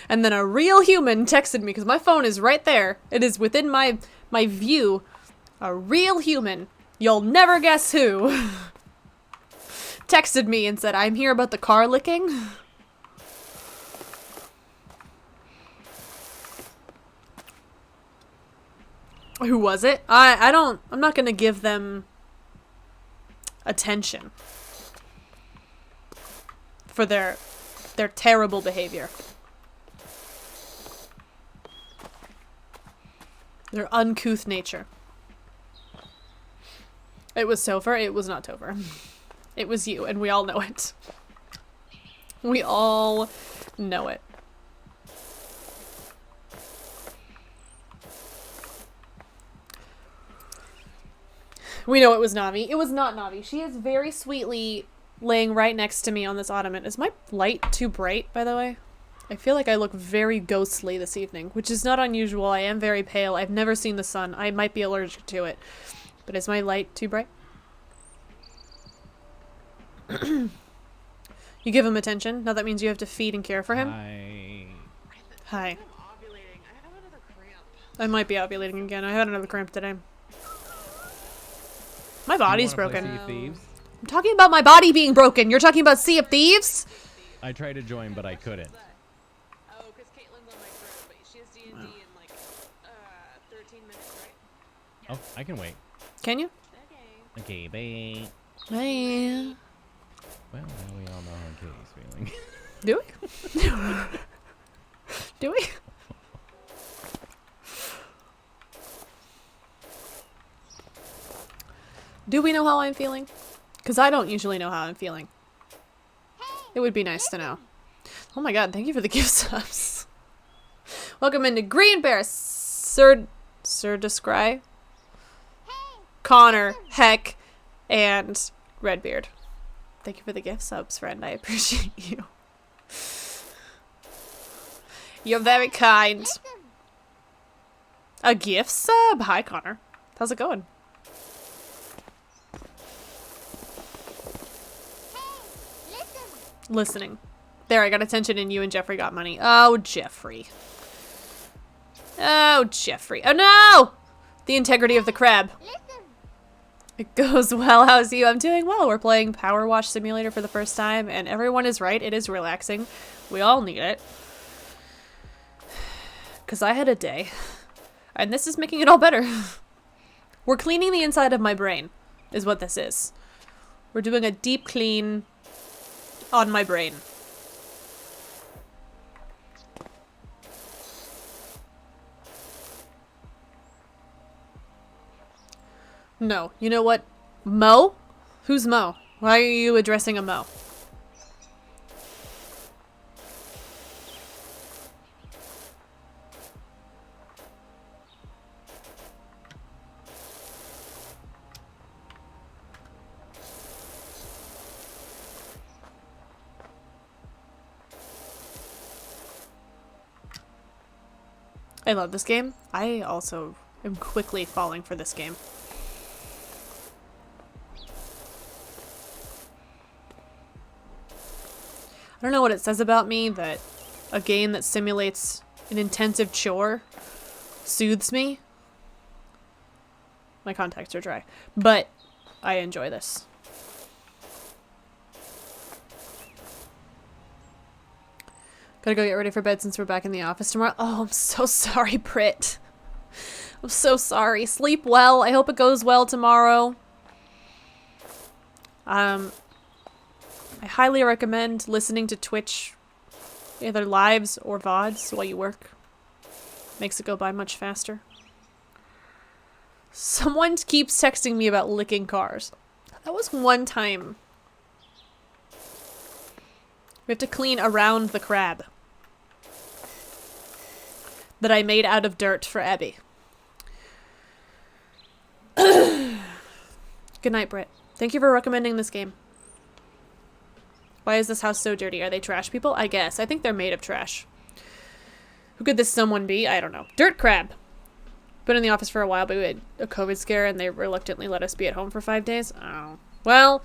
And then a real human texted me, because my phone is right there. It is within my view. A real human. You'll never guess who. Texted me and said, I'm here about the car licking. Who was it? I'm not gonna give them attention for their terrible behavior. Their uncouth nature. It was Topher. It was not Topher. It was you, and we all know it. We all know it. We know it was Navi. It was not Navi. She is very sweetly laying right next to me on this ottoman. Is my light too bright, by the way? I feel like I look very ghostly this evening, which is not unusual. I am very pale. I've never seen the sun. I might be allergic to it. But is my light too bright? You give him attention? Now that means you have to feed and care for him? Hi. I might be ovulating again. I had another cramp today. My body's broken. Sea of Thieves? I'm talking about my body being broken. You're talking about Sea of Thieves? I tried to join, but I couldn't. Oh, because Caitlin's on my group, but she has D&D in like 13 minutes, right? Oh, I can wait. Can you? Okay. Okay, bye. Bye. Well, now we all know how Katie's feeling. Do we? Do we? Do we know how I'm feeling? Because I don't usually know how I'm feeling. It would be nice to know. Oh my god, thank you for the gift subs. Welcome into Green Bear, Sir Descry, Connor, Heck, and Redbeard. Thank you for the gift subs, friend. I appreciate you. You're very kind. A gift sub? Hi, Connor. How's it going? Listening. There, I got attention and you and Jeffrey got money. Oh, Jeffrey. Oh, Jeffrey. Oh, no! The integrity of the crab. It goes well. How's you? I'm doing well. We're playing Power Wash Simulator for the first time, and everyone is right. It is relaxing. We all need it. Because I had a day. And this is making it all better. We're cleaning the inside of my brain, is what this is. We're doing a deep clean on my brain. No. You know what? Mo? Who's Mo? Why are you addressing a Mo? I love this game. I also am quickly falling for this game. I don't know what it says about me that a game that simulates an intensive chore soothes me. My contacts are dry, but I enjoy this. Gotta go get ready for bed since we're back in the office tomorrow. Oh, I'm so sorry, Britt. I'm so sorry. Sleep well. I hope it goes well tomorrow. I highly recommend listening to Twitch, either lives or VODs while you work. Makes it go by much faster. Someone keeps texting me about licking cars. That was one time. We have to clean around the crab that I made out of dirt for Abby. Good night, Britt. Thank you for recommending this game. Why is this house so dirty? Are they trash people? I guess. I think they're made of trash. Who could this someone be? I don't know. Dirt crab. Been in the office for a while, but we had a COVID scare and they reluctantly let us be at home for 5 days. Oh. Well,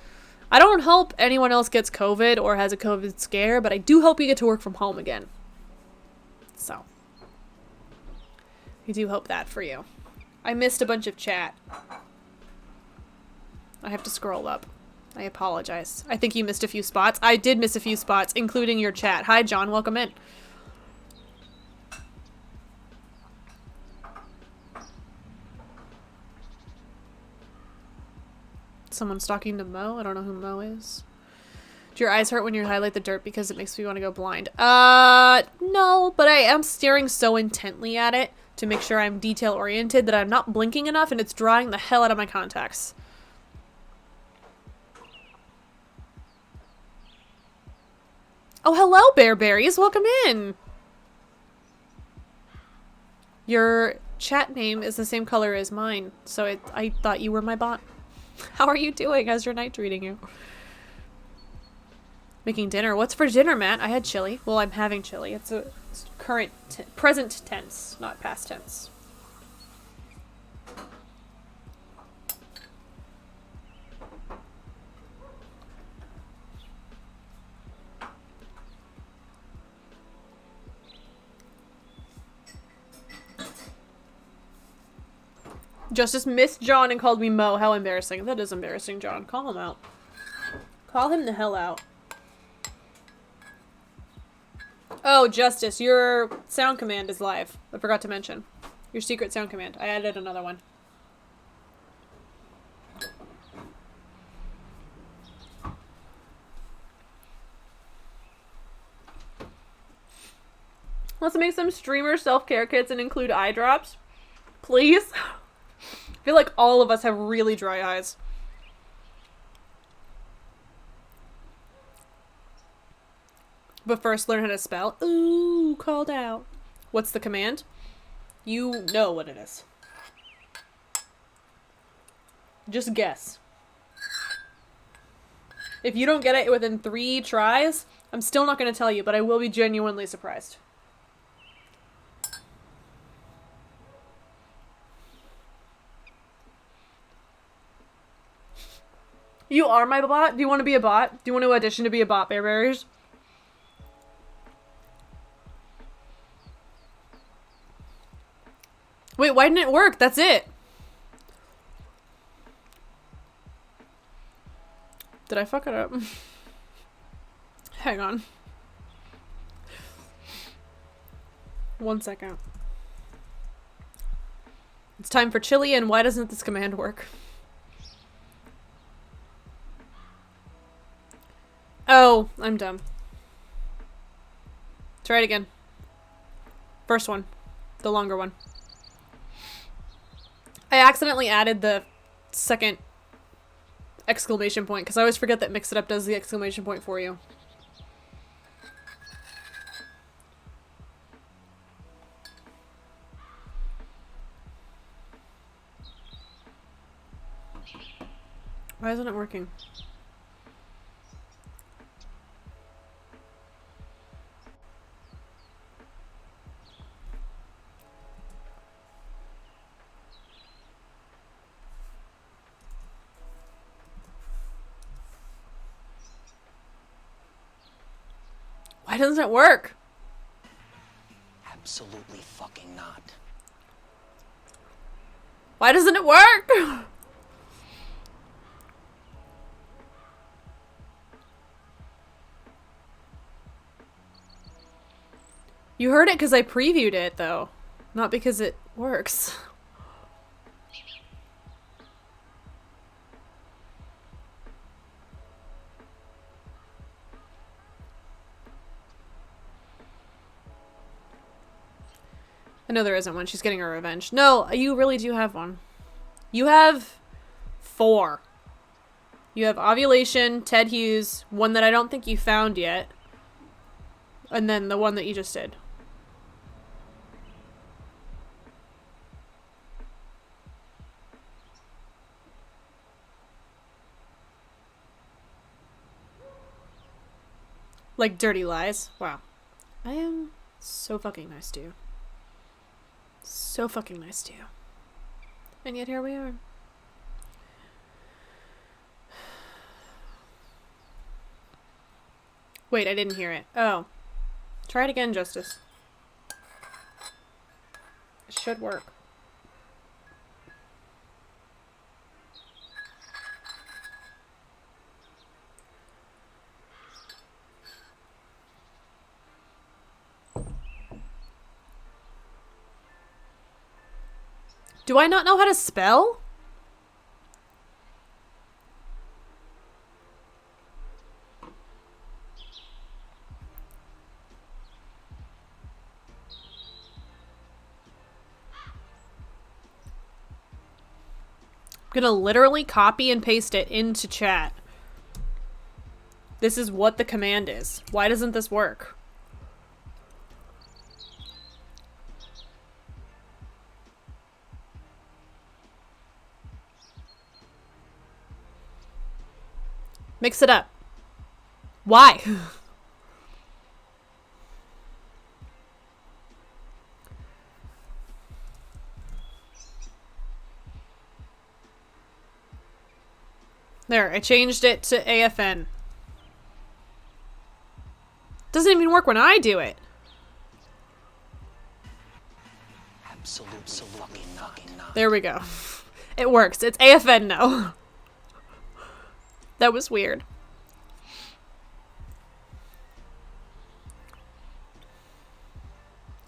I don't hope anyone else gets COVID or has a COVID scare, but I do hope you get to work from home again. So. I do hope that for you. I missed a bunch of chat. I have to scroll up. I apologize. I think you missed a few spots. I did miss a few spots, including your chat. Hi, John. Welcome in. Someone's talking to Mo. I don't know who Mo is. Do your eyes hurt when you highlight the dirt because it makes me want to go blind? No, but I am staring so intently at it to make sure I'm detail oriented that I'm not blinking enough and it's drawing the hell out of my contacts. Oh, hello, Bearberries. Welcome in. Your chat name is the same color as mine, so I thought you were my bot. How are you doing? How's your night treating you? Making dinner. What's for dinner, Matt? I had chili. Well, I'm having chili. It's present tense, not past tense. Justice missed John and called me Mo. How embarrassing. That is embarrassing, John. Call him out. Call him the hell out. Oh, Justice, your sound command is live. I forgot to mention. Your secret sound command. I added another one. Let's make some streamer self-care kits and include eye drops. Please? I feel like all of us have really dry eyes. But first, learn how to spell. Ooh, called out. What's the command? You know what it is. Just guess. If you don't get it within 3 tries, I'm still not going to tell you, but I will be genuinely surprised. You are my bot? Do you want to be a bot? Do you want to audition to be a bot, Bearberries? Wait, why didn't it work? That's it. Did I fuck it up? Hang on. 1 second. It's time for chili, and why doesn't this command work? Oh, I'm dumb. Try it again. First one. The longer one. I accidentally added the second exclamation point because I always forget that Mix It Up does the exclamation point for you. Why isn't it working? Why doesn't it work? Absolutely fucking not. Why doesn't it work? You heard it because I previewed it, though. Not because it works. I know there isn't one. She's getting her revenge. No, you really do have one. You have 4. You have Ovulation, Ted Hughes, one that I don't think you found yet, and then the one that you just did. Like Dirty Lies. Wow. I am so fucking nice to you. So fucking nice to you. And yet here we are. Wait, I didn't hear it. Oh. Try it again, Justice. It should work. Do I not know how to spell? I'm gonna literally copy and paste it into chat. This is what the command is. Why doesn't this work? Mix it up. Why? There, I changed it to AFN. Doesn't even work when I do it. Absolutely fucking not. There we go. It works. It's AFN now. That was weird.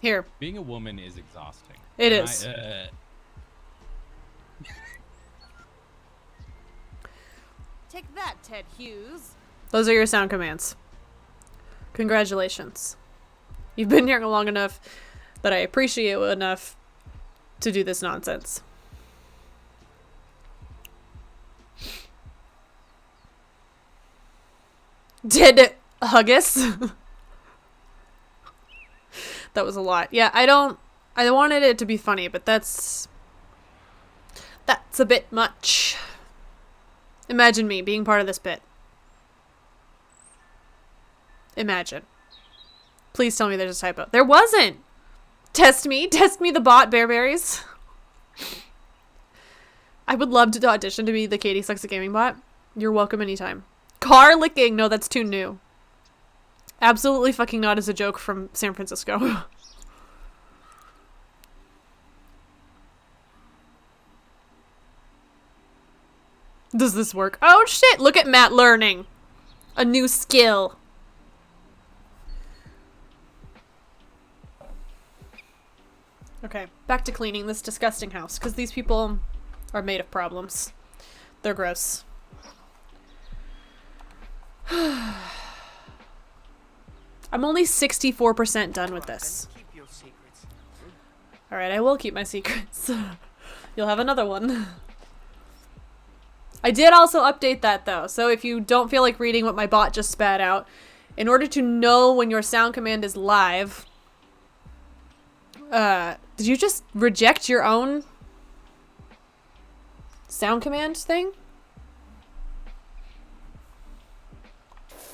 Here. Being a woman is exhausting. It And is. Take that, Ted Hughes. Those are your sound commands. Congratulations. You've been here long enough that I appreciate you enough to do this nonsense. Did Huggus? That was a lot. Yeah, I wanted it to be funny, but that's a bit much. Imagine me being part of this bit. Imagine. Please tell me there's a typo. There wasn't! Test me the bot, Bearberries. I would love to audition to be the Katie Sucks at Gaming bot. You're welcome anytime. Car licking! No, that's too new. Absolutely fucking not as a joke from San Francisco. Does this work? Oh shit! Look at Matt learning! A new skill. Okay, back to cleaning this disgusting house, because these people are made of problems. They're gross. I'm only 64% done with this. Keep your secrets. Alright, I will keep my secrets. You'll have another one. I did also update that though, so if you don't feel like reading what my bot just spat out, in order to know when your sound command is live, did you just reject your own sound command thing?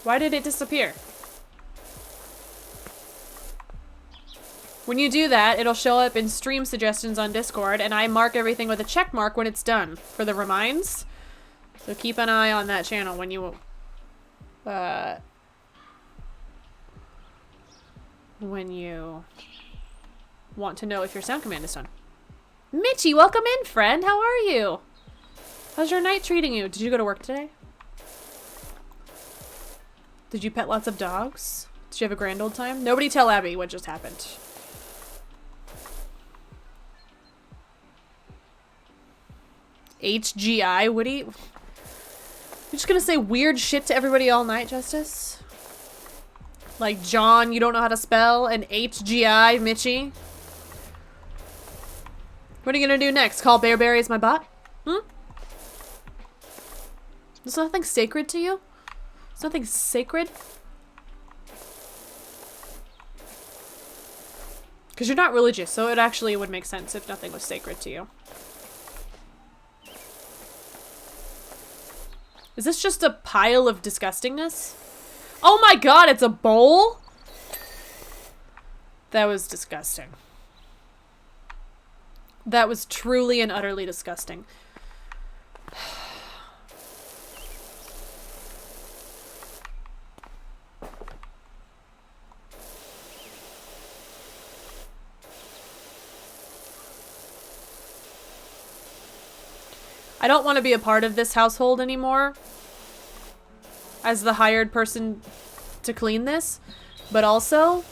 Why did it disappear? When you do that, it'll show up in stream suggestions on Discord, and I mark everything with a check mark when it's done for the reminds. So keep an eye on that channel when you when you want to know if your sound command is done. Mitchie, welcome in, friend. How are you? How's your night treating you? Did you go to work today? Did you pet lots of dogs? Did you have a grand old time? Nobody tell Abby what just happened. HGI, Woody? You're just gonna say weird shit to everybody all night, Justice? Like John, you don't know how to spell, and HGI, Mitchie? What are you gonna do next? Call Bearberry as my bot? Hmm? There's nothing sacred to you? There's nothing sacred? Because you're not religious, so it actually would make sense if nothing was sacred to you. Is this just a pile of disgustingness? Oh my god, it's a bowl? That was disgusting. That was truly and utterly disgusting. I don't want to be a part of this household anymore as the hired person to clean this, but also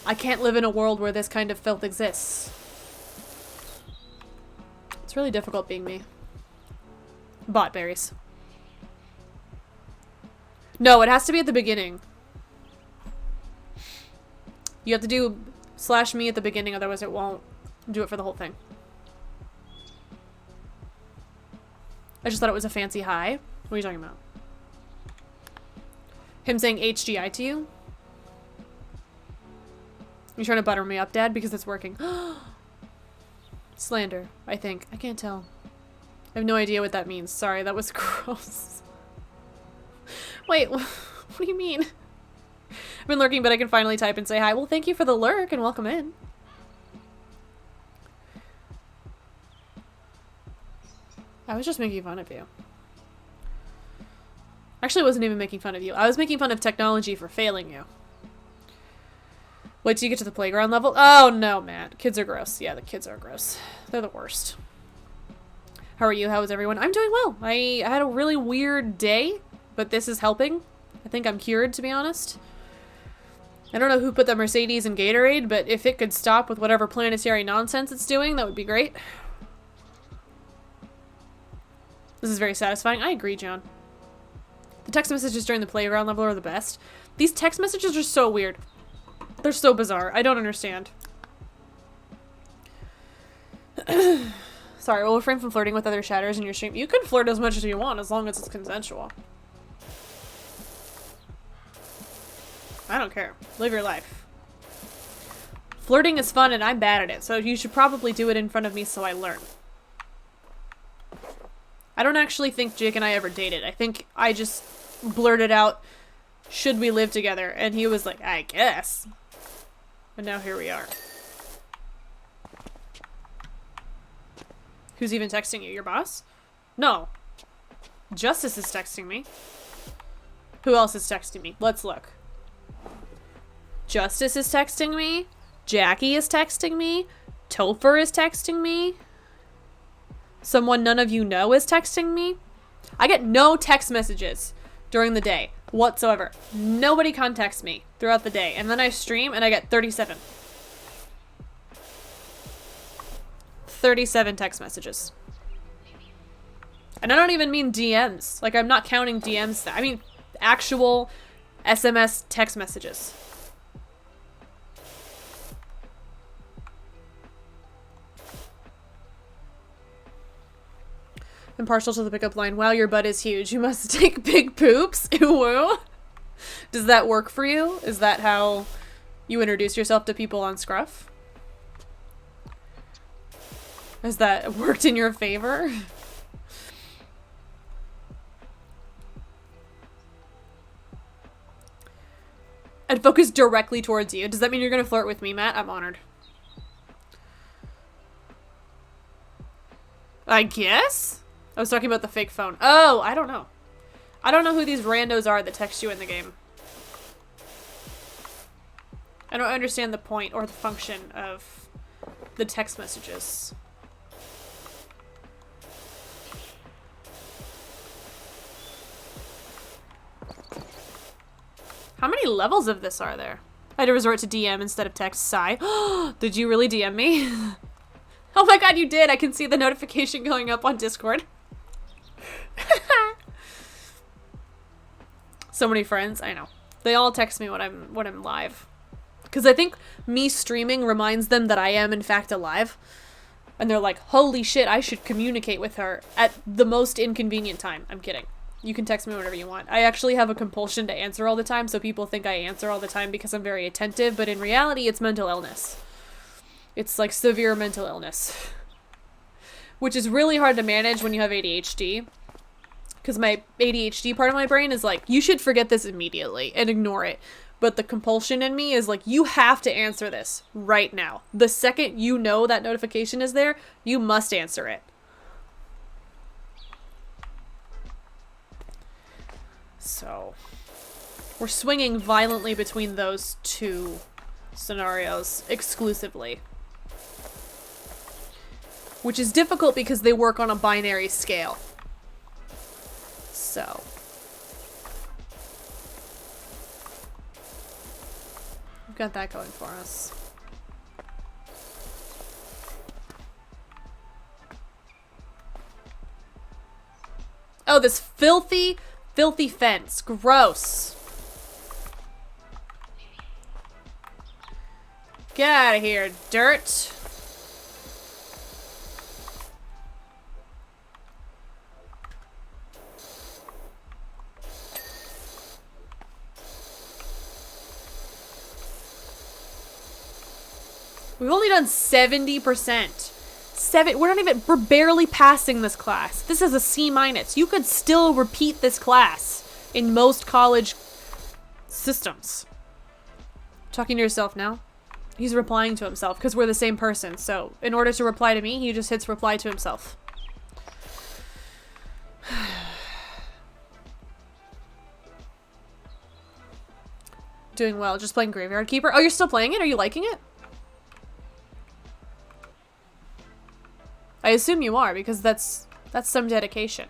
I can't live in a world where this kind of filth exists. It's really difficult being me. Bot berries. No, it has to be at the beginning. You have to do /me at the beginning, otherwise it won't do it for the whole thing. I just thought it was a fancy hi. What are you talking about? Him saying HGI to you? You trying to butter me up, Dad? Because it's working. Slander, I think. I can't tell. I have no idea what that means. Sorry, that was gross. Wait, what do you mean? I've been lurking, but I can finally type and say hi. Well, thank you for the lurk and welcome in. I was just making fun of you. Actually, I wasn't even making fun of you. I was making fun of technology for failing you. Wait till you get to the playground level? Oh, no, Matt. Kids are gross. Yeah, the kids are gross. They're the worst. How are you? How is everyone? I'm doing well. I had a really weird day, but this is helping. I think I'm cured, to be honest. I don't know who put the Mercedes in Gatorade, but if it could stop with whatever planetary nonsense it's doing, that would be great. This is very satisfying. I agree, John. The text messages during the playground level are the best. These text messages are so weird. They're so bizarre. I don't understand. Sorry, we'll refrain from flirting with other shatters in your stream. You can flirt as much as you want, as long as it's consensual. I don't care. Live your life. Flirting is fun and I'm bad at it, so you should probably do it in front of me so I learn. I don't actually think Jake and I ever dated. I think I just blurted out, should we live together? And he was like, I guess. And now here we are. Who's even texting you? Your boss? No. Justice is texting me. Who else is texting me? Let's look. Justice is texting me. Jackie is texting me. Topher is texting me. Someone none of you know is texting me. I get no text messages during the day whatsoever. Nobody contacts me throughout the day. And then I stream and I get 37. 37 text messages. And I don't even mean DMs. Like, I'm not counting DMs. I mean actual SMS text messages. I'm partial to the pickup line. Wow, your butt is huge. You must take big poops. Woo. Does that work for you? Is that how you introduce yourself to people on Scruff? Has that worked in your favor? I'd focus directly towards you. Does that mean you're gonna flirt with me, Matt? I'm honored. I guess? I was talking about the fake phone. Oh, I don't know. I don't know who these randos are that text you in the game. I don't understand the point or the function of the text messages. How many levels of this are there? I had to resort to DM instead of text. Sigh. Did you really DM me? Oh my god, you did! I can see the notification going up on Discord. So many friends, I know. They all text me when I'm live. Because I think me streaming reminds them that I am in fact alive. And they're like, holy shit, I should communicate with her at the most inconvenient time. I'm kidding. You can text me whenever you want. I actually have a compulsion to answer all the time, so people think I answer all the time because I'm very attentive, but in reality, it's mental illness. It's like severe mental illness. Which is really hard to manage when you have ADHD. Because my ADHD part of my brain is like, you should forget this immediately and ignore it. But the compulsion in me is like, you have to answer this right now. The second you know that notification is there, you must answer it. So, we're swinging violently between those two scenarios exclusively. Which is difficult because they work on a binary scale. So. We've got that going for us. Oh, this filthy fence. Gross. Get out of here, dirt. We've only done 70%. We're barely passing this class. This is a C-. You could still repeat this class in most college systems. Talking to yourself now? He's replying to himself because we're the same person. So in order to reply to me, he just hits reply to himself. Doing well. Just playing Graveyard Keeper. Oh, you're still playing it? Are you liking it? I assume you are, because that's some dedication.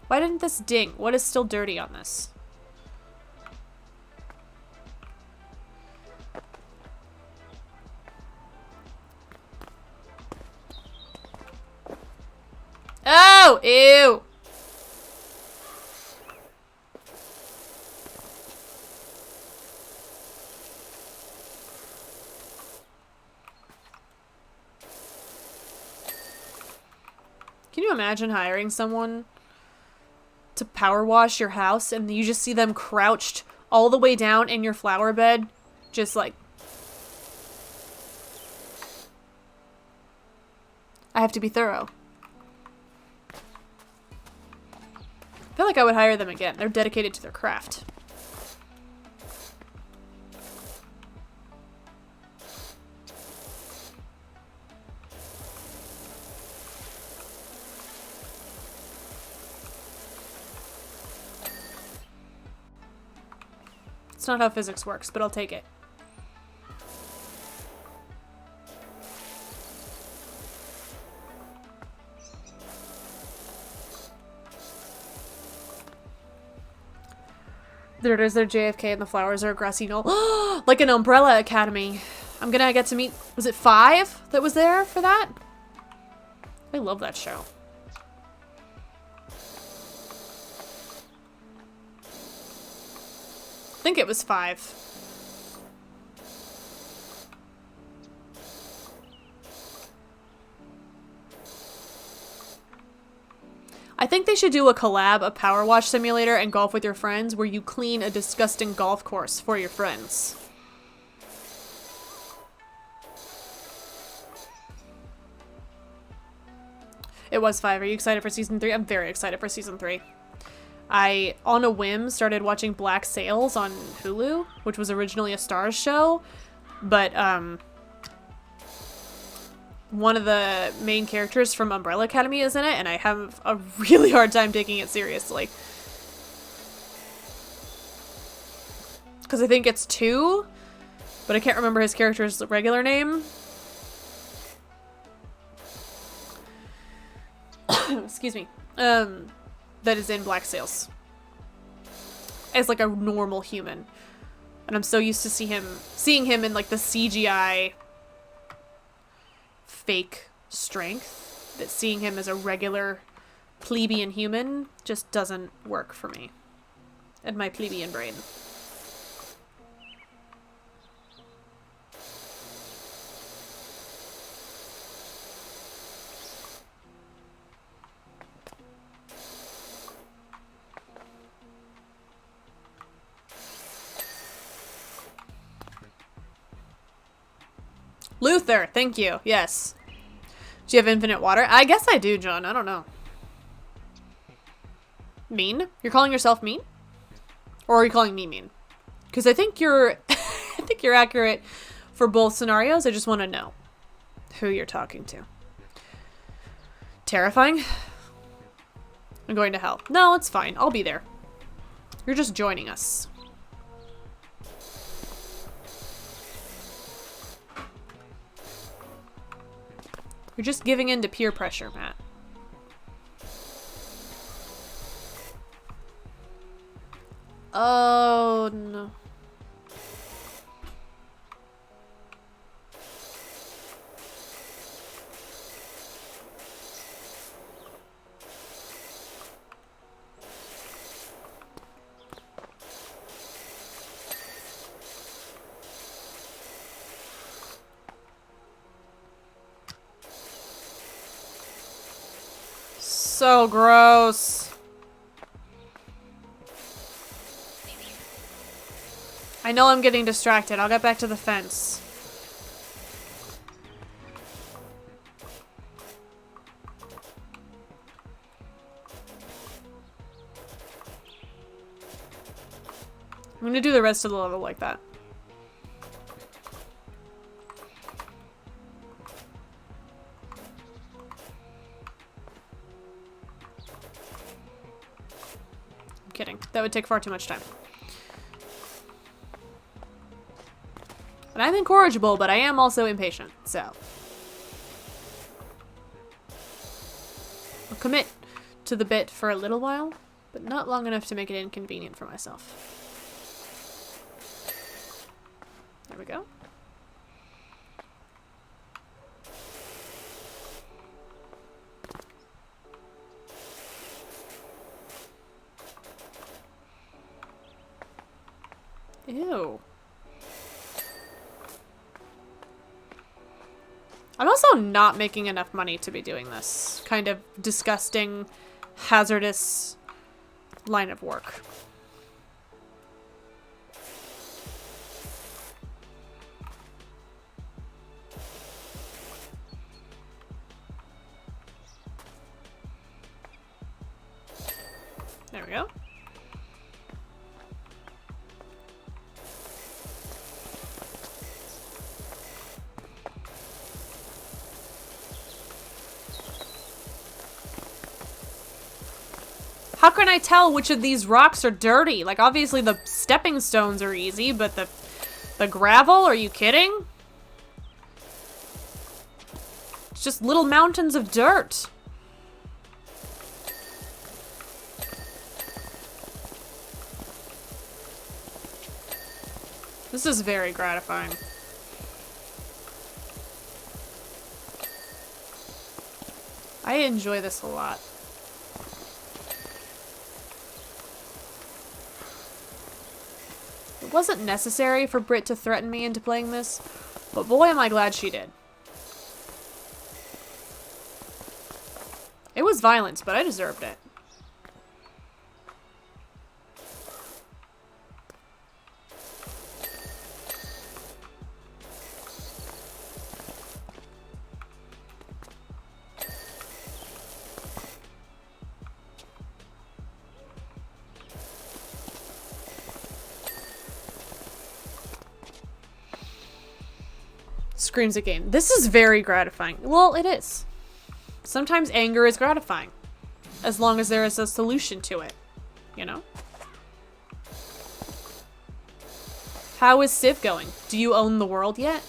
Why didn't this ding? What is still dirty on this? Oh! Ew! Can you imagine hiring someone to power wash your house and you just see them crouched all the way down in your flower bed? Just like... I have to be thorough. I feel like I would hire them again. They're dedicated to their craft. It's not how physics works, but I'll take it. There it is, they're JFK and the flowers are a grassy knoll. Like an Umbrella Academy. I'm gonna get to meet, was it 5 that was there for that? I love that show. I think it was 5. I think they should do a collab of Power Wash Simulator and Golf with Your Friends where you clean a disgusting golf course for your friends. It was 5. Are you excited for season 3? I'm very excited for season 3. I, on a whim, started watching Black Sails on Hulu, which was originally a Starz show, but, one of the main characters from Umbrella Academy is in it, and I have a really hard time taking it seriously. because I think it's 2, but I can't remember his character's regular name. Excuse me. That is in Black Sails as like a normal human, and I'm so used to seeing him in like the CGI fake strength that seeing him as a regular plebeian human just doesn't work for me and my plebeian brain. Luther, thank you. Yes. Do you have infinite water? I guess I do, John. I don't know. Mean? You're calling yourself mean? Or are you calling me mean? Because I think you're I think you're accurate for both scenarios. I just want to know who you're talking to. Terrifying? I'm going to hell. No, it's fine. I'll be there. You're just joining us. You're just giving in to peer pressure, Matt. Oh, no. So gross. I know I'm getting distracted. I'll get back to the fence. I'm gonna do the rest of the level like that. I'm kidding. That would take far too much time. And I'm incorrigible, but I am also impatient, so. I'll commit to the bit for a little while, but not long enough to make it inconvenient for myself. There we go. Ew. I'm also not making enough money to be doing this kind of disgusting, hazardous line of work. There we go. How can I tell which of these rocks are dirty? Like, obviously the stepping stones are easy, but the gravel? Are you kidding? It's just little mountains of dirt. This is very gratifying. I enjoy this a lot. It wasn't necessary for Britt to threaten me into playing this, but boy am I glad she did. It was violence, but I deserved it. Screams at game. This is very gratifying. Well, it is. Sometimes anger is gratifying. As long as there is a solution to it. You know? How is Civ going? Do you own the world yet?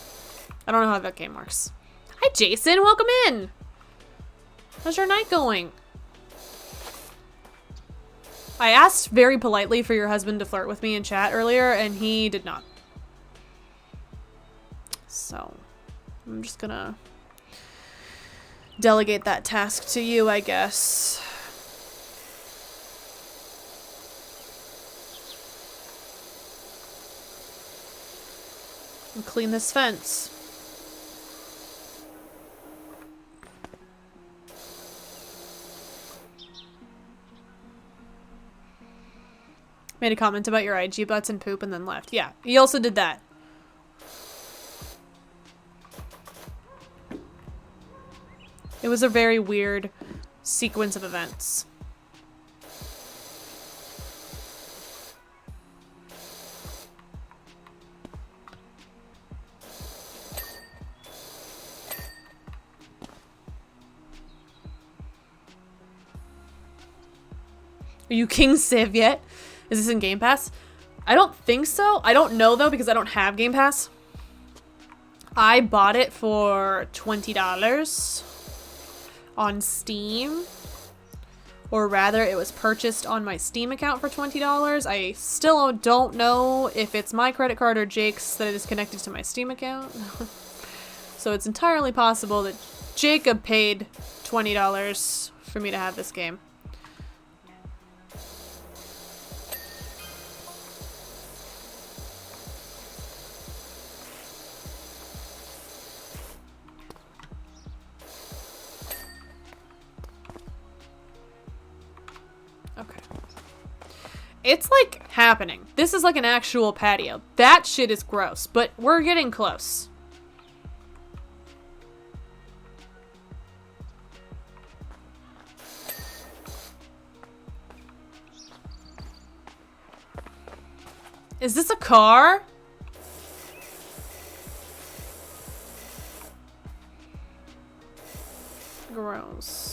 I don't know how that game works. Hi, Jason. Welcome in. How's your night going? I asked very politely for your husband to flirt with me in chat earlier, and he did not. So, I'm just gonna delegate that task to you, I guess. And clean this fence. Made a comment about your IG butts and poop and then left. Yeah, he also did that. It was a very weird sequence of events. Are you King Civ yet? Is this in Game Pass? I don't think so. I don't know though because I don't have Game Pass. I bought it for $20 on Steam. Or rather, it was purchased on my Steam account for $20. I still don't know if it's my credit card or Jake's that is connected to my Steam account. So it's entirely possible that Jacob paid $20 for me to have this game. Okay. It's like happening. This is like an actual patio. That shit is gross, but we're getting close. Is this a car? Gross.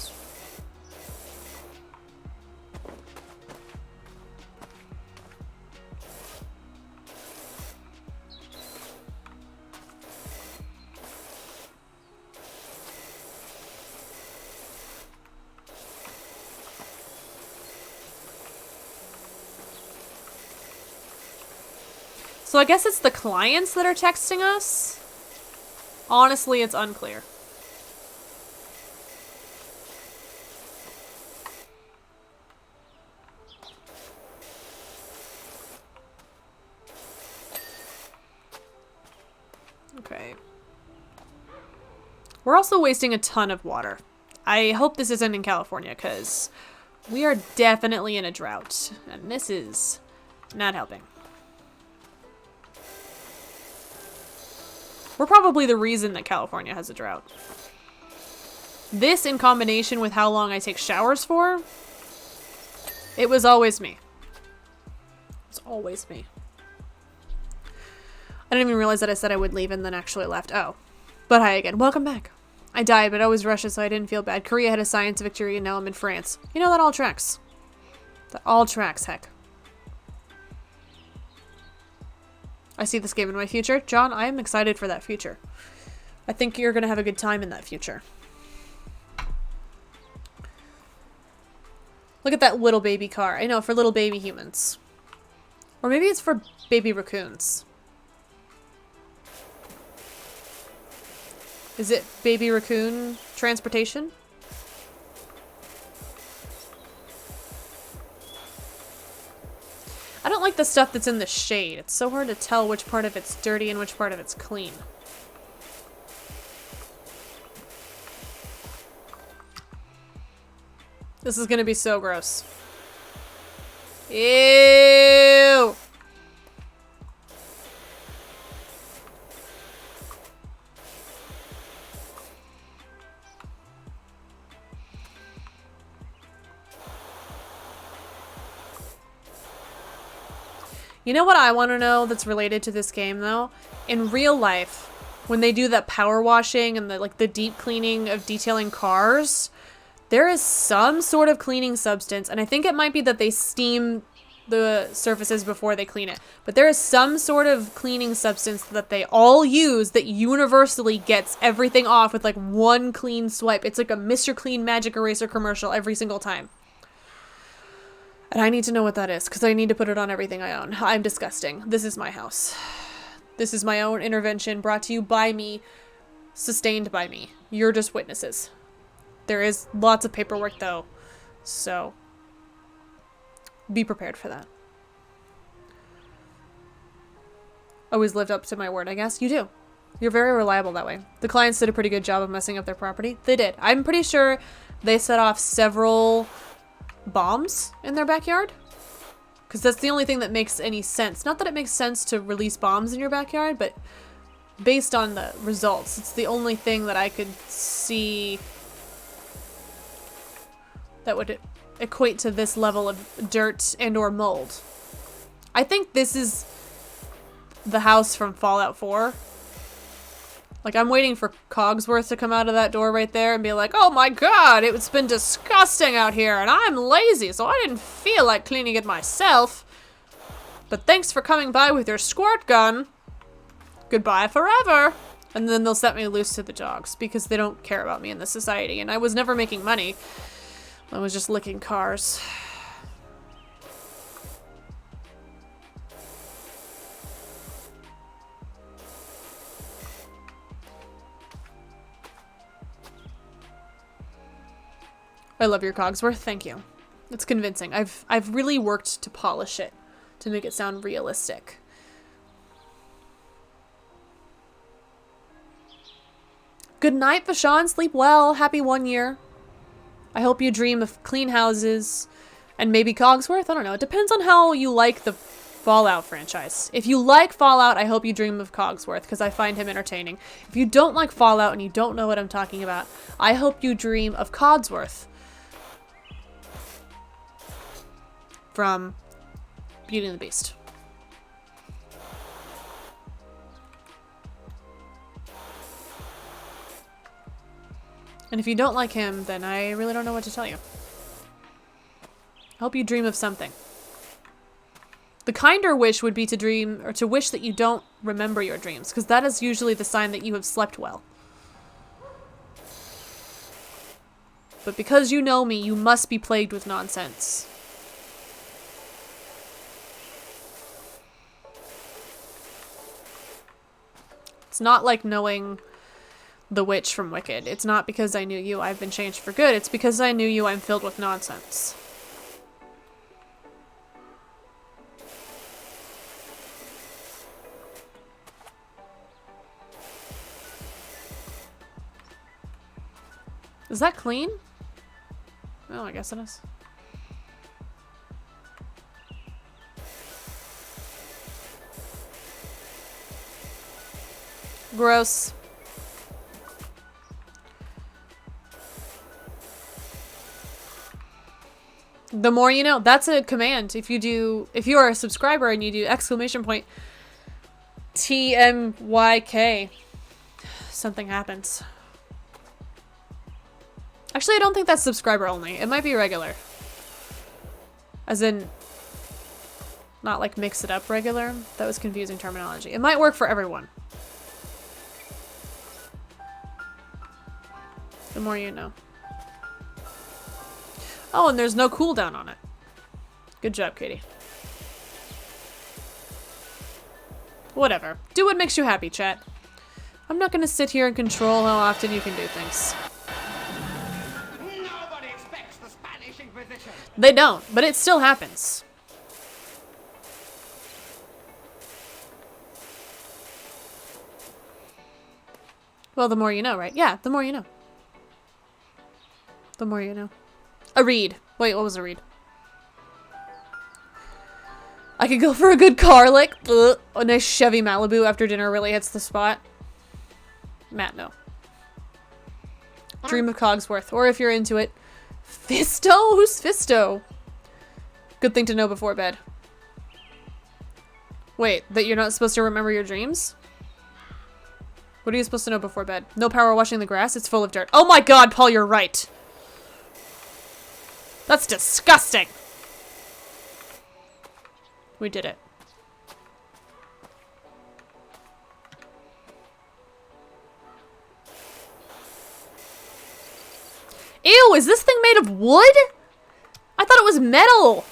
So I guess it's the clients that are texting us? Honestly, it's unclear. Okay. We're also wasting a ton of water. I hope this isn't in California, because we are definitely in a drought, and this is not helping. We're probably the reason that California has a drought. This, in combination with how long I take showers for, it was always me. It's always me. I didn't even realize that I said I would leave and then actually left. Oh. But hi again. Welcome back. I died, but I was Russia, so I didn't feel bad. Korea had a science victory, and now I'm in France. You know, that all tracks. That all tracks, heck. I see this game in my future. John, I am excited for that future. I think you're going to have a good time in that future. Look at that little baby car. I know, for little baby humans. Or maybe it's for baby raccoons. Is it baby raccoon transportation? I don't like the stuff that's in the shade. It's so hard to tell which part of it's dirty and which part of it's clean. This is gonna be so gross. Ew! You know what I want to know that's related to this game, though? In real life, when they do that power washing and the deep cleaning of detailing cars, there is some sort of cleaning substance, and I think it might be that they steam the surfaces before they clean it. But there is some sort of cleaning substance that they all use that universally gets everything off with like one clean swipe. It's like a Mr. Clean Magic Eraser commercial every single time. And I need to know what that is because I need to put it on everything I own. I'm disgusting. This is my house. This is my own intervention brought to you by me, sustained by me. You're just witnesses. There is lots of paperwork though, so be prepared for that. Always lived up to my word, I guess. You do. You're very reliable that way. The clients did a pretty good job of messing up their property. They did. I'm pretty sure they set off several bombs in their backyard. Because that's the only thing that makes any sense. Not that it makes sense to release bombs in your backyard, but based on the results, it's the only thing that I could see that would equate to this level of dirt and or mold. I think this is the house from Fallout 4. Like, I'm waiting for Cogsworth to come out of that door right there and be like, oh my god, it's been disgusting out here and I'm lazy, so I didn't feel like cleaning it myself. But thanks for coming by with your squirt gun. Goodbye forever. And then they'll set me loose to the dogs because they don't care about me in this society. And I was never making money. I was just licking cars. I love your Cogsworth. Thank you. It's convincing. I've really worked to polish it to make it sound realistic. Good night, Vashon. Sleep well. Happy 1 year. I hope you dream of clean houses and maybe Cogsworth. I don't know. It depends on how you like the Fallout franchise. If you like Fallout, I hope you dream of Cogsworth because I find him entertaining. If you don't like Fallout and you don't know what I'm talking about, I hope you dream of Codsworth from Beauty and the Beast. And if you don't like him, then I really don't know what to tell you. I hope you dream of something. The kinder wish would be to dream, or to wish that you don't remember your dreams, because that is usually the sign that you have slept well. But because you know me, you must be plagued with nonsense. It's not like knowing the witch from Wicked. It's not because I knew you, I've been changed for good. It's because I knew you, I'm filled with nonsense. Is that clean? Oh, I guess it is. Gross. The more you know. That's a command. If you are a subscriber and you do exclamation point TMYK, something happens. Actually, I don't think that's subscriber only. It might be regular. As in, not like mix it up regular. That was confusing terminology. It might work for everyone. The more you know. Oh, and there's no cooldown on it. Good job, Katie. Whatever. Do what makes you happy, chat. I'm not gonna sit here and control how often you can do things. Nobody expects the Spanish Inquisition. They don't, but it still happens. Well, the more you know, right? Yeah, the more you know. The more you know. A read. Wait, what was a read? I could go for a good car lick. Ugh. A nice Chevy Malibu after dinner really hits the spot. Matt, no. Dream of Cogsworth. Or if you're into it, Fisto? Who's Fisto? Good thing to know before bed. Wait, that you're not supposed to remember your dreams? What are you supposed to know before bed? No power washing the grass? It's full of dirt. Oh my god, Paul, you're right. That's disgusting. We did it. Ew, is this thing made of wood? I thought it was metal.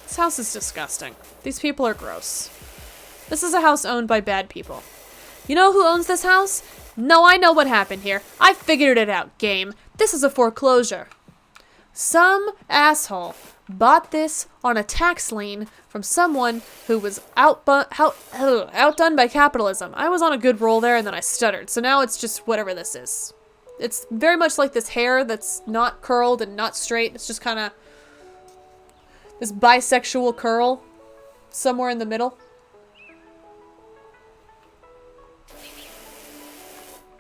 This house is disgusting. These people are gross. This is a house owned by bad people. You know who owns this house? No, I know what happened here. I figured it out, game. This is a foreclosure. Some asshole bought this on a tax lien from someone who was outdone by capitalism. I was on a good roll there and then I stuttered. So now it's just whatever this is. It's very much like this hair that's not curled and not straight. It's just kind of this bisexual curl somewhere in the middle.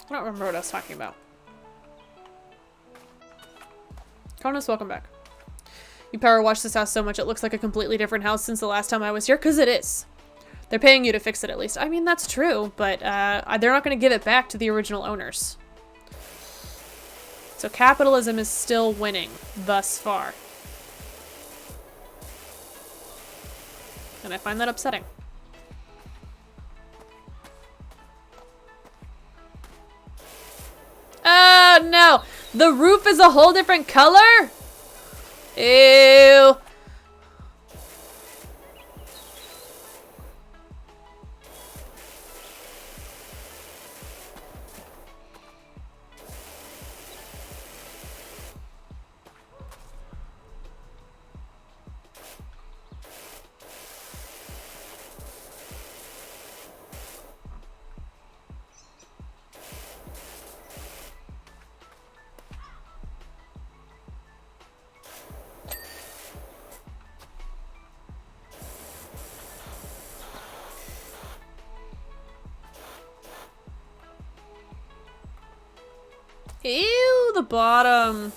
I don't remember what I was talking about. Cronus, welcome back. You power wash this house so much it looks like a completely different house since the last time I was here, because it is. They're paying you to fix it at least. I mean, that's true, but they're not going to give it back to the original owners. So capitalism is still winning thus far. And I find that upsetting. Oh no! The roof is a whole different color? Ew. Ew, the bottom.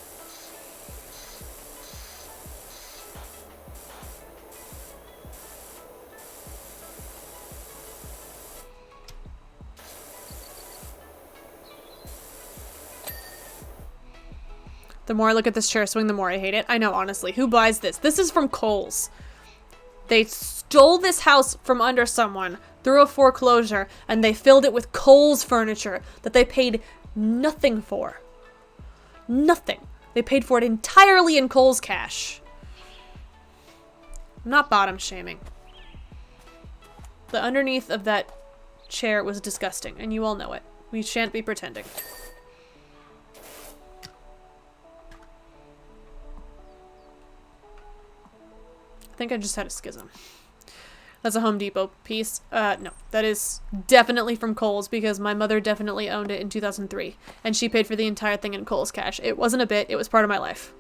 The more I look at this chair swing, the more I hate it. I know, honestly. Who buys this? This is from Kohl's. They stole this house from under someone through a foreclosure, and they filled it with Kohl's furniture that they paid nothing for. Nothing. They paid for it entirely in Kohl's cash. I'm not bottom shaming. The underneath of that chair was disgusting, and you all know it. We shan't be pretending. I think I just had a schism. That's a Home Depot piece. No, that is definitely from Kohl's because my mother definitely owned it in 2003 and she paid for the entire thing in Kohl's cash. It wasn't a bit, it was part of my life.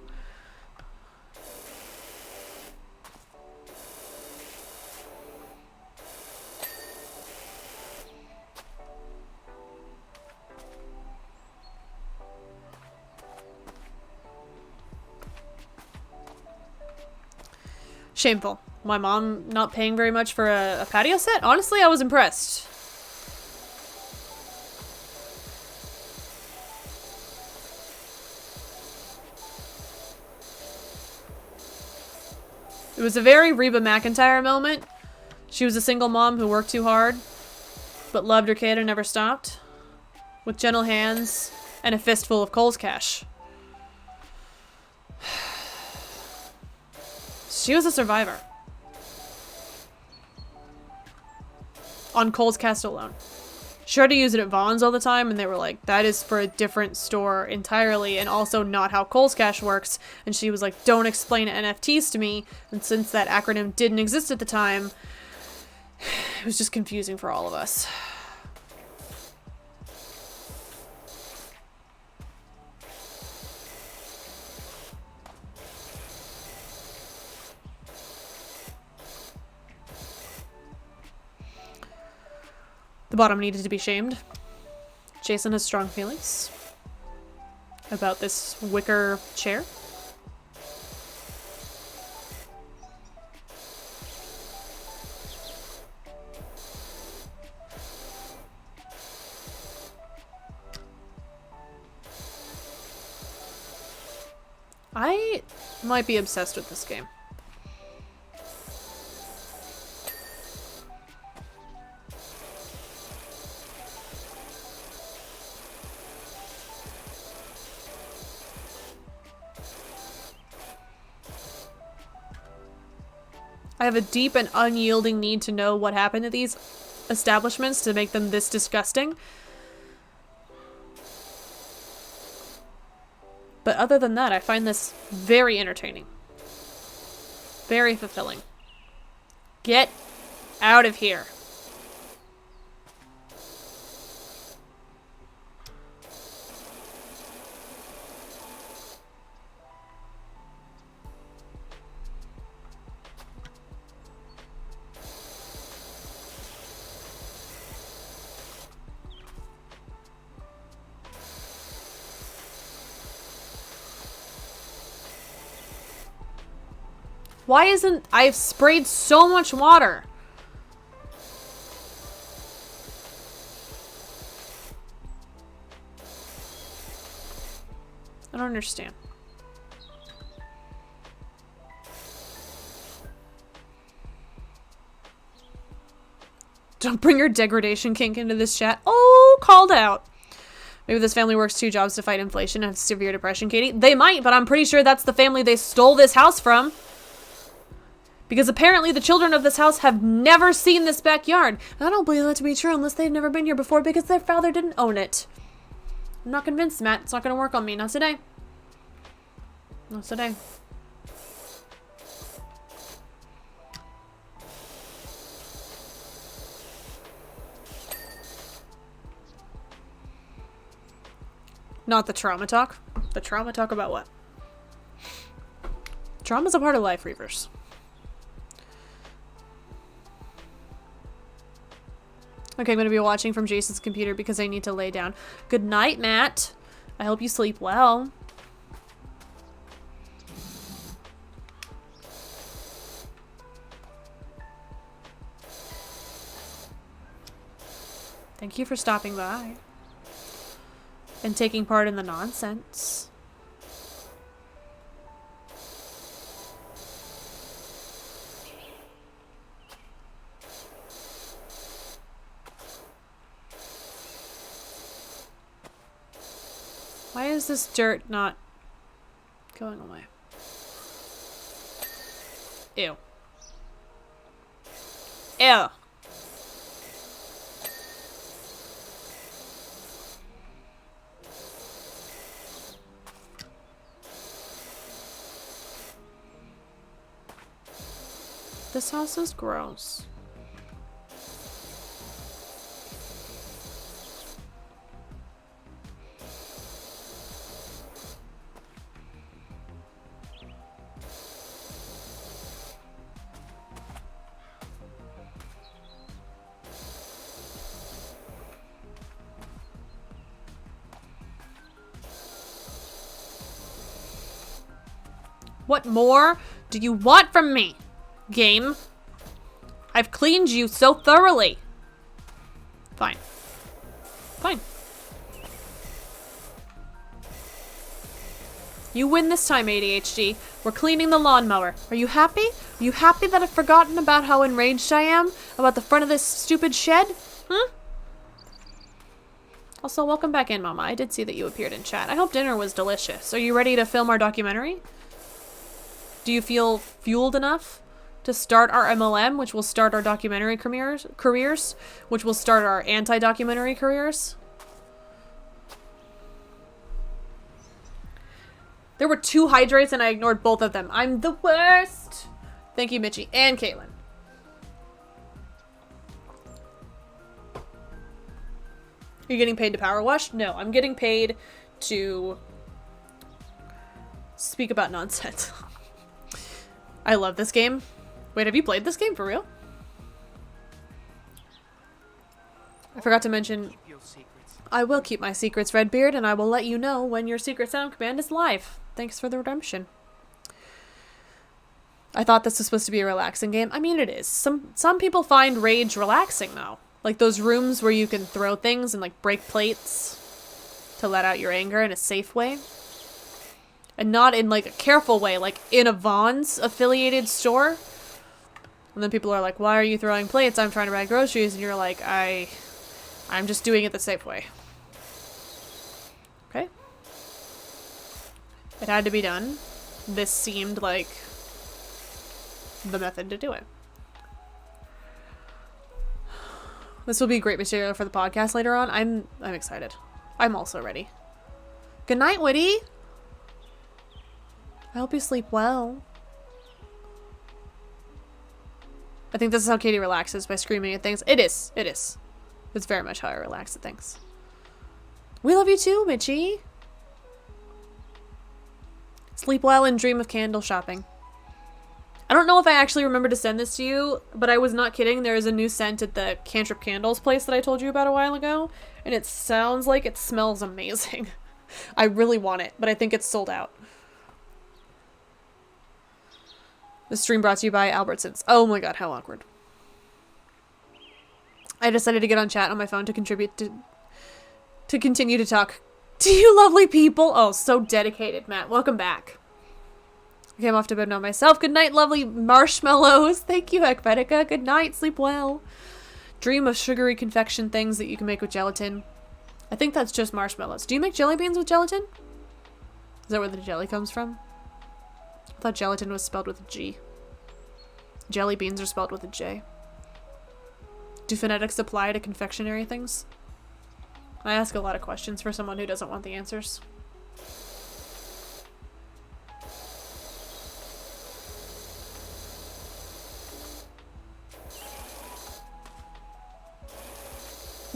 Shameful. My mom not paying very much for a patio set? Honestly, I was impressed. It was a very Reba McEntire moment. She was a single mom who worked too hard, but loved her kid and never stopped. With gentle hands and a fistful of Kohl's cash. She was a survivor. On Kohl's cast alone. She tried to use it at Vaughn's all the time, and they were like, that is for a different store entirely, and also not how Kohl's Cash works. And she was like, don't explain NFTs to me. And since that acronym didn't exist at the time, it was just confusing for all of us. The bottom needed to be shamed. Jason has strong feelings about this wicker chair. I might be obsessed with this game. I have a deep and unyielding need to know what happened to these establishments to make them this disgusting. But other than that, I find this very entertaining. Very fulfilling. Get out of here. Why isn't... I've sprayed so much water. I don't understand. Don't bring your degradation kink into this chat. Oh, called out. Maybe this family works 2 jobs to fight inflation and have severe depression, Katie. They might, but I'm pretty sure that's the family they stole this house from. Because apparently the children of this house have never seen this backyard. I don't believe that to be true unless they've never been here before because their father didn't own it. I'm not convinced, Matt. It's not going to work on me. Not today. Not today. Not the trauma talk. The trauma talk about what? Trauma's a part of life, Reavers. Okay, I'm going to be watching from Jason's computer because I need to lay down. Good night, Matt. I hope you sleep well. Thank you for stopping by and taking part in the nonsense. Why is this dirt not going away? Ew. Ew. This house is gross. What more do you want from me, game? I've cleaned you so thoroughly. Fine. Fine. You win this time, ADHD. We're cleaning the lawnmower. Are you happy? Are you happy that I've forgotten about how enraged I am about the front of this stupid shed? Huh? Also, welcome back in, Mama. I did see that you appeared in chat. I hope dinner was delicious. Are you ready to film our documentary? Do you feel fueled enough to start our MLM, which will start our documentary careers, which will start our anti-documentary careers? There were 2 hydrates and I ignored both of them. I'm the worst. Thank you, Mitchie and Caitlin. Are you getting paid to power wash? No, I'm getting paid to speak about nonsense. I love this game. Wait, have you played this game for real? I forgot to mention, I will keep my secrets, Redbeard, and I will let you know when your secret sound command is live. Thanks for the redemption. I thought this was supposed to be a relaxing game. I mean, it is. Some people find Rage relaxing, though. Like those rooms where you can throw things and like break plates to let out your anger in a safe way. And not in like a careful way, like in a Vons affiliated store. And then people are like, why are you throwing plates? I'm trying to buy groceries. And you're like, I'm just doing it the safe way. Okay. It had to be done. This seemed like the method to do it. This will be great material for the podcast later on. I'm excited. I'm also ready. Good night, Woody. I hope you sleep well. I think this is how Katie relaxes, by screaming at things. It is. It is. It's very much how I relax at things. We love you too, Mitchie. Sleep well and dream of candle shopping. I don't know if I actually remember to send this to you, but I was not kidding. There is a new scent at the Cantrip Candles place that I told you about a while ago, and it sounds like it smells amazing. I really want it, but I think it's sold out. This stream brought to you by Albertsons. Oh my god, how awkward. I decided to get on chat on my phone to contribute to continue to talk to you lovely people. Oh, so dedicated, Matt. Welcome back. I came off to bed now myself. Good night, lovely marshmallows. Thank you, Ekvetica. Good night. Sleep well. Dream of sugary confection things that you can make with gelatin. I think that's just marshmallows. Do you make jelly beans with gelatin? Is that where the jelly comes from? I thought gelatin was spelled with a G. Jelly beans are spelled with a J. Do phonetics apply to confectionery things? I ask a lot of questions for someone who doesn't want the answers.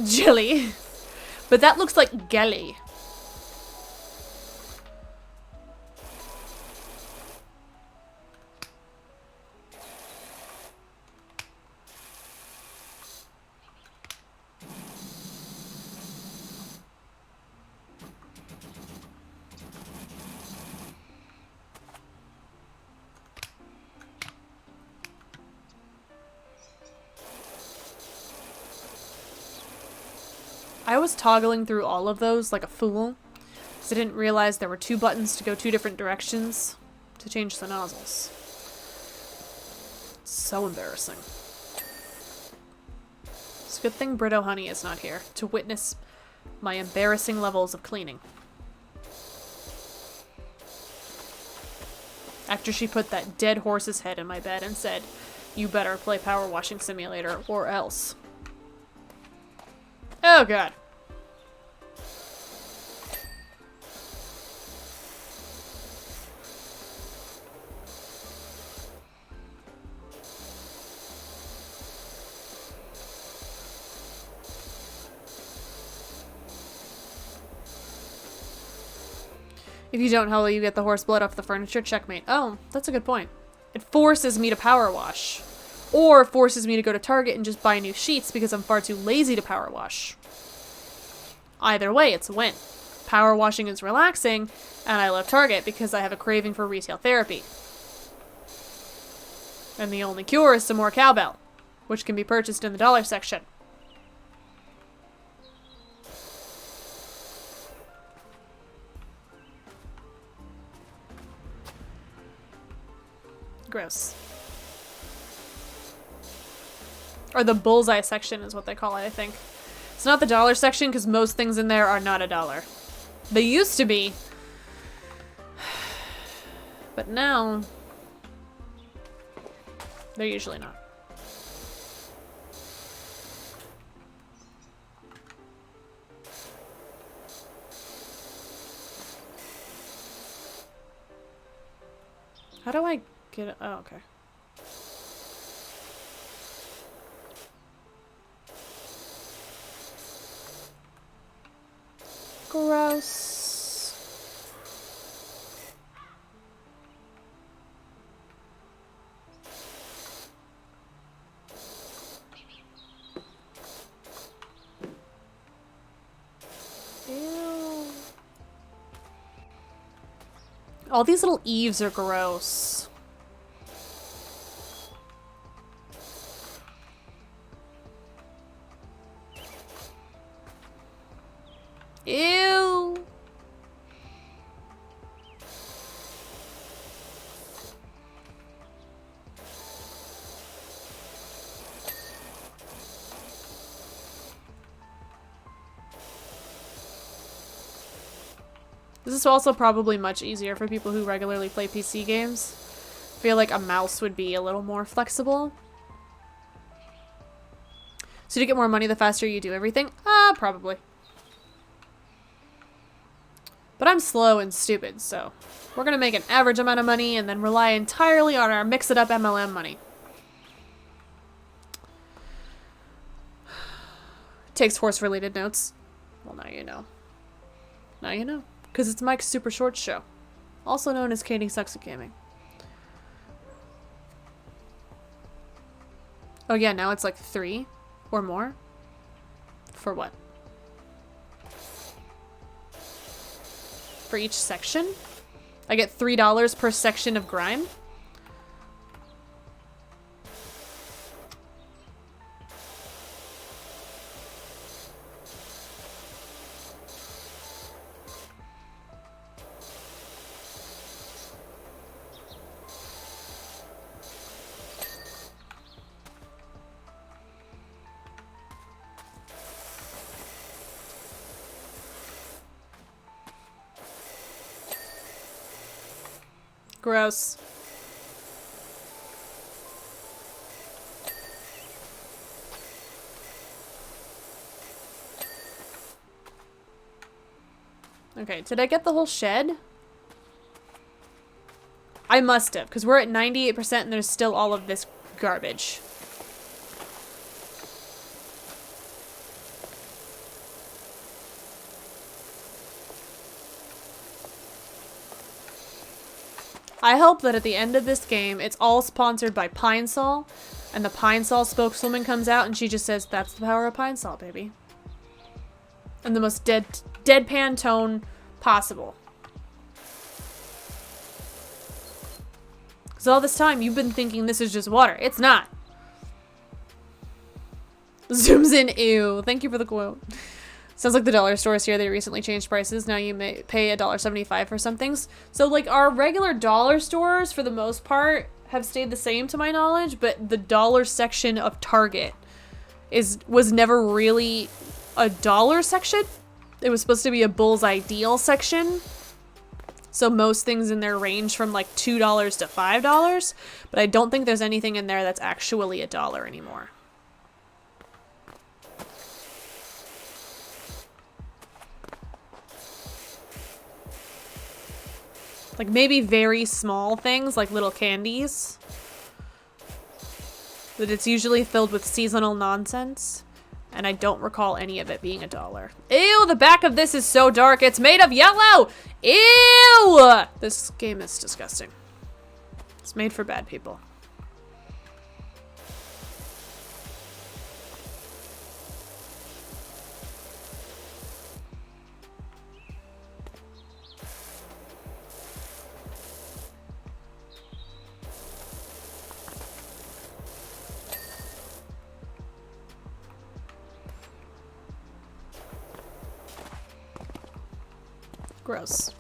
Jelly. But that looks like gelly. I was toggling through all of those like a fool, because I didn't realize there were 2 buttons to go 2 different directions to change the nozzles. So embarrassing. It's a good thing Brito Honey is not here to witness my embarrassing levels of cleaning. After she put that dead horse's head in my bed and said, "You better play Power Washing Simulator or else." Oh god. If you don't, how will you get the horse blood off the furniture? Checkmate. Oh, that's a good point. It forces me to power wash. Or forces me to go to Target and just buy new sheets because I'm far too lazy to power wash. Either way, it's a win. Power washing is relaxing, and I love Target because I have a craving for retail therapy. And the only cure is some more cowbell, which can be purchased in the dollar section. Gross. Or the bullseye section is what they call it, I think. It's not the dollar section because most things in there are not $1. They used to be. But now, they're usually not. How do I get it? Oh, okay. Gross. Ew. All these little eaves are gross. Ew. This is also probably much easier for people who regularly play PC games, feel like a mouse would be a little more flexible. So to get more money the faster you do everything? Probably. But I'm slow and stupid, so we're gonna make an average amount of money and then rely entirely on our mix-it-up MLM money. Takes horse-related notes. Well, now you know. Now you know. Because it's Mike's Super Short Show. Also known as Katie Sucks at Gaming. Oh yeah, now it's like 3 or more. For what? For each section? I get $3 per section of grime? Gross. Okay, did I get the whole shed? I must have, because we're at 98% and there's still all of this garbage. I hope that at the end of this game, it's all sponsored by Pine Sol, and the Pine Sol spokeswoman comes out and she just says, "That's the power of Pine Sol, baby." In the most deadpan tone possible. Because all this time, you've been thinking this is just water. It's not. Zooms in, ew. Thank you for the quote. Sounds like the dollar stores here, they recently changed prices. Now you may pay $1.75 for some things. So, like, our regular dollar stores, for the most part, have stayed the same to my knowledge, but the dollar section of Target was never really a dollar section. It was supposed to be a bullseye deal section. So most things in there range from like $2 to $5, but I don't think there's anything in there that's actually $1 anymore. Like maybe very small things like little candies. But it's usually filled with seasonal nonsense. And I don't recall any of it being $1. Ew, the back of this is so dark. It's made of yellow. Ew! This game is disgusting. It's made for bad people. Gross.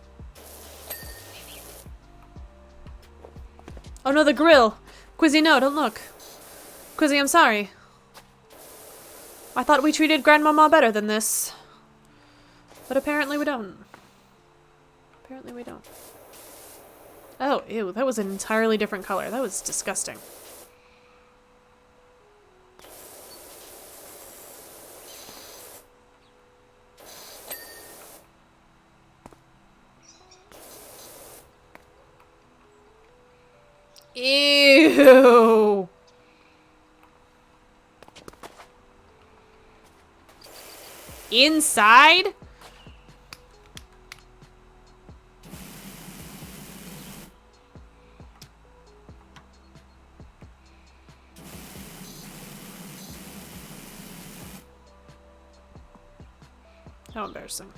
Oh no, the grill! Quizzy, no, don't look. Quizzy, I'm sorry. I thought we treated Grandmama better than this. But apparently we don't. Apparently we don't. Oh, ew, that was an entirely different color. That was disgusting. Ew. Inside? How embarrassing.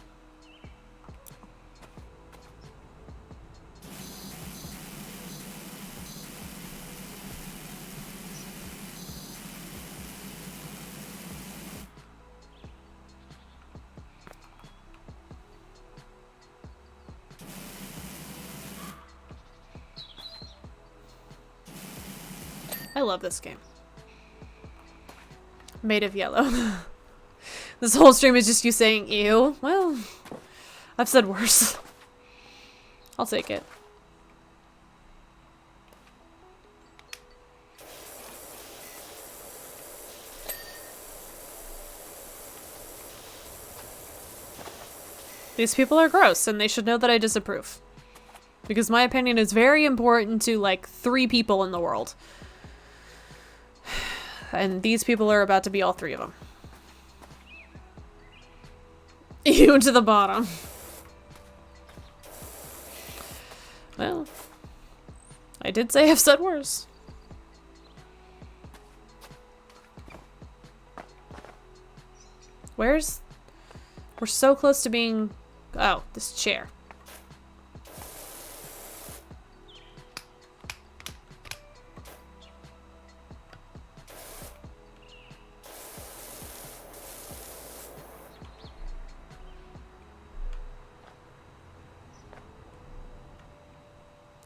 I love this game. Made of yellow. This whole stream is just you saying ew. Well, I've said worse. I'll take it. These people are gross, and they should know that I disapprove. Because my opinion is very important to, like, 3 people in the world. And these people are about to be all 3 of them. You to the bottom. Well, I did say I've said worse. We're so close to being... Oh, this chair.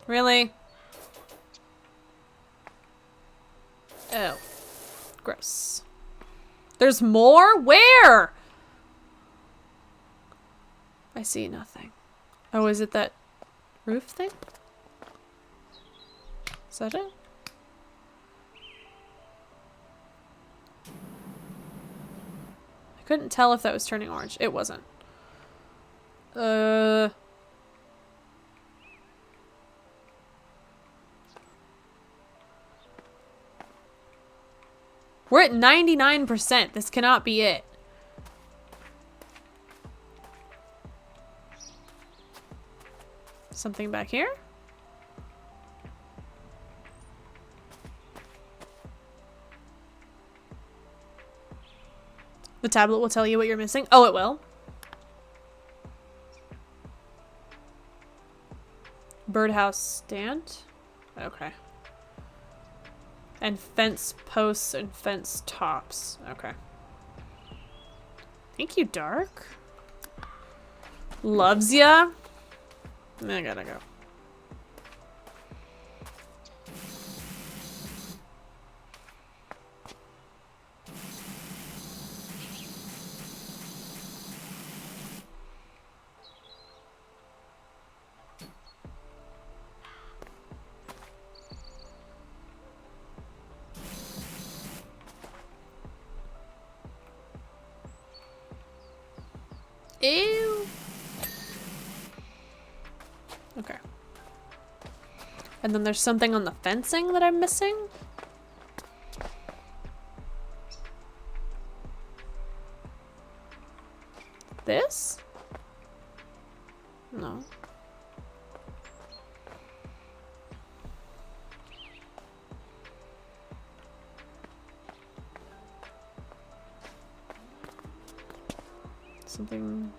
Really? Oh. Gross. There's more? Where? I see nothing. Oh, is it that roof thing? Is that it? I couldn't tell if that was turning orange. It wasn't. We're at 99%. This cannot be it. Something back here? The tablet will tell you what you're missing. Oh, it will. Birdhouse stand. Okay. And fence posts and fence tops. Okay. Thank you, Dark. Loves ya. I gotta go. Ew. Okay. And then there's something on the fencing that I'm missing. This? No. Something...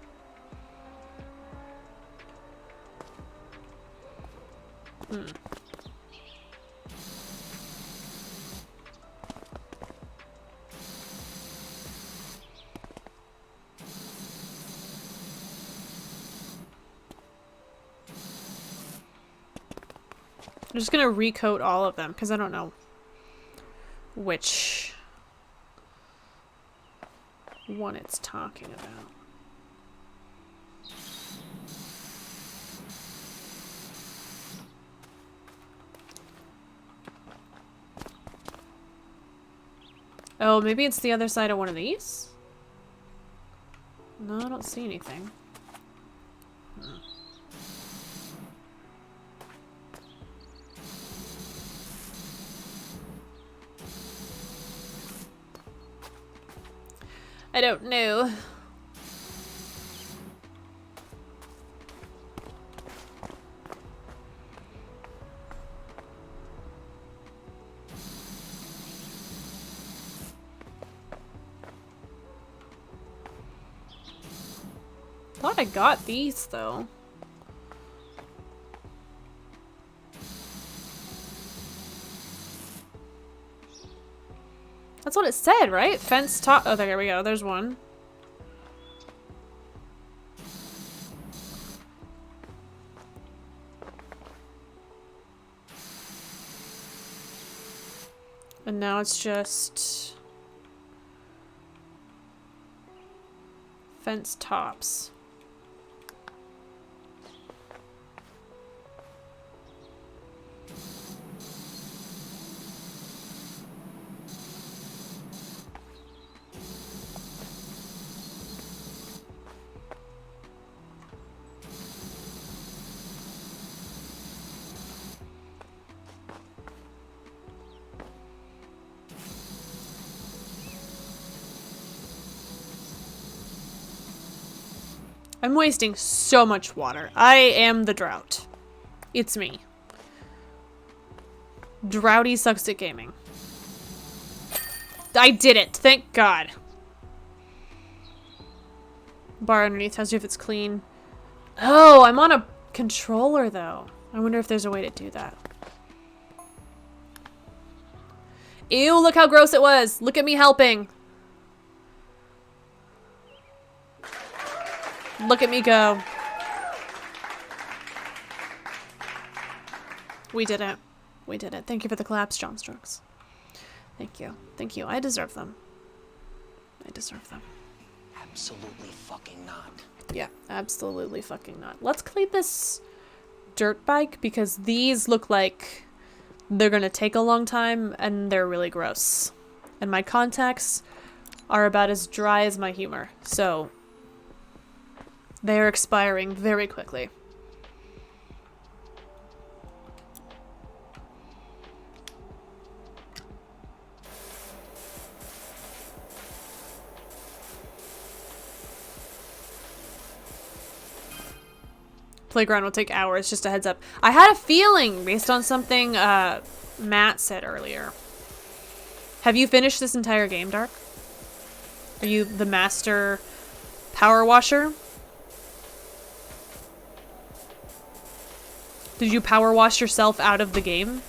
I'm just gonna recoat all of them because I don't know which one it's talking about. Oh, maybe it's the other side of one of these? No, I don't see anything. I don't know. Thought I got these though. That's what it said, right? Fence top. Oh, there we go. There's one. And now it's just fence tops. I'm wasting so much water. I am the drought. It's me. Droughty sucks at gaming. I did it. Thank God. Bar underneath tells you if it's clean. Oh, I'm on a controller though. I wonder if there's a way to do that. Ew, look how gross it was. Look at me helping. Look at me go. We did it. We did it. Thank you for the claps, John Strokes. Thank you. Thank you. I deserve them. I deserve them. Absolutely fucking not. Yeah, absolutely fucking not. Let's clean this dirt bike because these look like they're gonna take a long time and they're really gross. And my contacts are about as dry as my humor. So they are expiring very quickly. Playground will take hours, just a heads up. I had a feeling based on something Matt said earlier. Have you finished this entire game, Dark? Are you the master power washer? Did you power wash yourself out of the game?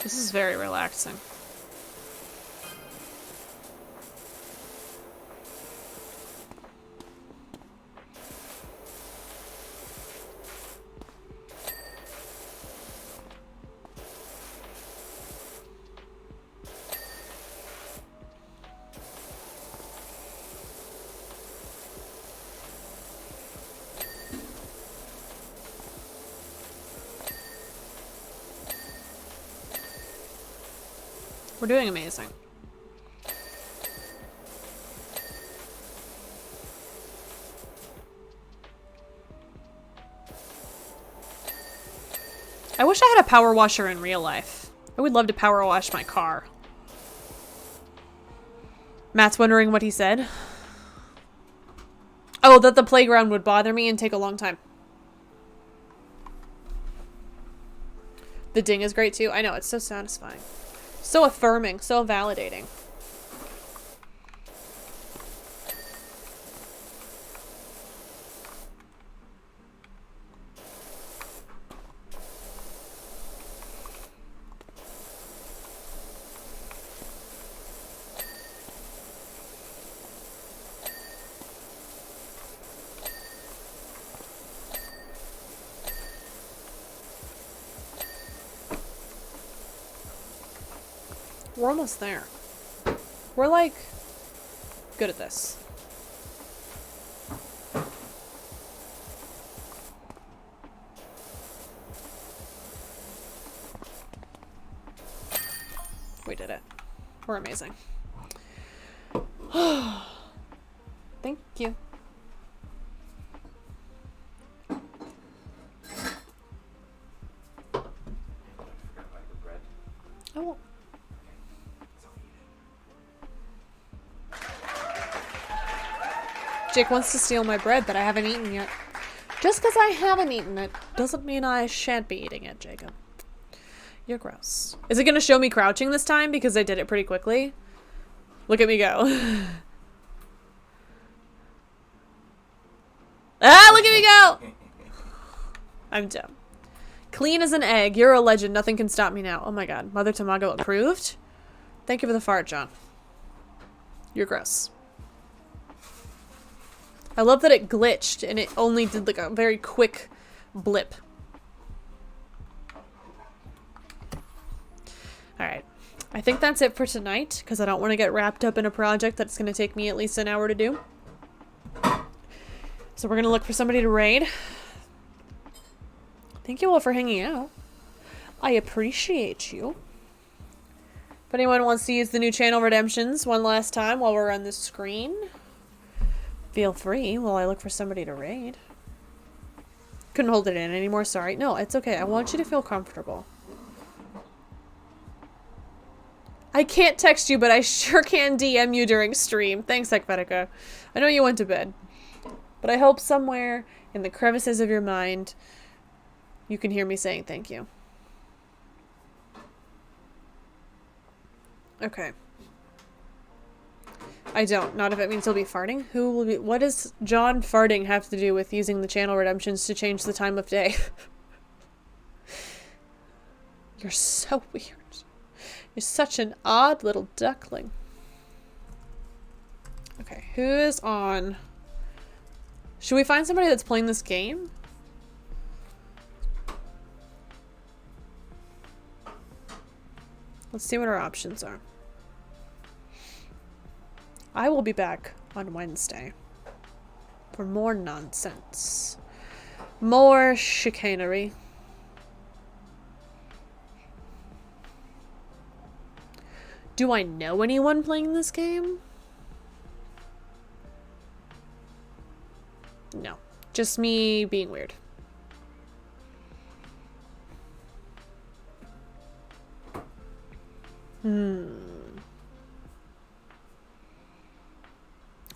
This is very relaxing. We're doing amazing. I wish I had a power washer in real life. I would love to power wash my car. Matt's wondering what he said. Oh, that the playground would bother me and take a long time. The ding is great too. I know, it's so satisfying. So affirming, so validating. We're almost there. We're like good at this. We did it. We're amazing. Thank you. I won't. Jake wants to steal my bread that I haven't eaten yet. Just because I haven't eaten it doesn't mean I shan't be eating it, Jacob. You're gross. Is it going to show me crouching this time because I did it pretty quickly? Look at me go. Ah, look at me go! I'm dumb. Clean as an egg. You're a legend. Nothing can stop me now. Oh my god. Mother Tamago approved? Thank you for the fart, John. You're gross. I love that it glitched and it only did like a very quick blip. Alright. I think that's it for tonight because I don't want to get wrapped up in a project that's going to take me at least an hour to do. So we're going to look for somebody to raid. Thank you all for hanging out. I appreciate you. If anyone wants to use the new channel redemptions one last time while we're on the screen, feel free while I look for somebody to raid. Couldn't hold it in anymore, sorry. No, it's okay. I want you to feel comfortable. I can't text you, but I sure can DM you during stream. Thanks, Ekvetica. I know you went to bed. But I hope somewhere in the crevices of your mind, you can hear me saying thank you. Okay. I don't. Not if it means he'll be farting. Who will be... What does John farting have to do with using the channel redemptions to change the time of day? You're so weird. You're such an odd little duckling. Okay, who is on? Should we find somebody that's playing this game? Let's see what our options are. I will be back on Wednesday for more nonsense. More chicanery. Do I know anyone playing this game? No. Just me being weird.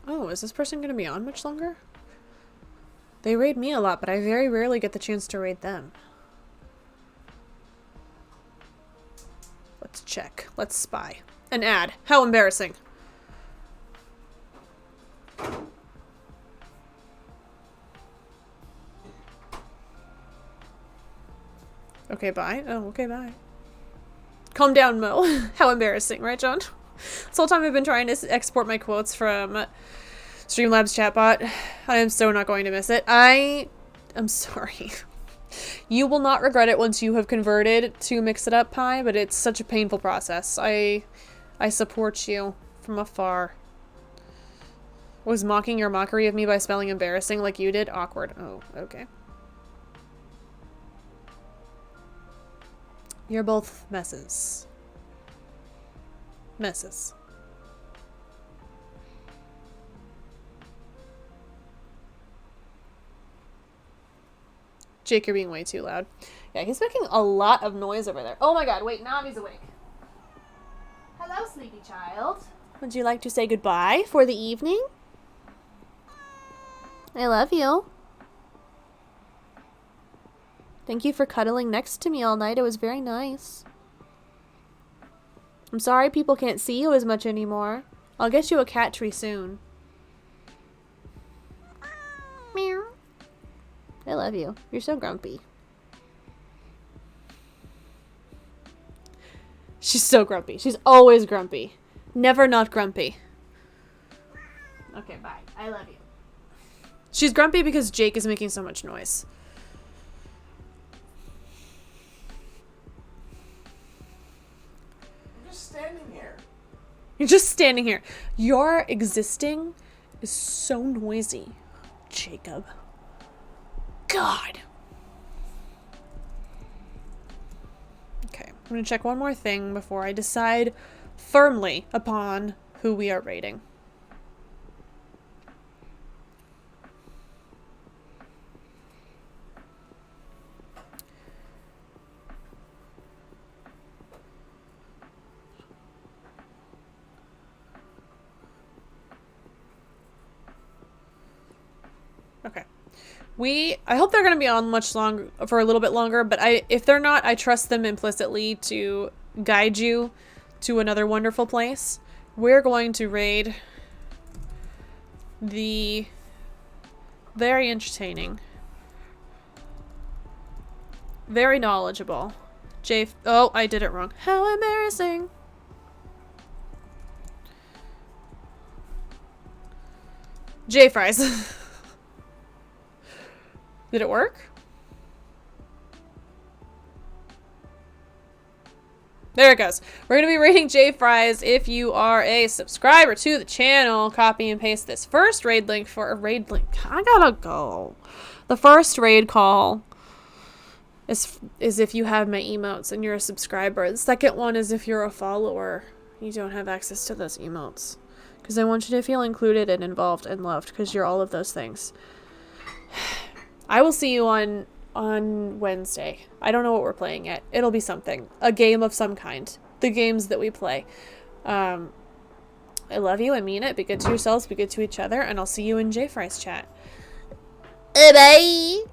Oh, is this person going to be on much longer? They raid me a lot, but I very rarely get the chance to raid them. Let's check. Let's spy. An ad. How embarrassing. Okay, bye. Oh, okay, bye. Calm down, Mo. How embarrassing, right, John? This whole time I've been trying to export my quotes from Streamlabs chatbot. I am so not going to miss it. I'm sorry. You will not regret it once you have converted to Mix It Up Pie, but it's such a painful process. I support you from afar. Was mocking your mockery of me by spelling embarrassing like you did? Awkward. Oh, okay. You're both messes. Messes. Jake, you're being way too loud. Yeah, he's making a lot of noise over there. Oh my god, wait, Navi's awake. Hello, sleepy child. Would you like to say goodbye for the evening? I love you. Thank you for cuddling next to me all night. It was very nice. I'm sorry people can't see you as much anymore. I'll get you a cat tree soon. Meow. I love you. You're so grumpy. She's so grumpy. She's always grumpy. Never not grumpy. Okay, bye. I love you. She's grumpy because Jake is making so much noise. I'm just standing here. You're just standing here. Your existing is so noisy, Jacob. God. Okay, I'm gonna check one more thing before I decide firmly upon who we are rating. Okay. I hope they're going to be on much longer, for a little bit longer, but if they're not, I trust them implicitly to guide you to another wonderful place. We're going to raid the very entertaining, very knowledgeable oh, I did it wrong. How embarrassing. J Fries. Did it work? There it goes. We're going to be rating J Fries. If you are a subscriber to the channel, copy and paste this first raid link for a raid link. I gotta go. The first raid call is if you have my emotes and you're a subscriber. The second one is if you're a follower. You don't have access to those emotes. Because I want you to feel included and involved and loved, because you're all of those things. I will see you on Wednesday. I don't know what we're playing yet. It'll be something. A game of some kind. The games that we play. I love you. I mean it. Be good to yourselves. Be good to each other. And I'll see you in JFry's chat. Bye.